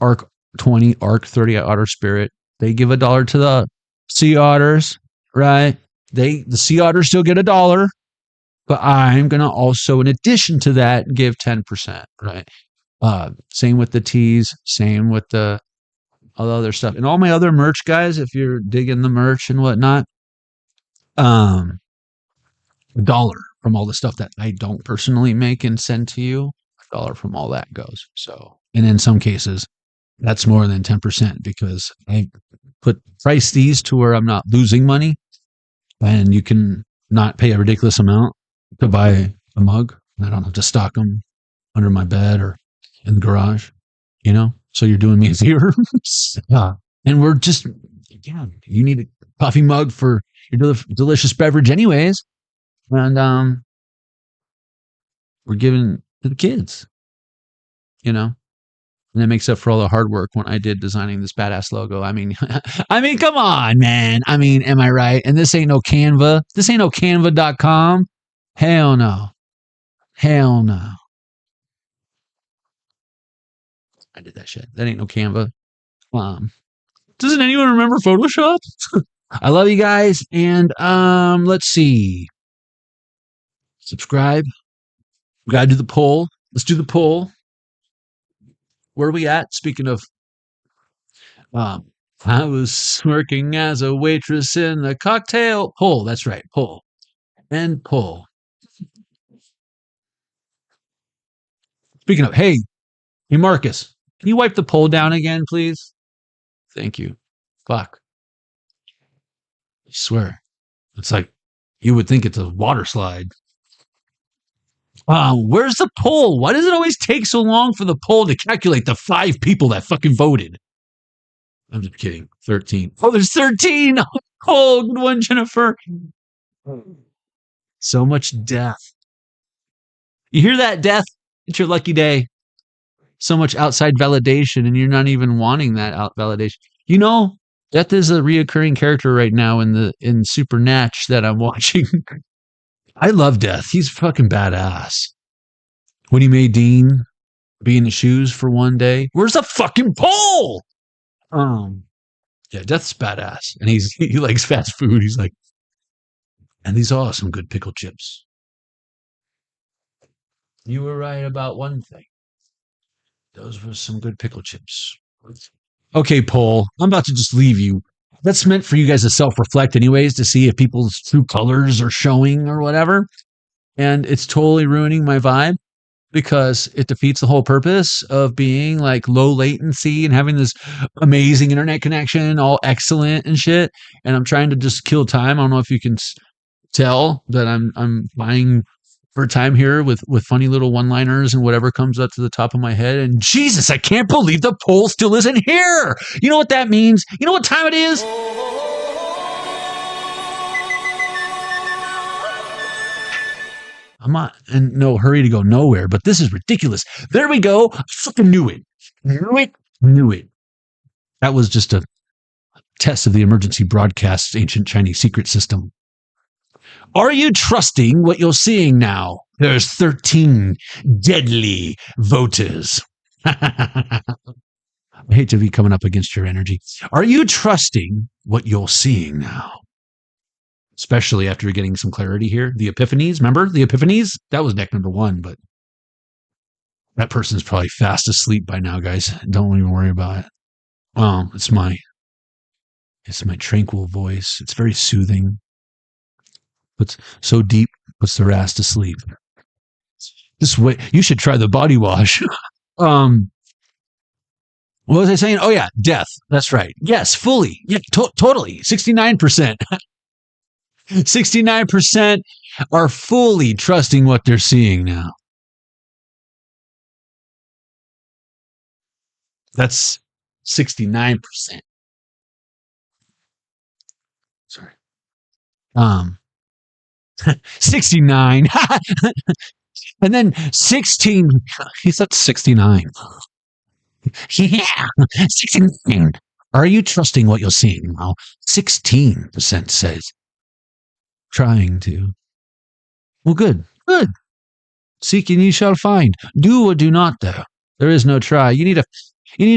E: ARC 20, ARC 30 at Otter Spirit. They give $1 to the sea otters, right? The sea otters still get $1, but I'm going to also, in addition to that, give 10%, right? Same with the teas, same with all the other stuff. And all my other merch, guys, if you're digging the merch and whatnot, $1 from all the stuff that I don't personally make and send to you, $1 from all that goes. So, and in some cases, that's more than 10% because I price these to where I'm not losing money, and you can not pay a ridiculous amount to buy a mug. And I don't have to stock them under my bed or in the garage, you know? So you're doing me a favor. And we're just, you need a coffee mug for your delicious beverage anyways. And we're giving to the kids, you know? And that makes up for all the hard work when I did designing this badass logo. I mean, come on, man. I mean, am I right? And this ain't no Canva. This ain't no Canva.com. Hell no. Hell no. I did that shit. That ain't no Canva. Doesn't anyone remember Photoshop? I love you guys. And let's see. Subscribe. We gotta do the poll. Let's do the poll. Where are we at? Speaking of, I was working as a waitress in the cocktail. Poll. That's right. Poll. And poll. Speaking of, hey, Marcus, can you wipe the poll down again, please? Thank you. Fuck. I swear. It's like you would think it's a water slide. Where's the poll? Why does it always take so long for the poll to calculate the 5 people that fucking voted? I'm just kidding. 13. Oh, there's 13. Oh, good one, Jennifer. So much death. You hear that, death? It's your lucky day. So much outside validation, and you're not even wanting that validation. You know, death is a reoccurring character right now in Supernatch that I'm watching. I love Death. He's fucking badass. When he made Dean be in the shoes for one day, where's the fucking poll? Yeah, Death's badass, and he likes fast food. He's like, and these are some good pickle chips. You were right about one thing. Those were some good pickle chips. Okay, poll. I'm about to just leave you. That's meant for you guys to self-reflect anyways, to see if people's true colors are showing or whatever. And it's totally ruining my vibe because it defeats the whole purpose of being like low latency and having this amazing internet connection, all excellent and shit. And I'm trying to just kill time. I don't know if you can tell that I'm buying for time here with funny little one-liners and whatever comes up to the top of my head. And Jesus, I can't believe the poll still isn't here. You know what that means? You know what time it is? I'm not in no hurry to go nowhere, but this is ridiculous. There we go. I fucking knew it. Knew it. That was just a test of the emergency broadcast's ancient Chinese secret system. Are you trusting what you're seeing now? There's 13 deadly voters. I hate to be coming up against your energy. Are you trusting what you're seeing now? Especially after you're getting some clarity here. The epiphanies, remember the epiphanies? That was deck number 1, but that person's probably fast asleep by now, guys. Don't even worry about it. It's my tranquil voice. It's very soothing. It's so deep, puts their ass to sleep. This way, you should try the body wash. What was I saying? Oh yeah, death. That's right. Yes, fully. Yeah, totally. 69%. 69% are fully trusting what they're seeing now. That's 69%. Sorry. 69. And then 16. He said 69. Yeah, 69. Are you trusting what you're seeing now? 16% says trying to. Well, good. Seek and ye shall find. Do or do not, though. There is no try. You need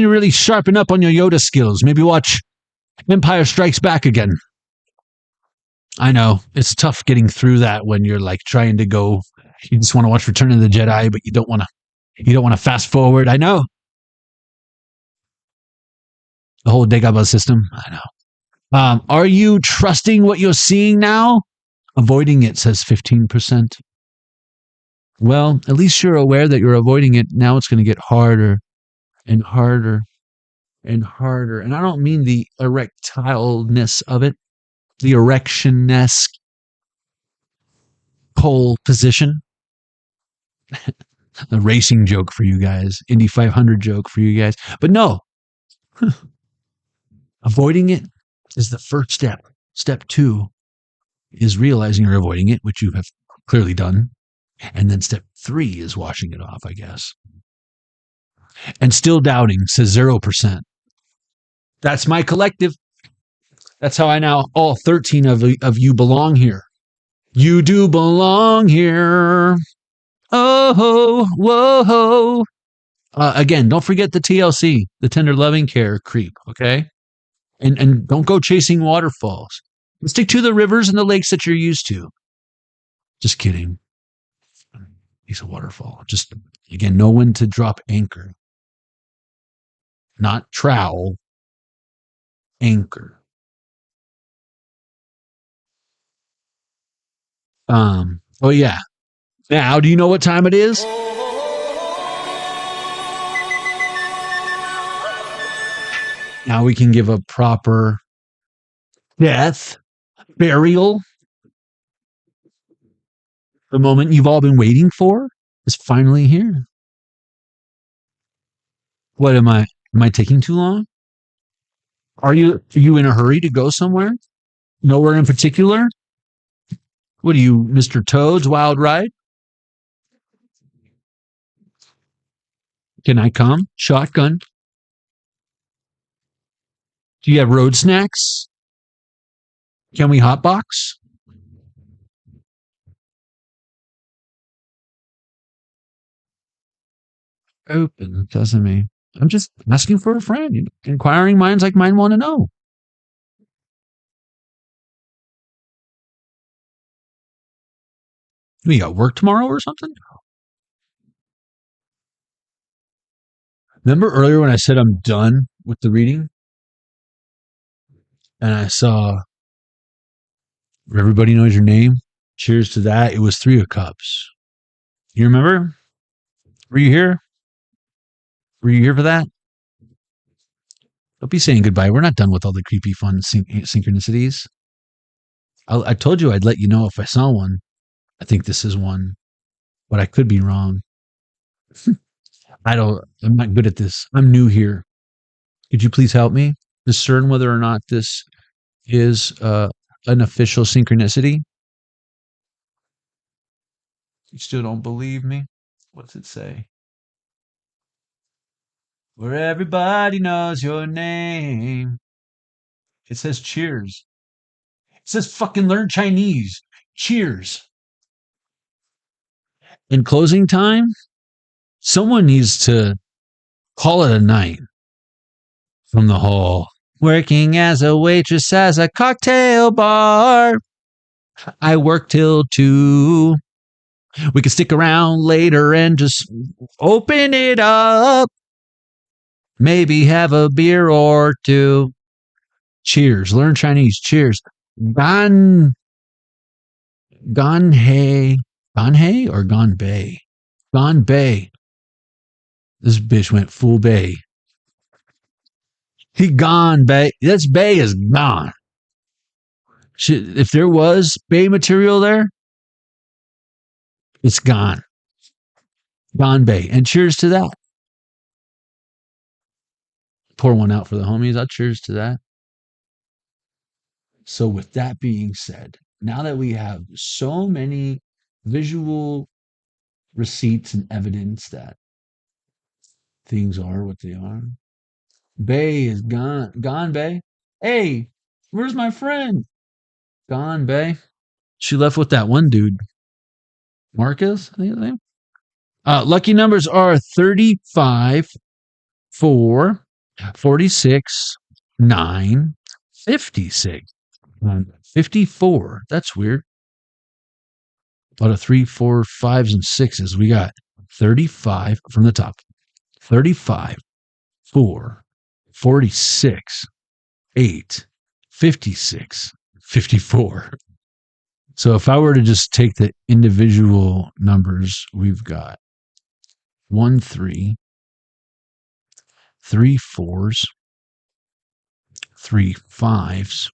E: to really sharpen up on your Yoda skills. Maybe watch Empire Strikes Back again. I know it's tough getting through that when you're like trying to go. You just want to watch Return of the Jedi, but you don't want to fast forward. I know. The whole Dagobah system. I know. Are you trusting what you're seeing now? Avoiding it, says 15%. Well, at least you're aware that you're avoiding it. Now it's going to get harder and harder and harder. And I don't mean the erectileness of it, the erection-esque pole position. A racing joke for you guys. Indy 500 joke for you guys. But no. Avoiding it is the first step. Step 2 is realizing you're avoiding it, which you have clearly done. And then step 3 is washing it off, I guess. And still doubting, says 0%. That's my collective. That's how I now, all 13 of you belong here. You do belong here. Oh, whoa. Again, don't forget the TLC, the tender loving care creep, okay? And don't go chasing waterfalls. Stick to the rivers and the lakes that you're used to. Just kidding. He's a waterfall. Just, again, know when to drop anchor. Not trowel. Anchor. Oh yeah. Now, do you know what time it is? Now we can give a proper death, burial. The moment you've all been waiting for is finally here. What am I taking too long? Are you in a hurry to go somewhere? Nowhere in particular? What are you, Mr. Toad's Wild Ride? Can I come? Shotgun. Do you have road snacks? Can we hotbox? Open, doesn't mean. I'm just asking for a friend. Inquiring minds like mine want to know. We got work tomorrow or something? Remember earlier when I said I'm done with the reading? And I saw Everybody Knows Your Name. Cheers to that. It was 3 of Cups. You remember? Were you here? Were you here for that? Don't be saying goodbye. We're not done with all the creepy, fun synchronicities. I told you I'd let you know if I saw one. I think this is one, but I could be wrong. I'm not good at this. I'm new here. Could you please help me discern whether or not this is an official synchronicity? You still don't believe me? What's it say? Where everybody knows your name. It says cheers. It says fucking learn Chinese. Cheers. In closing time, someone needs to call it a night from the hall. Working as a waitress as a cocktail bar. I work till 2. We can stick around later and just open it up. Maybe have a beer or 2. Cheers. Learn Chinese. Cheers. Gan Hei. Gan Hei or Gan Bei? Gan Bei. This bitch went full Bay. He gone Bay. That's Bay is gone. Shit, if there was Bay material there, it's gone. Gone Bay. And cheers to that. pour one out for the homies. I'll cheers to that. So with that being said, now that we have so many visual receipts and evidence that things are what they are, Bay is gone. Gone, Bay. Hey, where's my friend? Gone, Bay. She left with that one dude. Marcus, I think his name. Lucky numbers are 35, 4, 46, 9, 56. 54. That's weird. A lot of 3, 4, 5s, and 6s. We got 35 from the top. 35, 4, 46, 8, 56, 54. So if I were to just take the individual numbers, we've got 1 3, 3 4s, 3 5s,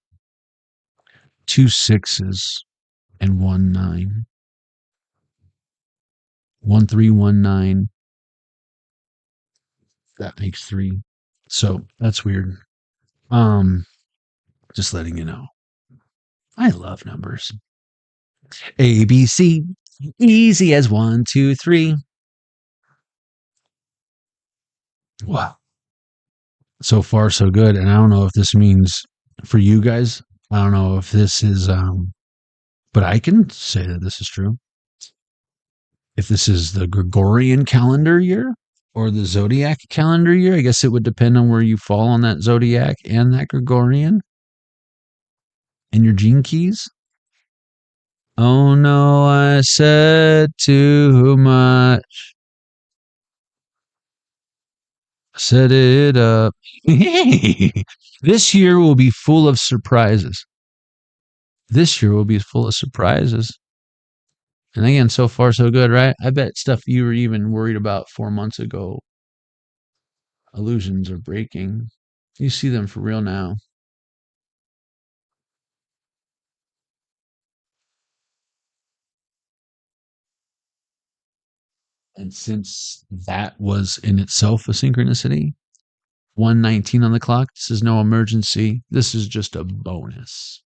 E: 2 6s, and 1 9. 1 3 1 9. That makes 3. So that's weird. Just letting you know. I love numbers. A, B, C, easy as 1, 2, 3. Wow. So far, so good. And I don't know if this means for you guys, I don't know if this is, but I can say that this is true. If this is the Gregorian calendar year or the zodiac calendar year, I guess it would depend on where you fall on that zodiac and that Gregorian and your gene keys. Oh no, I said too much. Set it up. This year will be full of surprises. This year will be full of surprises. And again, so far so good, right? I bet stuff you were even worried about 4 months ago. Illusions are breaking. You see them for real now. And since that was in itself a synchronicity, 1:19 on the clock, this is no emergency. This is just a bonus.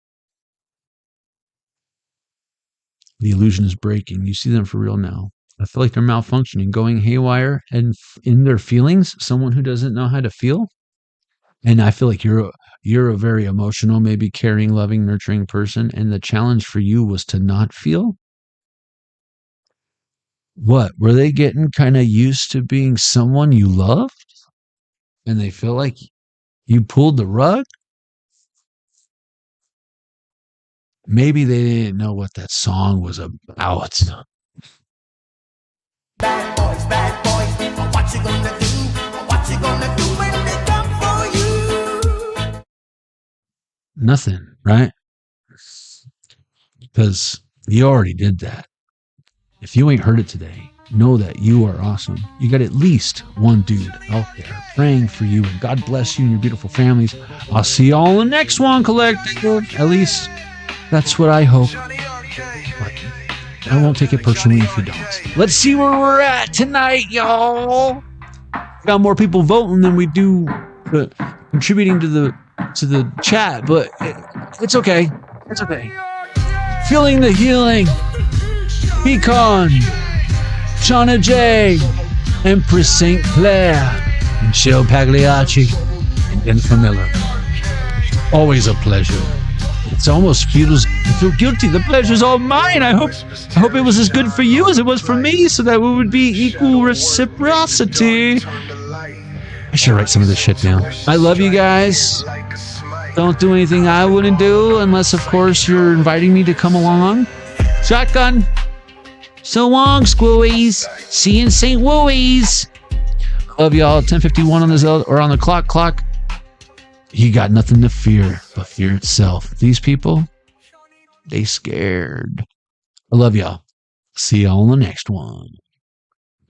E: The illusion is breaking. You see them for real now. I feel like they're malfunctioning, going haywire, and in their feelings, someone who doesn't know how to feel. And I feel like you're a very emotional, maybe caring, loving, nurturing person, and the challenge for you was to not feel. What? Were they getting kind of used to being someone you loved? And they feel like you pulled the rug? Maybe they didn't know what that song was about.
D: Bad boys, what you gonna do? What you gonna do when they come for you?
E: Nothing, right? Because you already did that. If you ain't heard it today, know that you are awesome. You got at least one dude out there praying for you, and God bless you and your beautiful families. I'll see y'all in the next one, collective. At least that's what I hope. But I won't take it personally if you don't. Let's see where we're at tonight, y'all. Got more people voting than we do contributing to the chat, but it's okay. It's okay. Feeling the healing. Pecan, Shauna J, Empress St. Clair, Michelle Pagliacci, and Jennifer Miller. Always a pleasure. It's almost feels I feel guilty. The pleasure's all mine. I hope it was as good for you as it was for me, so that we would be equal reciprocity. I should write some of this shit down. I love you guys. Don't do anything I wouldn't do, unless of course you're inviting me to come along. Shotgun. So long, squoies. See you in St. Wooies. Love y'all. 10:51 on the Zelda or on the clock. You got nothing to fear but fear itself. These people, they scared. I love y'all. See y'all in the next one.